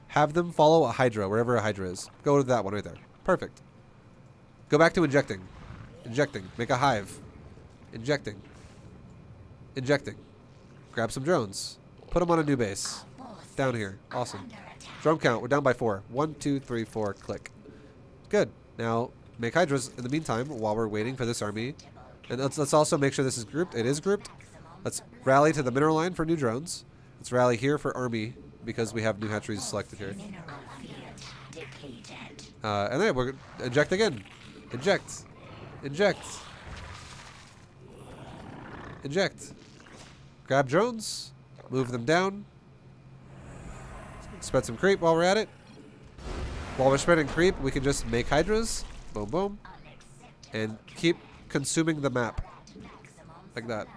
Have them follow a hydra, wherever a hydra is. Go to that one right there. Perfect. Go back to injecting. Injecting. Make a hive. Injecting. Injecting. Grab some drones. Put them on a new base. Down here. Awesome. Drone count. We're down by 4. 1, 2, 3, 4. Click. Good. Now, make hydras in the meantime while we're waiting for this army. And let's also make sure this is grouped. It is grouped. Let's rally to the mineral line for new drones. Let's rally here for army because we have new hatcheries selected here. And then we're inject again. Inject. Inject. Inject. Grab drones. Move them down. Spread some creep while we're at it. While we're spreading creep, we can just make hydras. Boom, boom. And keep consuming the map. Like that.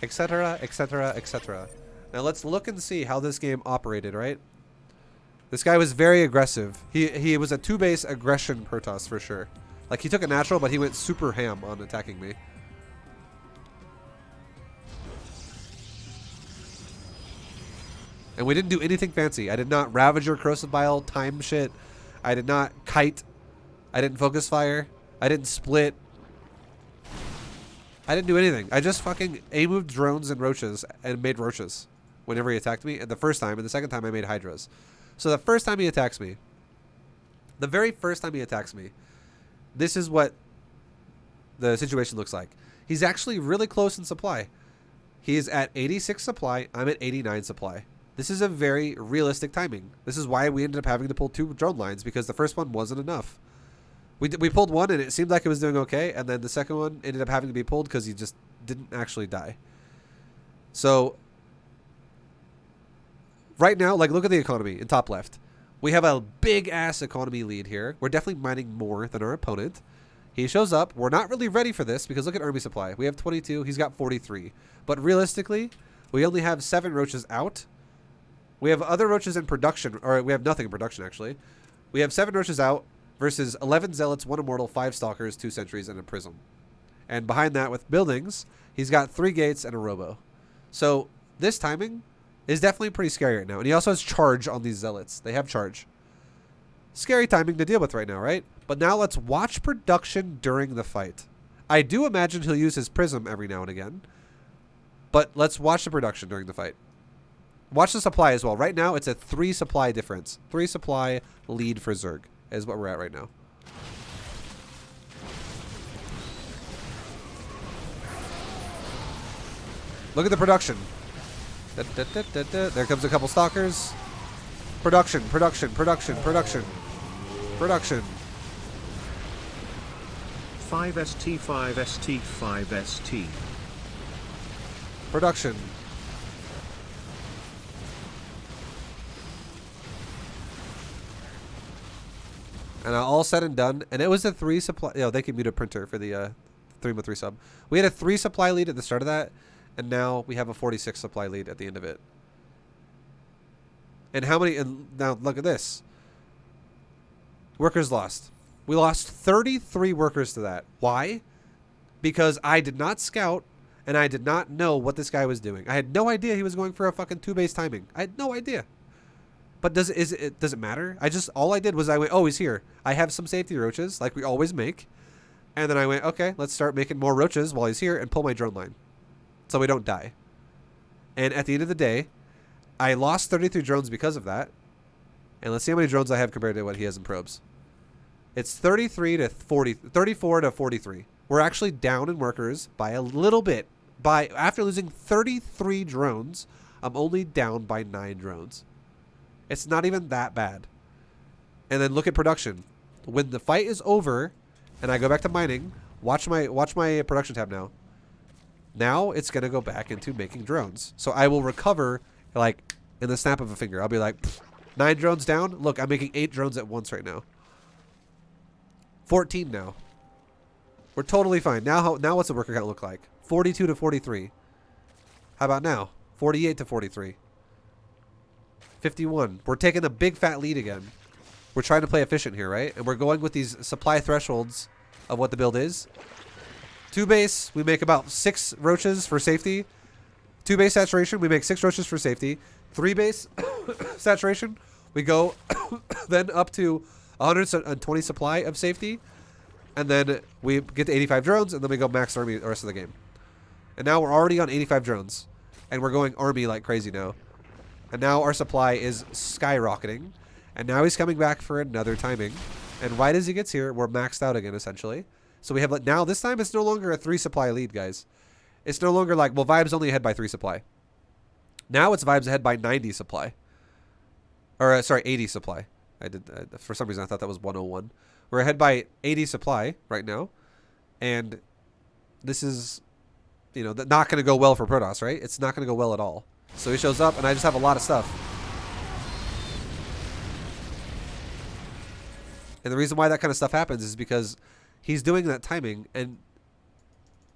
Etc, etc, etc. Now let's look and see how this game operated, right? This guy was very aggressive. He was a 2-base aggression Protoss for sure. Like, he took a natural, but he went super ham on attacking me. And we didn't do anything fancy. I did not Ravager, Corrosive Bile, time shit. I did not kite. I didn't focus fire. I didn't split. I didn't do anything. I just fucking A-moved drones and roaches and made roaches whenever he attacked me. And the first time, and the second time I made hydras. So the first time he attacks me, the very first time he attacks me, this is what the situation looks like. He's actually really close in supply. He's at 86 supply. I'm at 89 supply. This is a very realistic timing. This is why we ended up having to pull 2 drone lines, because the first one wasn't enough. We pulled one and it seemed like it was doing okay, and then the second one ended up having to be pulled because he just didn't actually die. So right now, like, look at the economy in top left. We have a big ass economy lead here. We're definitely mining more than our opponent. He shows up. We're not really ready for this because look at army supply. We have 22. He's got 43. But realistically, we only have 7 roaches out. We have other roaches in production, or we have nothing in production actually. We have 7 roaches out versus 11 zealots, 1 immortal, 5 stalkers, 2 sentries, and a prism. And behind that with buildings, he's got 3 gates and a robo. So this timing is definitely pretty scary right now. And he also has charge on these zealots. They have charge. Scary timing to deal with right now, right? But now let's watch production during the fight. I do imagine he'll use his prism every now and again. But let's watch the production during the fight. Watch the supply as well. Right now, it's a 3 supply difference. 3 supply lead for Zerg is what we're at right now. Look at the production. There comes a couple stalkers. Production, production, production, production, production. 5ST, 5ST, 5ST. Production. And all said and done, and it was a 3 supply. You know, they can mute a printer for the 3-3 sub. We had a 3 supply lead at the start of that, and now we have a 46 supply lead at the end of it. And how many? And now look at this. Workers lost. We lost 33 workers to that. Why? Because I did not scout, and I did not know what this guy was doing. I had no idea he was going for a fucking 2-base timing. I had no idea. But does it matter? All I did was I went, oh, he's here. I have some safety roaches, like we always make. And then I went, okay, let's start making more roaches while he's here and pull my drone line. So we don't die. And at the end of the day, I lost 33 drones because of that. And let's see how many drones I have compared to what he has in probes. It's 34 to 43. We're actually down in workers by a little bit. After losing 33 drones, I'm only down by 9 drones. It's not even that bad. And then look at production. When the fight is over and I go back to mining, watch my production tab now. Now it's going to go back into making drones. So I will recover like in the snap of a finger. I'll be like 9 drones down. Look, I'm making 8 drones at once right now. 14 now. We're totally fine. Now what's the worker count look like? 42 to 43. How about now? 48 to 43. 51. We're taking a big fat lead again. We're trying to play efficient here, right? And we're going with these supply thresholds of what the build is. 2 base, we make about 6 roaches for safety. 2 base saturation, we make 6 roaches for safety. 3 base saturation, we go then up to 120 supply of safety. And then we get to 85 drones, and then we go max army the rest of the game. And now we're already on 85 drones. And we're going army like crazy now. And now our supply is skyrocketing. And now he's coming back for another timing. And right as he gets here, we're maxed out again, essentially. So we have, now this time it's no longer a 3 supply lead, guys. It's no longer like, well, Vibe's only ahead by 3 supply. Now it's Vibe's ahead by 90 supply. Or, sorry, 80 supply. For some reason, I thought that was 101. We're ahead by 80 supply right now. And this is, you know, not going to go well for Protoss, right? It's not going to go well at all. So he shows up, and I just have a lot of stuff. And the reason why that kind of stuff happens is because he's doing that timing, and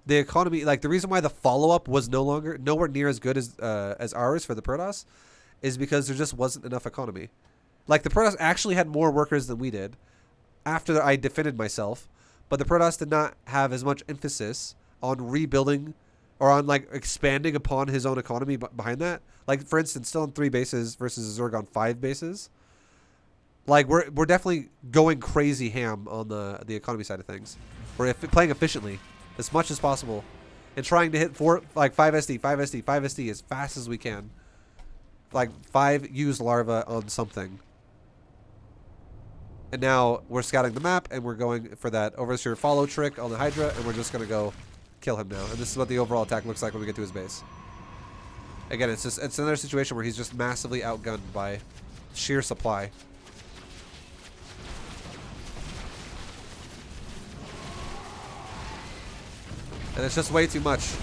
the economy, like the reason why the follow-up was nowhere near as good as ours for the Protoss is because there just wasn't enough economy. Like the Protoss actually had more workers than we did after I defended myself, but the Protoss did not have as much emphasis on rebuilding or on like expanding upon his own economy behind that. Like for instance, still on 3 bases versus a Zerg on 5 bases. Like we're definitely going crazy ham on the economy side of things. We're playing efficiently as much as possible and trying to hit 5 SD, 5 SD, 5 SD as fast as we can. Like 5 used larva on something. And now we're scouting the map and we're going for that overseer follow trick on the Hydra, and we're just gonna go kill him now. And this is what the overall attack looks like when we get to his base. Again, it's another situation where he's just massively outgunned by sheer supply. And it's just way too much.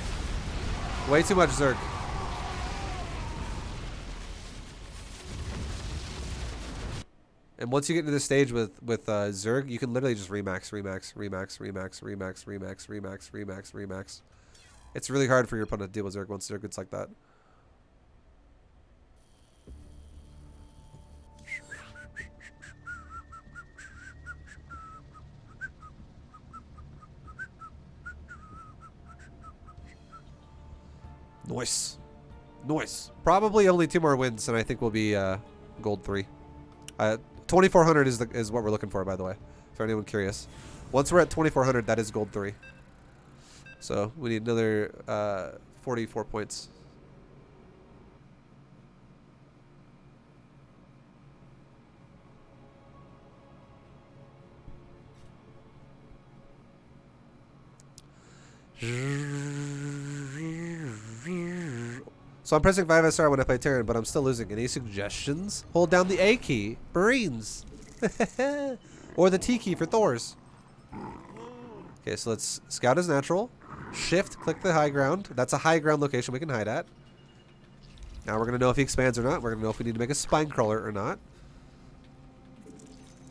Way too much Zerg. And once you get into this stage with Zerg, you can literally just remax. It's really hard for your opponent to deal with Zerg once Zerg gets like that. Nice. Nice. Probably only 2 more wins, and I think we'll be gold 3. 2400 is what we're looking for, by the way, for anyone curious. Once we're at 2400, that is gold 3. So we need another 44 points. So I'm pressing 5 SR when I play Terran, but I'm still losing. Any suggestions? Hold down the A key. Marines. Or the T key for Thors. Okay, so let's scout as natural. Shift, click the high ground. That's a high ground location we can hide at. Now we're going to know if he expands or not. We're going to know if we need to make a spine crawler or not.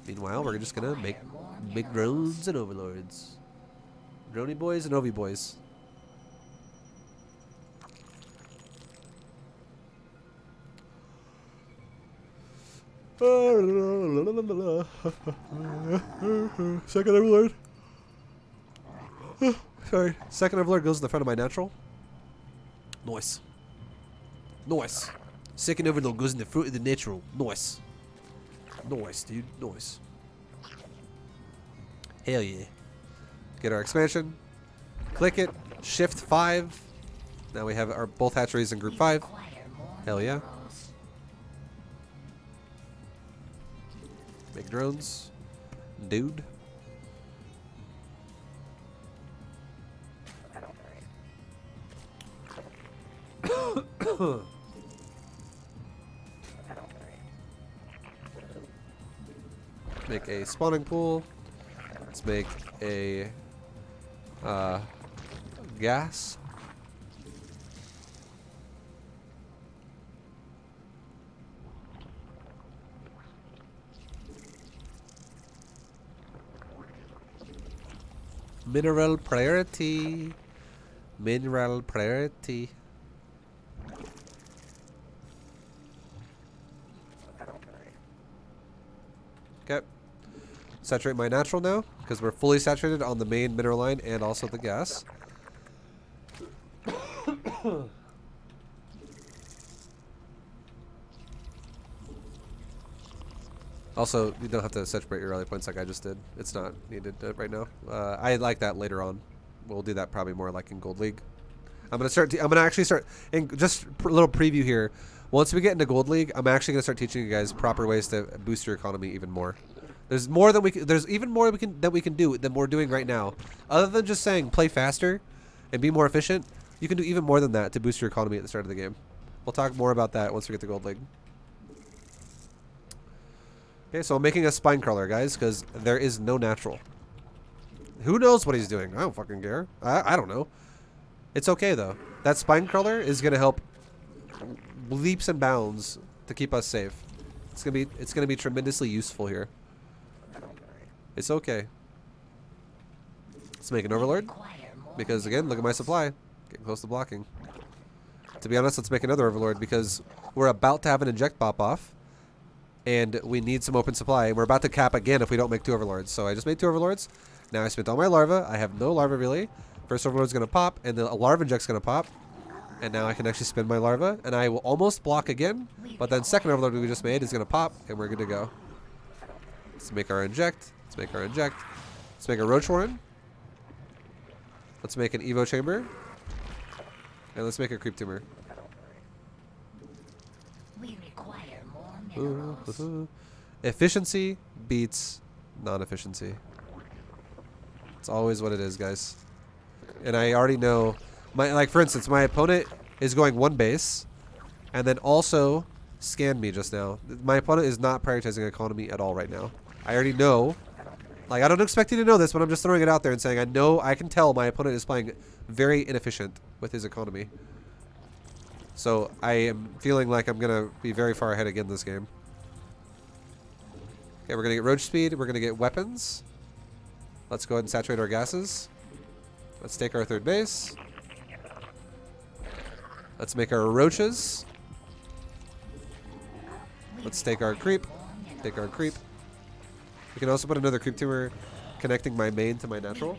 Meanwhile, we're just going to make drones and overlords. Droney boys and Ovi boys. Second overlord. Sorry. Second overlord goes in the front of my natural. Nice. Nice. Second overlord goes in the front of the natural. Nice. Nice, dude. Nice. Hell yeah. Get our expansion. Click it. Shift 5. Now we have our both hatcheries in group 5. Hell yeah. Make drones. Dude. Make a spawning pool. Let's make a gas. Mineral priority. Mineral priority. Okay. Saturate my natural now, because we're fully saturated on the main mineral line and also the gas. Also, you don't have to saturate your rally points like I just did. It's not needed right now. I like that later on. We'll do that probably more like in Gold League. I'm gonna actually start. And just a little preview here. Once we get into Gold League, I'm actually gonna start teaching you guys proper ways to boost your economy even more. There's more than there's even more that we can do than we're doing right now. Other than just saying play faster and be more efficient, you can do even more than that to boost your economy at the start of the game. We'll talk more about that once we get to Gold League. Okay, so I'm making a spine crawler, guys, because there is no natural. Who knows what he's doing? I don't fucking care. I don't know. It's okay, though. That spine crawler is going to help leaps and bounds to keep us safe. It's gonna be tremendously useful here. It's okay. Let's make an overlord. Because, again, look at my supply. Getting close to blocking. To be honest, let's make another overlord because we're about to have an inject pop off. And we need some open supply. We're about to cap again if we don't make 2 overlords. So I just made 2 overlords. Now I spent all my larvae. I have no larvae really. First overlord's going to pop, and the larva inject's going to pop. And now I can actually spend my larva, and I will almost block again. But then second overlord we just made is going to pop, and we're good to go. Let's make our inject. Let's make our inject. Let's make a roach warren. Let's make an evo chamber. And let's make a creep tumor. We require more minerals. Efficiency beats non-efficiency. It's always what it is, guys. And I already know, like for instance, my opponent is going 1 base, and then also scanned me just now. My opponent is not prioritizing economy at all right now. I already know. Like I don't expect you to know this, but I'm just throwing it out there and saying I can tell my opponent is playing very inefficient with his economy. So I am feeling like I'm gonna be very far ahead again this game. Okay, we're gonna get roach speed. We're gonna get weapons. Let's go ahead and saturate our gases. Let's take our 3rd base. Let's make our roaches. Let's take our creep. Take our creep. We can also put another creep tumor connecting my main to my natural.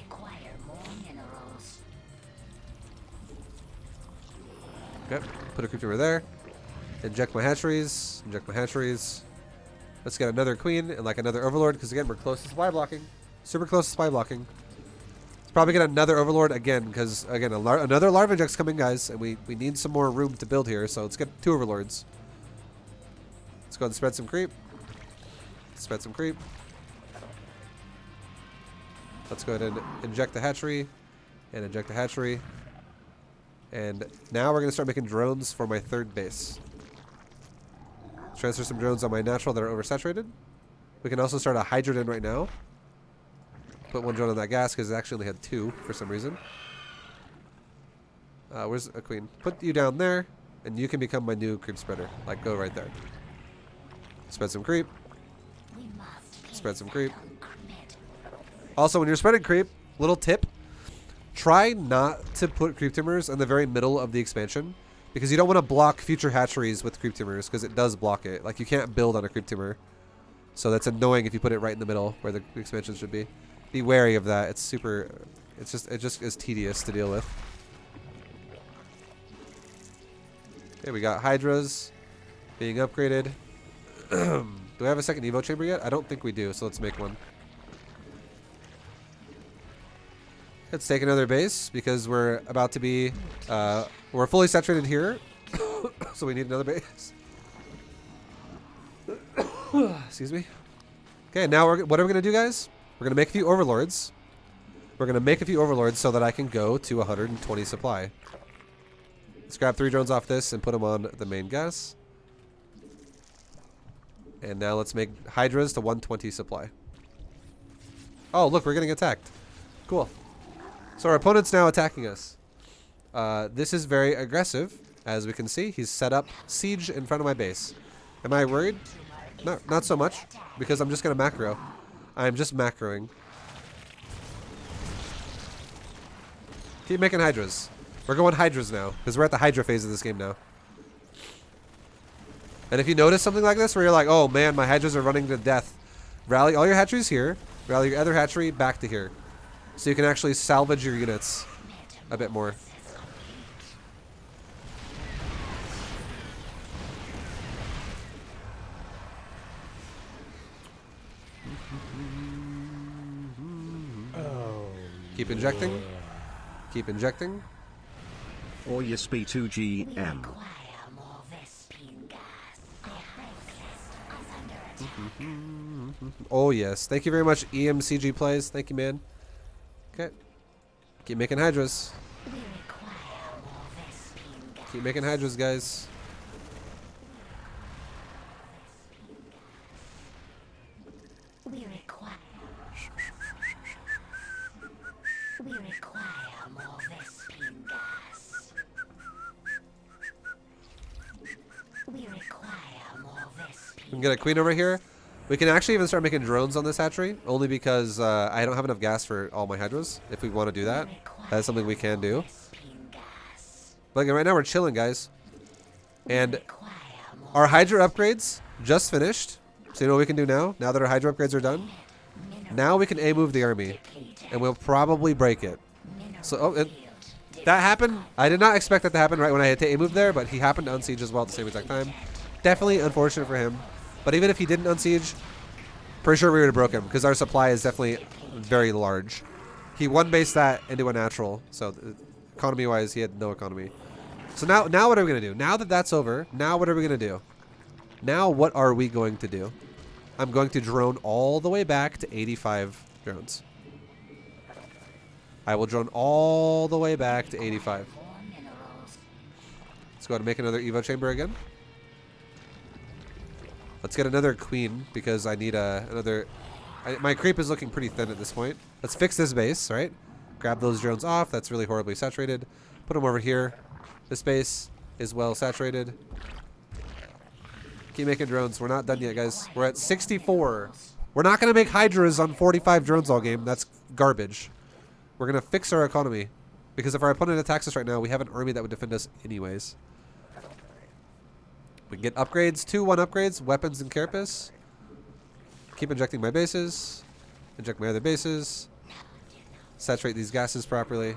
Okay, put a creep tumor there. Inject my hatcheries. Inject my hatcheries. Let's get another queen and like another overlord because again we're close to supply blocking. Super close to supply blocking. Let's probably get another overlord again because again another larva inject's coming, guys, and we need some more room to build here. So let's get 2 overlords. Let's go ahead and spread some creep. Spread some creep. Let's go ahead and inject the hatchery and inject the hatchery. And now we're going to start making drones for my 3rd base. Transfer some drones on my natural that are oversaturated. We can also start a hydrogen right now. Put 1 drone on that gas because it actually only had 2 for some reason. Where's a queen? Put you down there, and you can become my new creep spreader. Like, go right there. Spread some creep. Spread some creep. Also, when you're spreading creep, little tip. Try not to put creep tumors in the very middle of the expansion because you don't want to block future hatcheries with creep tumors because it does block it. Like you can't build on a creep tumor. So that's annoying if you put it right in the middle where the expansion should be. Be wary of that. It just is tedious to deal with. Okay, we got hydras being upgraded. Do we have a second evo chamber yet? I don't think we do, so let's make one. Let's take another base because we're about to be, we're fully saturated here, so we need another base. Excuse me. Okay, now what are we gonna do, guys? We're gonna make a few overlords. We're gonna make a few overlords so that I can go to 120 supply. Let's grab 3 drones off this and put them on the main gas. And now let's make Hydras to 120 supply. Oh, look, we're getting attacked. Cool. So our opponent's now attacking us. This is very aggressive. As we can see, he's set up siege in front of my base. Am I worried? No, not so much, because I'm just going to macro. I'm just macroing. Keep making Hydras. We're going Hydras now, because we're at the Hydra phase of this game now. And if you notice something like this, where you're like, oh man, my Hydras are running to death, rally all your hatcheries here, rally your other hatchery back to here. So you can actually salvage your units a bit more. Oh. Keep injecting. Keep injecting. Or yes B2GM. Require more Vespine gas. The Hexest is under attack. Oh yes. Thank you very much, EMCG plays. Thank you, man. Okay. Keep making Hydras. We require more Vespine gas. Keep making Hydras, guys. We require. We require more Vespine gas. We require more We Vespine. can get a queen over here. We can actually even start making drones on this hatchery, only because I don't have enough gas for all my Hydras. If we want to do that, that's something we can do. Vespine gas. But again, right now we're chilling, guys. And Require more our Hydra upgrades just finished. So you know what we can do now? Now that our Hydra upgrades are done, now we can A-move the army, and we'll probably break it. So that happened. I did not expect that to happen right when I had to A-move there, but he happened to unsiege as well at the same exact time. Definitely unfortunate for him. But even if he didn't unsiege, pretty sure we would have broke him, because our supply is definitely very large. He one-based that into a natural, so economy-wise, he had no economy. So now what are we going to do? Now that that's over, now what are we going to do? Now what are we going to do? I'm going to drone all the way back to 85 drones. I will drone all the way back to 85. more minerals. Let's go ahead and make another Evo chamber again. Let's get another queen, because I need another... my creep is looking pretty thin at this point. Let's fix this base, right? Grab those drones off. That's really horribly saturated. Put them over here. This base is well saturated. Keep making drones. We're not done yet, guys. We're at 64. We're not going to make Hydras on 45 drones all game. That's garbage. We're going to fix our economy. Because if our opponent attacks us right now, we have an army that would defend us anyways. We can get upgrades, 2-1 upgrades, weapons and carapace. Keep injecting my bases. Inject my other bases. Saturate these gases properly.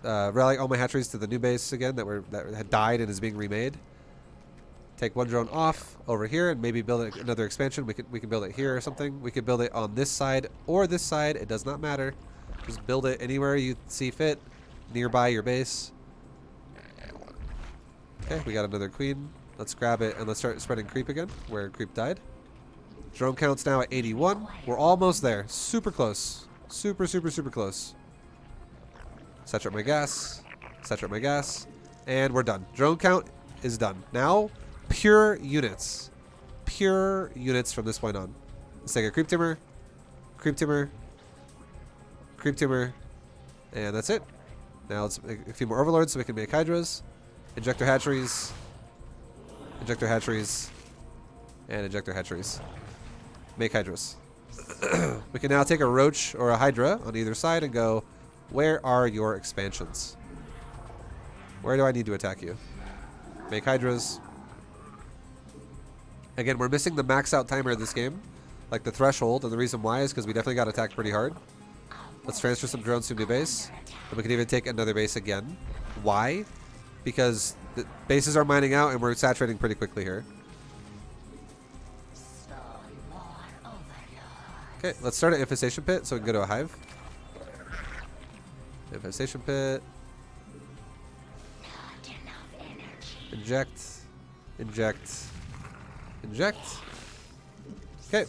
Rally all my hatcheries to the new base again that had died and is being remade. Take one drone off over here and maybe build another expansion. We can build it here or something. We could build it on this side or this side. It does not matter. Just build it anywhere you see fit, nearby your base. Okay, we got another queen. Let's grab it and let's start spreading creep again, where creep died. Drone count's now at 81. We're almost there. Super close. Super, super, super close. Saturate my gas. Saturate my gas. And we're done. Drone count is done. Now, pure units. Pure units from this point on. Let's take a creep timber. Creep timber. Creep timber. And that's it. Now let's make a few more overlords so we can make Hydras. Injector hatcheries. Injector hatcheries. And injector hatcheries. Make Hydras. We can now take a roach or a Hydra on either side and go, where are your expansions? Where do I need to attack you? Make Hydras. Again, we're missing the max out timer of this game, like the threshold, and the reason why is because we definitely got attacked pretty hard. Let's transfer some drones to a new base, and we can even take another base again. Why? Because the bases are mining out, and we're saturating pretty quickly here. Okay, let's start an infestation pit so we can go to a hive. Infestation pit. Inject. Inject. Inject. Okay.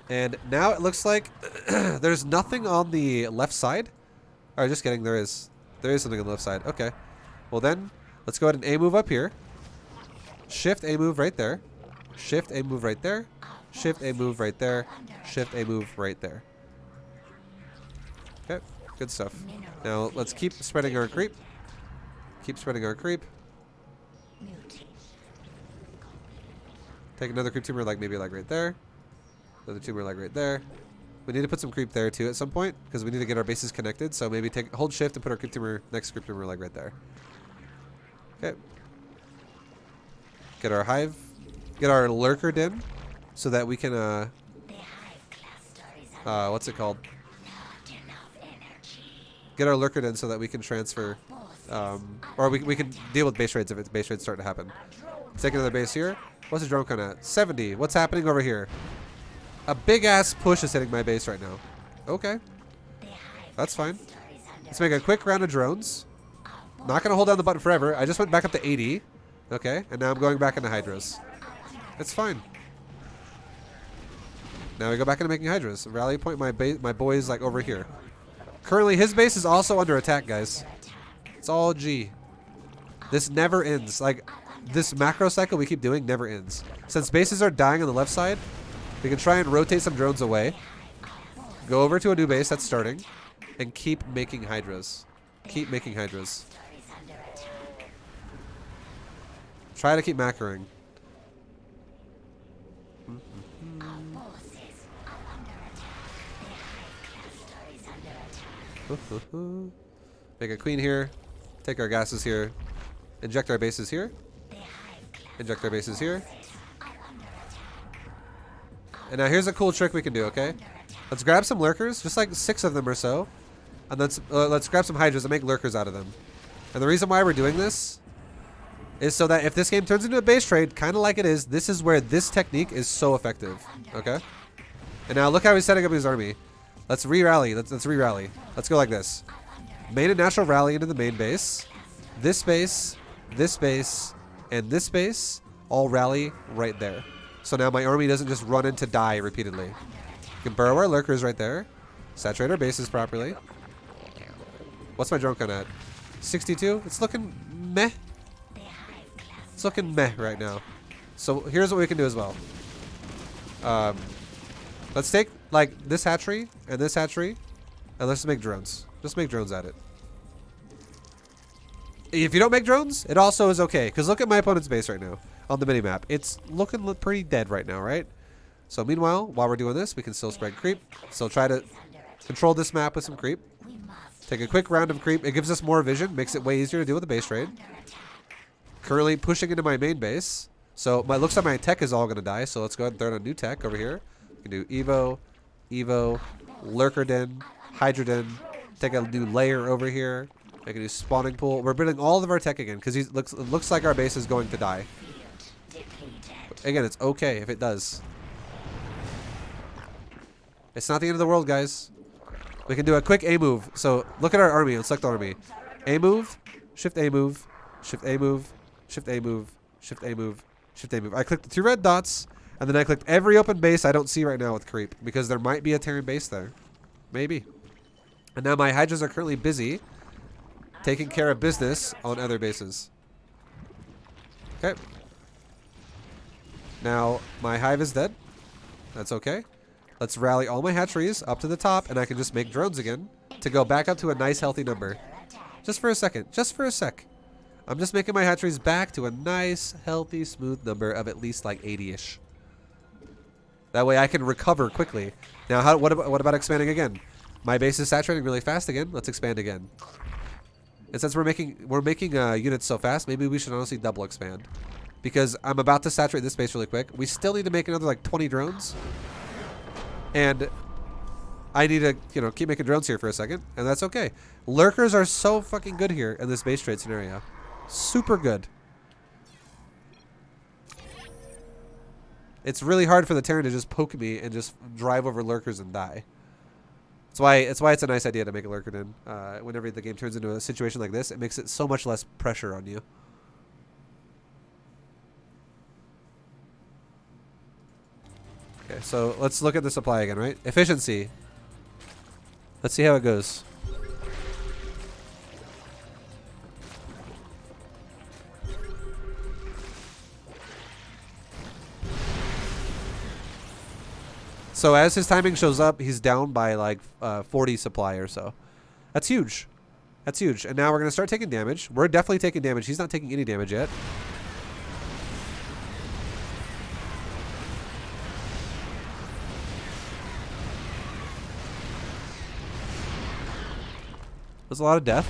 And now it looks like there's nothing on the left side. Alright, just kidding. There is something on the left side. Okay. Well then, let's go ahead and A move up here. Shift A move right there. Shift A move right there. Shift A move right there. Shift A move right there. Okay, good stuff. Now let's keep spreading our creep. Keep spreading our creep. Take another creep tumor like maybe like right there. Another tumor like right there. We need to put some creep there too at some point because we need to get our bases connected. So maybe hold shift and put our creep tumor next creep tumor like right there. Okay. Get our hive, get our lurker den, so that we can what's it called? Get our lurker den so that we can transfer, or we can deal with base raids if it's base raids start to happen. Let's take another base here. What's the drone count at? 70. What's happening over here? A big ass push is hitting my base right now. Okay, that's fine. Let's make a quick round of drones. Not gonna hold down the button forever. I just went back up to 80. Okay, and now I'm going back into hydras. It's fine. Now we go back into making hydras. Rally point my boys like over here. Currently his base is also under attack, guys. It's all G. This never ends. Like, this macro cycle we keep doing never ends. Since bases are dying on the left side, we can try and rotate some drones away. Go over to a new base that's starting. And keep making hydras. Keep making hydras. Try to keep macroing. Make a queen here. Take our gases here. Inject our bases here. Inject our bases here. And now here's a cool trick we can do, okay? Let's grab some lurkers, just like 6 of them or so. And let's grab some hydras and make lurkers out of them. And the reason why we're doing this is so that if this game turns into a base trade, kind of like it is, this is where this technique is so effective, okay? And now look how he's setting up his army. Let's re-rally. Let's re-rally. Let's go like this. Main and natural rally into the main base. This base, and this base all rally right there. So now my army doesn't just run into die repeatedly. We can burrow our lurkers right there. Saturate our bases properly. What's my drone count at? 62? It's looking meh. It's looking meh right now. So here's what we can do as well. Let's take like this hatchery, and let's just make drones. Just make drones at it. If you don't make drones, it also is okay. Because look at my opponent's base right now on the minimap. It's looking pretty dead right now, right? So meanwhile, while we're doing this, we can still spread creep. Still try to control this map with some creep. Take a quick round of creep. It gives us more vision. Makes it way easier to deal with the base trade. Currently pushing into my main base. So my looks like my tech is all going to die. So let's go ahead and throw in a new tech over here. We can do Evo, Lurker Den, Hydra Den. Take a new layer over here. Make a new spawning pool. We're building all of our tech again because it looks like our base is going to die. Again, it's okay if it does. It's not the end of the world, guys. We can do a quick A move. So look at our army and select the army. A move, shift A move, shift A move, shift A move, shift A move, shift A move. I clicked the 2 red dots, and then I clicked every open base I don't see right now with creep because there might be a Terran base there. Maybe. And now my hydras are currently busy taking care of business on other bases. Okay. Now my hive is dead. That's okay. Let's rally all my hatcheries up to the top, and I can just make drones again to go back up to a nice healthy number. Just for a second. Just for a sec. I'm just making my hatcheries back to a nice, healthy, smooth number of at least like 80-ish. That way I can recover quickly. Now, what about expanding again? My base is saturating really fast again. Let's expand again. And since we're making units so fast, maybe we should honestly double expand. Because I'm about to saturate this base really quick. We still need to make another like 20 drones. And I need to, keep making drones here for a second. And that's okay. Lurkers are so fucking good here in this base trade scenario. Super good. It's really hard for the Terran to just poke me and just drive over lurkers and die. That's why it's a nice idea to make a lurker den. Whenever the game turns into a situation like this, it makes it so much less pressure on you. Okay, so let's look at the supply again, right? Efficiency. Let's see how it goes. So as his timing shows up, he's down by like 40 supply or so. That's huge. That's huge. And now we're going to start taking damage. We're definitely taking damage. He's not taking any damage yet. There's a lot of death.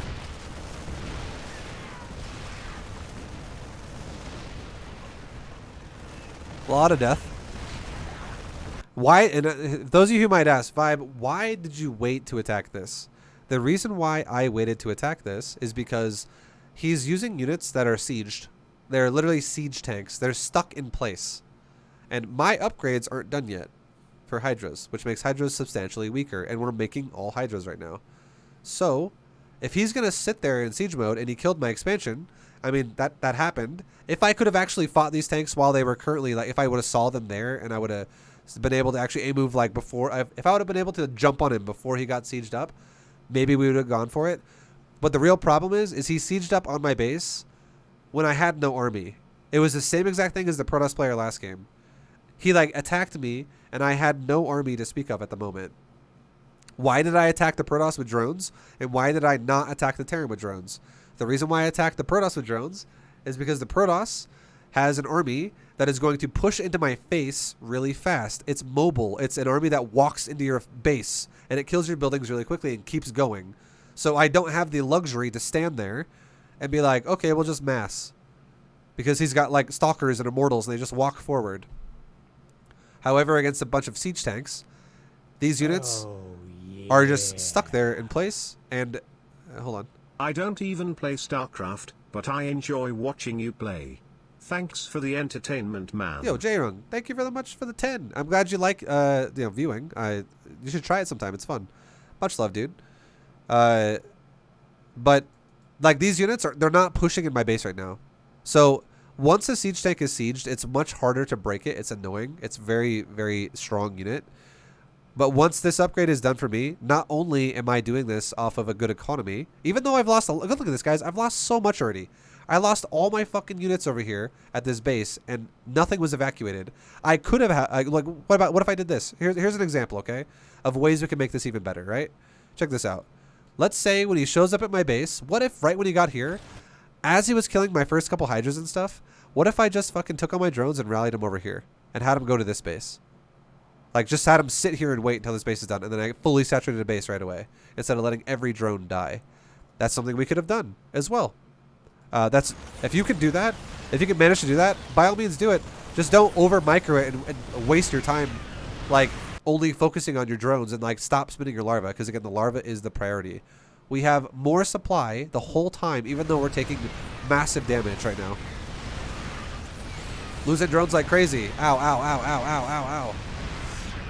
A lot of death. Why? And those of you who might ask, Vibe, why did you wait to attack this? The reason why I waited to attack this is because he's using units that are sieged. They're literally siege tanks. They're stuck in place. And my upgrades aren't done yet for Hydras, which makes Hydras substantially weaker. And we're making all Hydras right now. So if he's going to sit there in siege mode and he killed my expansion, I mean, that happened. If I could have actually fought these tanks while they were currently, like, if I would have saw them there and I would have been able to actually move, like, before, if I would have been able to jump on him before he got sieged up, maybe we would have gone for it. But the real problem is he sieged up on my base when I had no army. It was the same exact thing as the Protoss player last game. He, like, attacked me and I had no army to speak of at the moment. Why did I attack the Protoss with drones? And why did I not attack the Terran with drones? The reason why I attacked the Protoss with drones is because the Protoss has an army that is going to push into my face really fast. It's mobile. It's an army that walks into your base and it kills your buildings really quickly and keeps going. So I don't have the luxury to stand there and be like, okay, we'll just mass. Because he's got like stalkers and immortals and they just walk forward. However, against a bunch of siege tanks, these units are just stuck there in place. And hold on. I don't even play StarCraft, but I enjoy watching you play. Thanks for the entertainment, man. Yo, Jayrung, thank you very much for the 10. I'm glad you like viewing. You should try it sometime. It's fun. Much love, dude. But like these units they're not pushing in my base right now. So once a siege tank is sieged, it's much harder to break it. It's annoying. It's very, very strong unit. But once this upgrade is done for me, not only am I doing this off of a good economy, even though I've lost look at this, guys. I've lost so much already. I lost all my fucking units over here at this base, and nothing was evacuated. I could have like, what if I did this? Here's an example, okay, of ways we can make this even better, right? Check this out. Let's say when he shows up at my base, what if right when he got here, as he was killing my first couple Hydras and stuff, what if I just fucking took all my drones and rallied him over here and had him go to this base? Like, just had him sit here and wait until this base is done, and then I fully saturated the base right away, instead of letting every drone die. That's something we could have done as well. If you can do that, if you can manage to do that, by all means do it. Just don't over micro it and waste your time, like, only focusing on your drones and, like, stop spinning your larva, because, again, the larva is the priority. We have more supply the whole time, even though we're taking massive damage right now. Losing drones like crazy. Ow, ow, ow, ow, ow, ow, ow.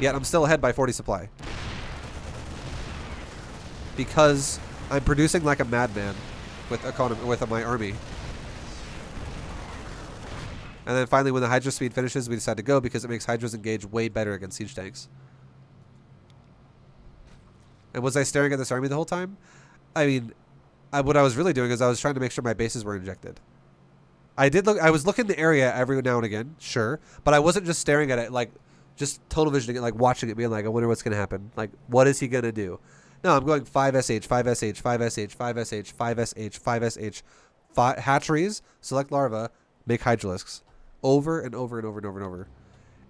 Yet I'm still ahead by 40 supply. Because I'm producing like a madman with my army. And then finally when the Hydra speed finishes, we decide to go because it makes Hydras engage way better against siege tanks. And was I staring at this army the whole time? I mean, what I was really doing is I was trying to make sure my bases were injected. I was looking the area every now and again, sure. But I wasn't just staring at it like, just tunnel visioning it, like watching it, being like, I wonder what's going to happen. Like, what is he going to do? No, I'm going 5SH, 5SH, 5SH, 5SH, 5SH, 5SH, hatcheries, select larva, make Hydralisks. Over and over and over and over and over.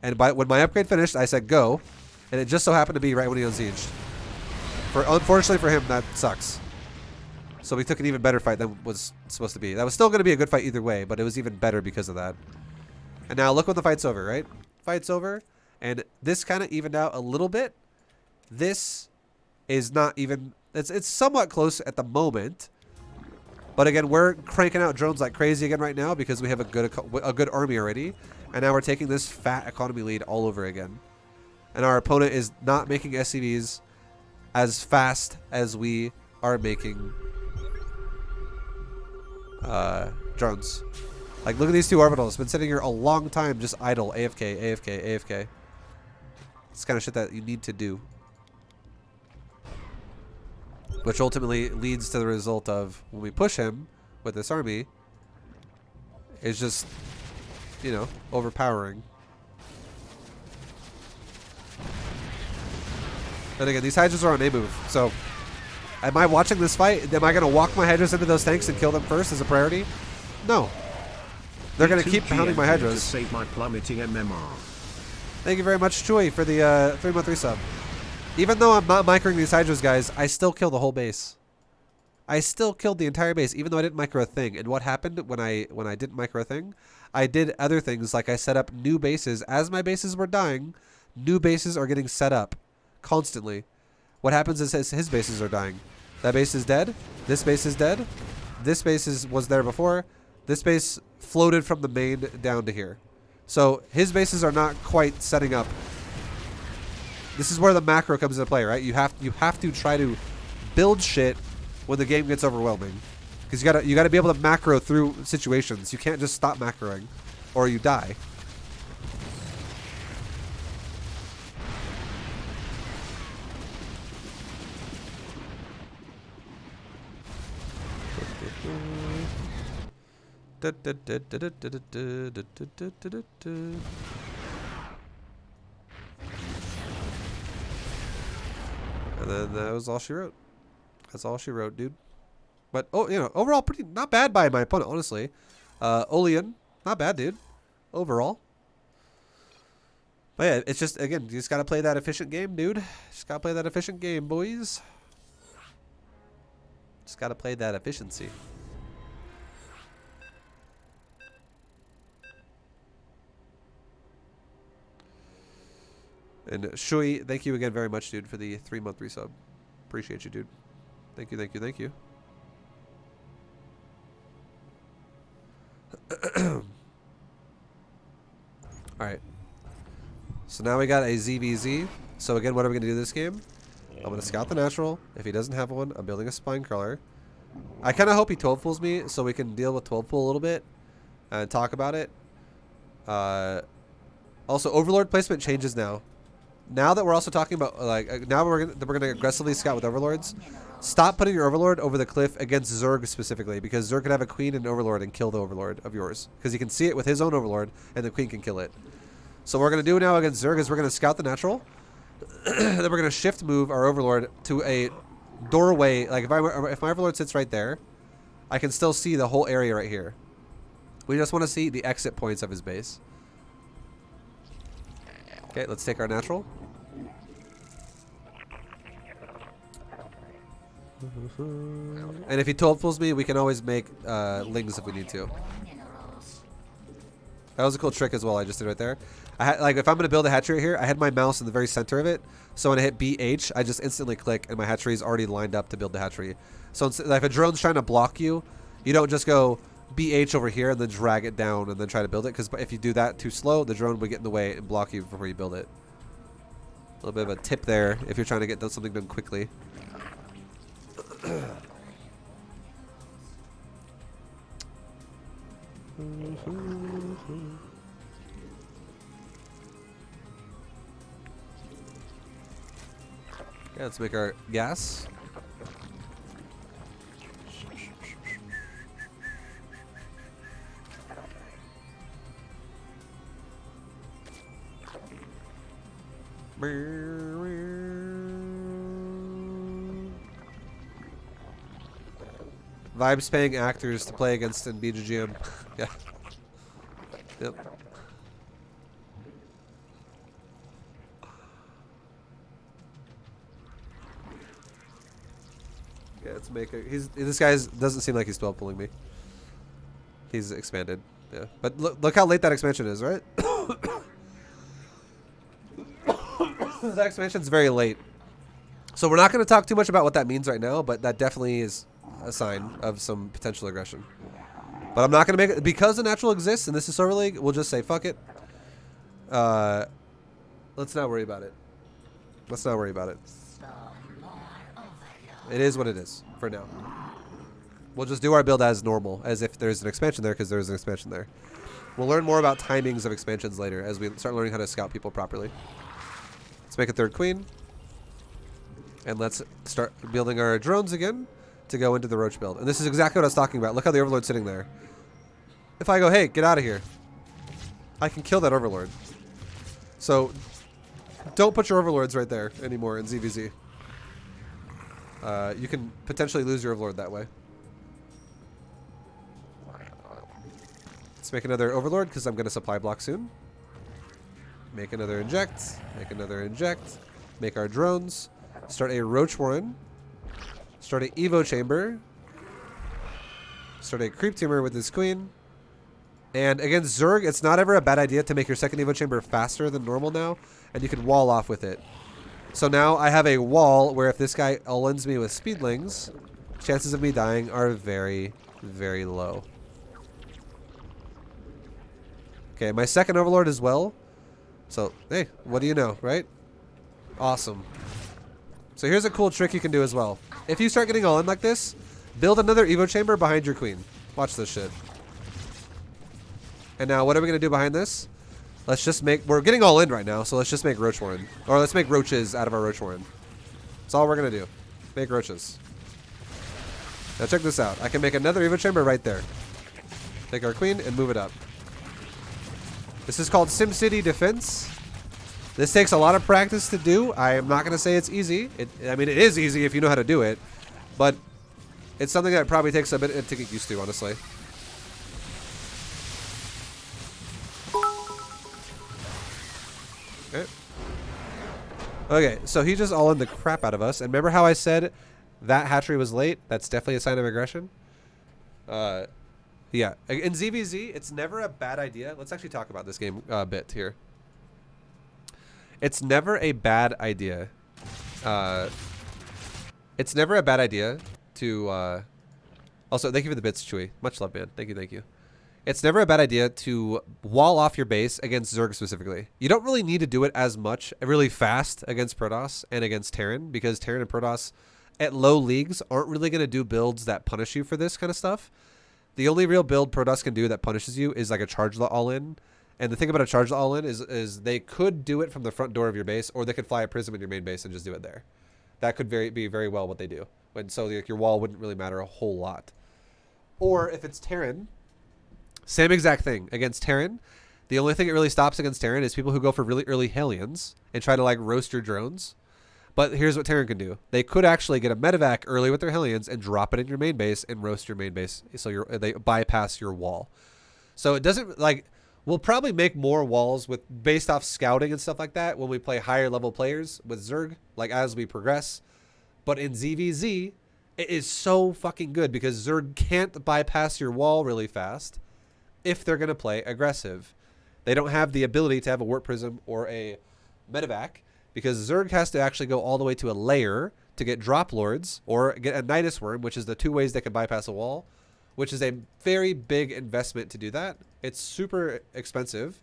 And when my upgrade finished, I said go. And it just so happened to be right when he unsieged. Unfortunately for him, that sucks. So we took an even better fight than was supposed to be. That was still going to be a good fight either way, but it was even better because of that. And now look when the fight's over, right? Fight's over. And this kind of evened out a little bit. This is not even... It's somewhat close at the moment. But again, we're cranking out drones like crazy again right now because we have a good army already. And now we're taking this fat economy lead all over again. And our opponent is not making SCVs as fast as we are making drones. Like, look at these two orbitals. Been sitting here a long time just idle. AFK, AFK, AFK. It's kind of shit that you need to do. Which ultimately leads to the result of when we push him with this army, it's just, you know, overpowering. And again, these Hydras are on A move, so am I watching this fight? Am I going to walk my Hydras into those tanks and kill them first as a priority? No. They're going to keep pounding my Hydras. To save my plummeting MMR. Thank you very much, Chewy, for the 3-month resub. Even though I'm not microing these Hydras, guys, I still kill the whole base. I still killed the entire base, even though I didn't micro a thing. And what happened when I didn't micro a thing? I did other things, like I set up new bases. As my bases were dying, new bases are getting set up constantly. What happens is his bases are dying. That base is dead. This base is dead. This base was there before. This base floated from the main down to here. So his bases are not quite setting up. This is where the macro comes into play, right? You have to try to build shit when the game gets overwhelming, because you gotta be able to macro through situations. You can't just stop macroing, or you die. And then that was all she wrote. That's all she wrote, dude. But overall pretty not bad by my opponent, honestly. Olean, not bad, dude. Overall. But yeah, it's just, again, you just gotta play that efficient game, dude. Just gotta play that efficient game, boys. Just gotta play that efficiency. And Shui, thank you again very much, dude, for the 3-month resub. Appreciate you, dude. Thank you, thank you, thank you. Alright. So now we got a ZVZ. So again, what are we going to do this game? I'm going to scout the natural. If he doesn't have one, I'm building a spine crawler. I kind of hope he 12 fools me so we can deal with 12 fool a little bit and talk about it. Also, Overlord placement changes now. Now that we're also talking about, like, now we're gonna aggressively scout with Overlords. Stop putting your Overlord over the cliff against Zerg specifically, because Zerg could have a Queen and Overlord and kill the Overlord of yours, because he can see it with his own Overlord, and the Queen can kill it. So what we're gonna do now against Zerg is we're gonna scout the natural, then we're gonna shift move our Overlord to a doorway. Like if my Overlord sits right there, I can still see the whole area right here. We just want to see the exit points of his base. Okay, let's take our natural. And if he 12 fools me, we can always make lings if we need to. That was a cool trick as well I just did right there. I had, like, if I'm going to build a hatchery right here, I had my mouse in the very center of it. So when I hit BH, I just instantly click and my hatchery is already lined up to build the hatchery. So if a drone's trying to block you, you don't just go BH over here and then drag it down and then try to build it. Because if you do that too slow, the drone would get in the way and block you before you build it. A little bit of a tip there if you're trying to get something done quickly. Okay, let's make our gas. Vibes paying actors to play against in B2GM. Yeah. Yep. Okay, let's make a. This guy doesn't seem like he's 12 pulling me. He's expanded. Yeah, but look how late that expansion is, right? That expansion's very late. So we're not going to talk too much about what that means right now, but that definitely is a sign of some potential aggression. But I'm not going to make it, because the natural exists and this is Silver League, we'll just say fuck it. Let's not worry about it. Let's not worry about it. It is what it is for now. We'll just do our build as normal, as if there's an expansion there, because there's an expansion there. We'll learn more about timings of expansions later as we start learning how to scout people properly. Let's make a third queen. And let's start building our drones again to go into the roach build. And this is exactly what I was talking about. Look how the Overlord's sitting there. If I go, hey, get out of here, I can kill that Overlord. So Don't put your overlords right there anymore in ZVZ. You can potentially lose your overlord that way. Let's make another overlord because I'm going to supply block soon. Make another inject. Make another inject. Make our drones. Start a roach warren. Start a evo chamber. Start a creep tumor with this queen. And against Zerg, it's not ever a bad idea to make your second evo chamber faster than normal now, and you can wall off with it. So now I have a wall where if this guy all-ins me with speedlings, chances of me dying are very, very low. Okay, my second overlord as well. So, hey, what do you know, right? Awesome. So here's a cool trick you can do as well. If you start getting all in like this, build another evo chamber behind your queen. Watch this shit. And now what are we going to do behind this? Let's just make... We're getting all in right now, so let's just make roach warren. Or let's make roaches out of our roach warren. That's all we're going to do. Make roaches. Now check this out. I can make another evo chamber right there. Take our queen and move it up. This is called SimCity Defense. This takes a lot of practice to do. I am not going to say it's easy. I mean, it is easy if you know how to do it. But it's something that probably takes a bit to get used to, honestly. Okay. Okay, so he just all in the crap out of us. And remember how I said that hatchery was late? That's definitely a sign of aggression. Yeah. In ZVZ, it's never a bad idea. Let's actually talk about this game a bit here. It's never a bad idea. It's never a bad idea to... also, thank you for the bits, Chewy. Much love, man. Thank you, thank you. It's never a bad idea to wall off your base against Zerg specifically. You don't really need to do it as much, really fast against Protoss and against Terran, because Terran and Protoss at low leagues aren't really going to do builds that punish you for this kind of stuff. The only real build Protoss can do that punishes you is like a charge the all-in. And the thing about a charge the all-in is they could do it from the front door of your base, or they could fly a prism in your main base and just do it there. That could be very well what they do. So like, your wall wouldn't really matter a whole lot. Or if it's Terran... Same exact thing. Against Terran, the only thing it really stops against Terran is people who go for really early Hellions and try to like roast your drones. But here's what Terran can do. They could actually get a medevac early with their Hellions and drop it in your main base and roast your main base. So they bypass your wall. So it doesn't like... We'll probably make more walls with based off scouting and stuff like that when we play higher level players with Zerg, like as we progress. But in ZVZ, it is so fucking good because Zerg can't bypass your wall really fast if they're going to play aggressive. They don't have the ability to have a warp prism or a medevac because Zerg has to actually go all the way to a layer to get drop lords or get a Nidus worm, which is the two ways they can bypass a wall, which is a very big investment to do that. It's super expensive.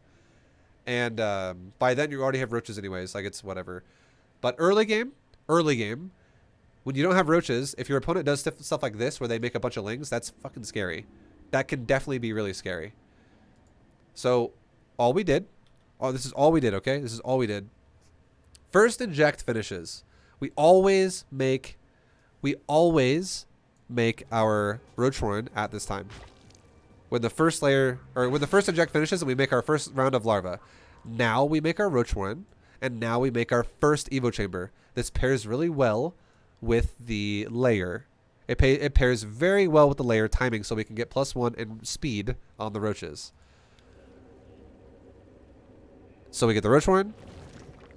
And by then you already have roaches anyways, like it's whatever. But early game, when you don't have roaches, if your opponent does stuff like this where they make a bunch of lings, that's fucking scary. That can definitely be really scary. So all we did, this is all we did, okay? This is all we did. First inject finishes. We always make our roach warren at this time. When the first layer, or when the first inject finishes and we make our first round of larva. Now we make our roach warren, and now we make our first evo chamber. This pairs really well with the layer. It pairs very well with the layer timing, so we can get +1 in speed on the roaches. So we get the roach warren,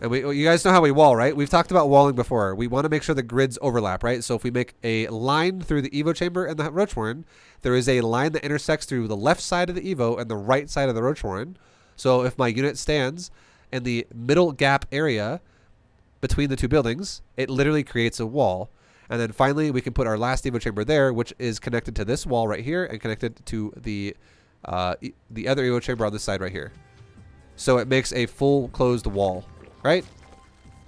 and you guys know how we wall, right? We've talked about walling before. We want to make sure the grids overlap, right? So if we make a line through the evo chamber and the roach warren, there is a line that intersects through the left side of the evo and the right side of the roach warren. So if my unit stands in the middle gap area between the two buildings, it literally creates a wall. And then finally, we can put our last evo chamber there, which is connected to this wall right here and connected to the other evo chamber on this side right here. So it makes a full closed wall, right?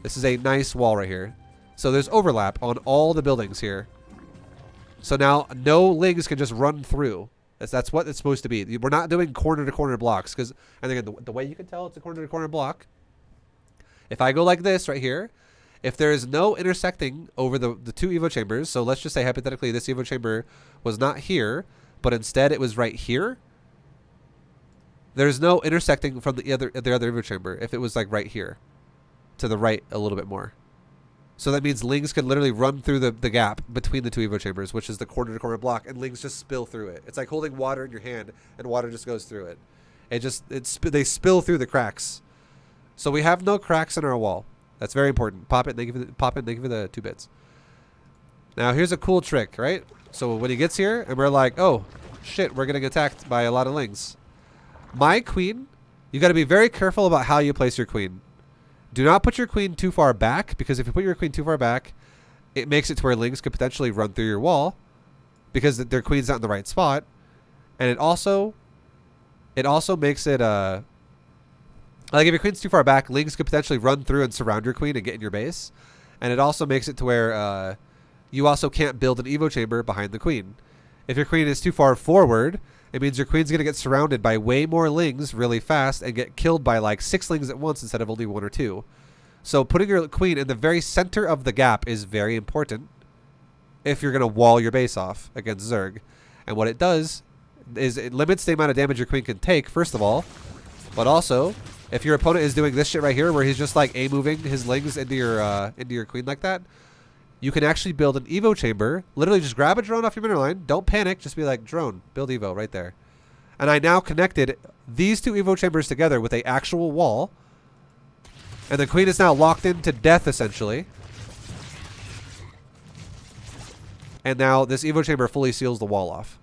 This is a nice wall right here. So there's overlap on all the buildings here. So now no lings can just run through. That's what it's supposed to be. We're not doing corner to corner blocks because, and again, the way you can tell it's a corner to corner block. If I go like this right here, if there is no intersecting over the two evo chambers, so let's just say hypothetically this evo chamber was not here, but instead it was right here. There's no intersecting from the other evo chamber if it was like right here. to the right a little bit more. So that means lings can literally run through the gap between the two evo chambers, which is the corner to corner block, and lings just spill through it. It's like holding water in your hand, and water just goes through it. They spill through the cracks. So we have no cracks in our wall. That's very important. Pop it. Thank you for the 2 bits. Now here's a cool trick, right? So when he gets here, and we're like, oh shit, we're getting attacked by a lot of lings. My queen, you got to be very careful about how you place your queen. Do not put your queen too far back, because if you put your queen too far back, it makes it to where lings could potentially run through your wall because their queen's not in the right spot. And it also makes it like if your queen's too far back, lings could potentially run through and surround your queen and get in your base. And it also makes it to where you also can't build an evo chamber behind the queen. If your queen is too far forward, it means your queen's going to get surrounded by way more lings really fast and get killed by like 6 lings at once instead of only 1 or 2. So putting your queen in the very center of the gap is very important if you're going to wall your base off against Zerg. And what it does is it limits the amount of damage your queen can take, first of all. But also, if your opponent is doing this shit right here where he's just like A-moving his lings into your queen like that, you can actually build an evo chamber. Literally just grab a drone off your mineral line. Don't panic. Just be like, drone, build evo right there. And I now connected these 2 evo chambers together with an actual wall. And the queen is now locked into death, essentially. And now this evo chamber fully seals the wall off.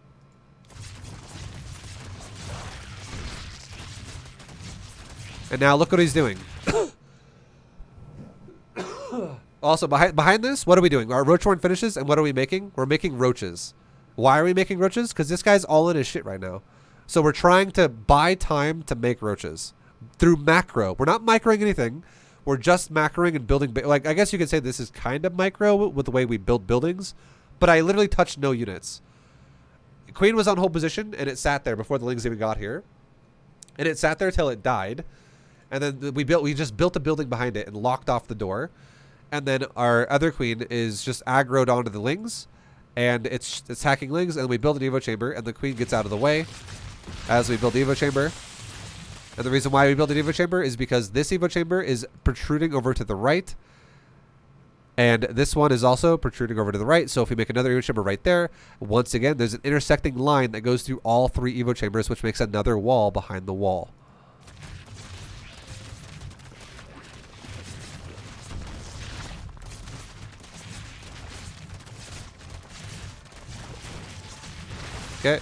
And now look what he's doing. Also, behind this, what are we doing? Our roach horn finishes, and what are we making? We're making roaches. Why are we making roaches? Because this guy's all in his shit right now. So we're trying to buy time to make roaches through macro. We're not microing anything. We're just macroing and building. Like, I guess you could say this is kind of micro with the way we build buildings, but I literally touched no units. Queen was on hold position, and it sat there before the lings even got here. And it sat there till it died. And then we just built a building behind it and locked off the door. And then our other queen is just aggroed onto the lings, and it's hacking lings, and we build an evo chamber, and the queen gets out of the way as we build the evo chamber. And the reason why we build an evo chamber is because this evo chamber is protruding over to the right, and this one is also protruding over to the right. So if we make another evo chamber right there, once again, there's an intersecting line that goes through all 3 evo chambers, which makes another wall behind the wall. Okay,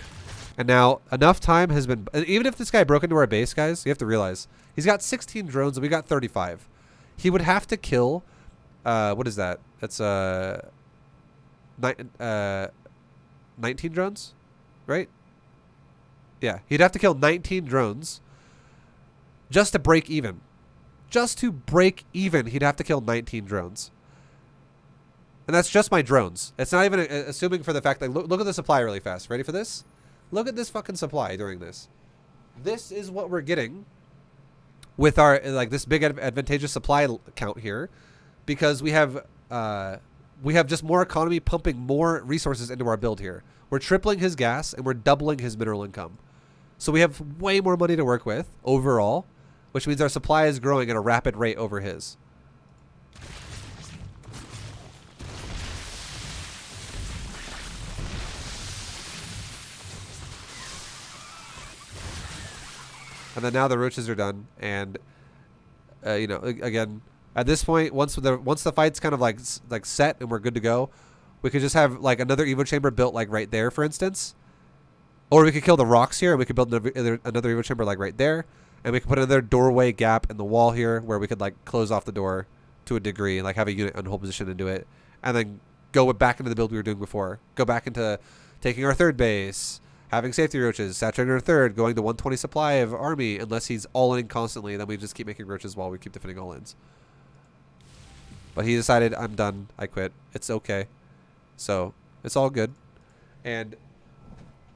and now enough time has been. Even if this guy broke into our base, guys, you have to realize he's got 16 drones and we got 35. He would have to kill. What is that? That's 19 drones, right? Yeah, he'd have to kill 19 drones just to break even. Just to break even, he'd have to kill 19 drones. And that's just my drones. It's not even assuming for the fact that look at the supply really fast. Ready for this? Look at this fucking supply during this. This is what we're getting with our like this big advantageous supply count here, because we have just more economy pumping more resources into our build here. We're tripling his gas and we're doubling his mineral income. So we have way more money to work with overall, which means our supply is growing at a rapid rate over his. And then now the roaches are done, and you know, again, at this point, once the fight's kind of like set and we're good to go, we could just have like another evo chamber built like right there, for instance, or we could kill the rocks here and we could build another evo chamber like right there, and we could put another doorway gap in the wall here where we could like close off the door to a degree, like have a unit on hold position and do it, and then go back into the build we were doing before. Go back into taking our third base, having safety roaches, saturating our third, going to 120 supply of army, unless he's all-in constantly, and then we just keep making roaches while we keep defending all-ins. But he decided, I'm done, I quit. It's okay. So, it's all good. And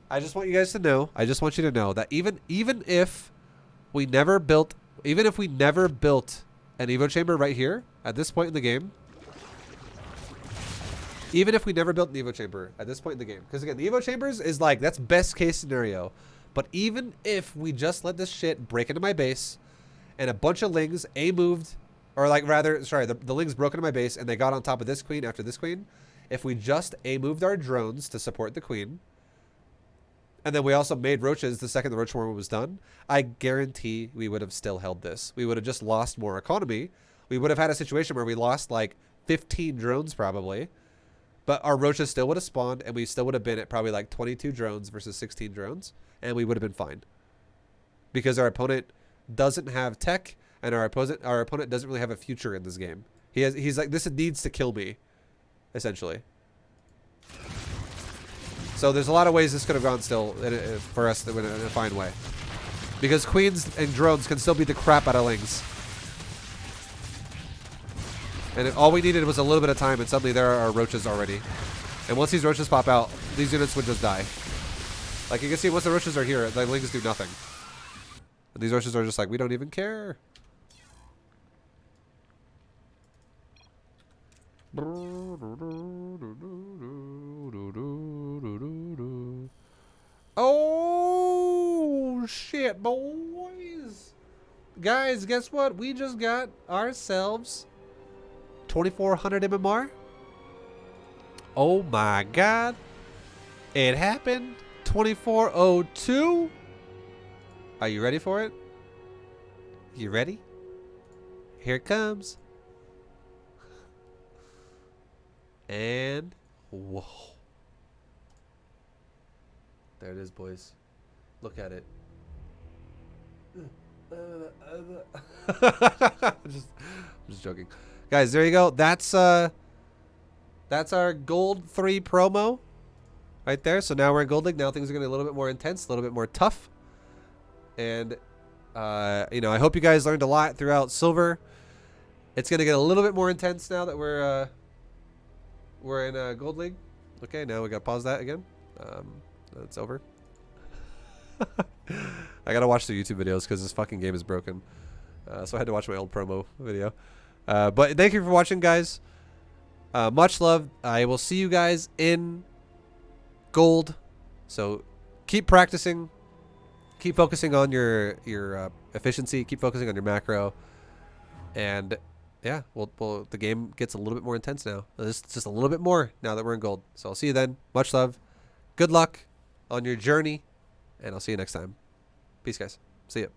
I just want you guys to know, I just want you to know that even if we never built an evo chamber right here, at this point in the game, even if we never built an evo chamber at this point in the game, because again, the evo chambers is like, that's best case scenario. But even if we just let this shit break into my base and a bunch of lings moved or like rather, sorry, the Lings broke into my base and they got on top of this queen after this queen. If we just moved our drones to support the queen, and then we also made roaches the second the roach swarm was done, I guarantee we would have still held this. We would have just lost more economy. We would have had a situation where we lost like 15 drones probably, but our roaches still would have spawned and we still would have been at probably like 22 drones versus 16 drones, and we would have been fine. Because our opponent doesn't have tech and our opponent doesn't really have a future in this game. He's like, this needs to kill me, essentially. So there's a lot of ways this could have gone still for us in a fine way. Because queens and drones can still beat the crap out of Lings. And all we needed was a little bit of time, and suddenly there are roaches already. And once these roaches pop out, these units would just die. Like you can see, once the roaches are here, the Lings do nothing. And these roaches are just like, we don't even care. Oh shit, boys. Guys, guess what? We just got ourselves 2400 MMR. Oh my god. It happened. 2402. Are you ready for it? You ready? Here it comes. And whoa. There it is, boys. Look at it. I'm just joking. Guys, there you go. That's our gold 3 promo right there. So now we're in Gold League. Now things are going to be a little bit more intense, a little bit more tough. And you know, I hope you guys learned a lot throughout Silver. It's going to get a little bit more intense now that we're in Gold League. Okay, now we got to pause that again. It's over. I got to watch the YouTube videos because this fucking game is broken. So I had to watch my old promo video. But thank you for watching, guys. Much love. I will see you guys in Gold. So keep practicing. Keep focusing on your efficiency. Keep focusing on your macro. And yeah, well, the game gets a little bit more intense now. It's just a little bit more now that we're in Gold. So I'll see you then. Much love. Good luck on your journey. And I'll see you next time. Peace, guys. See ya.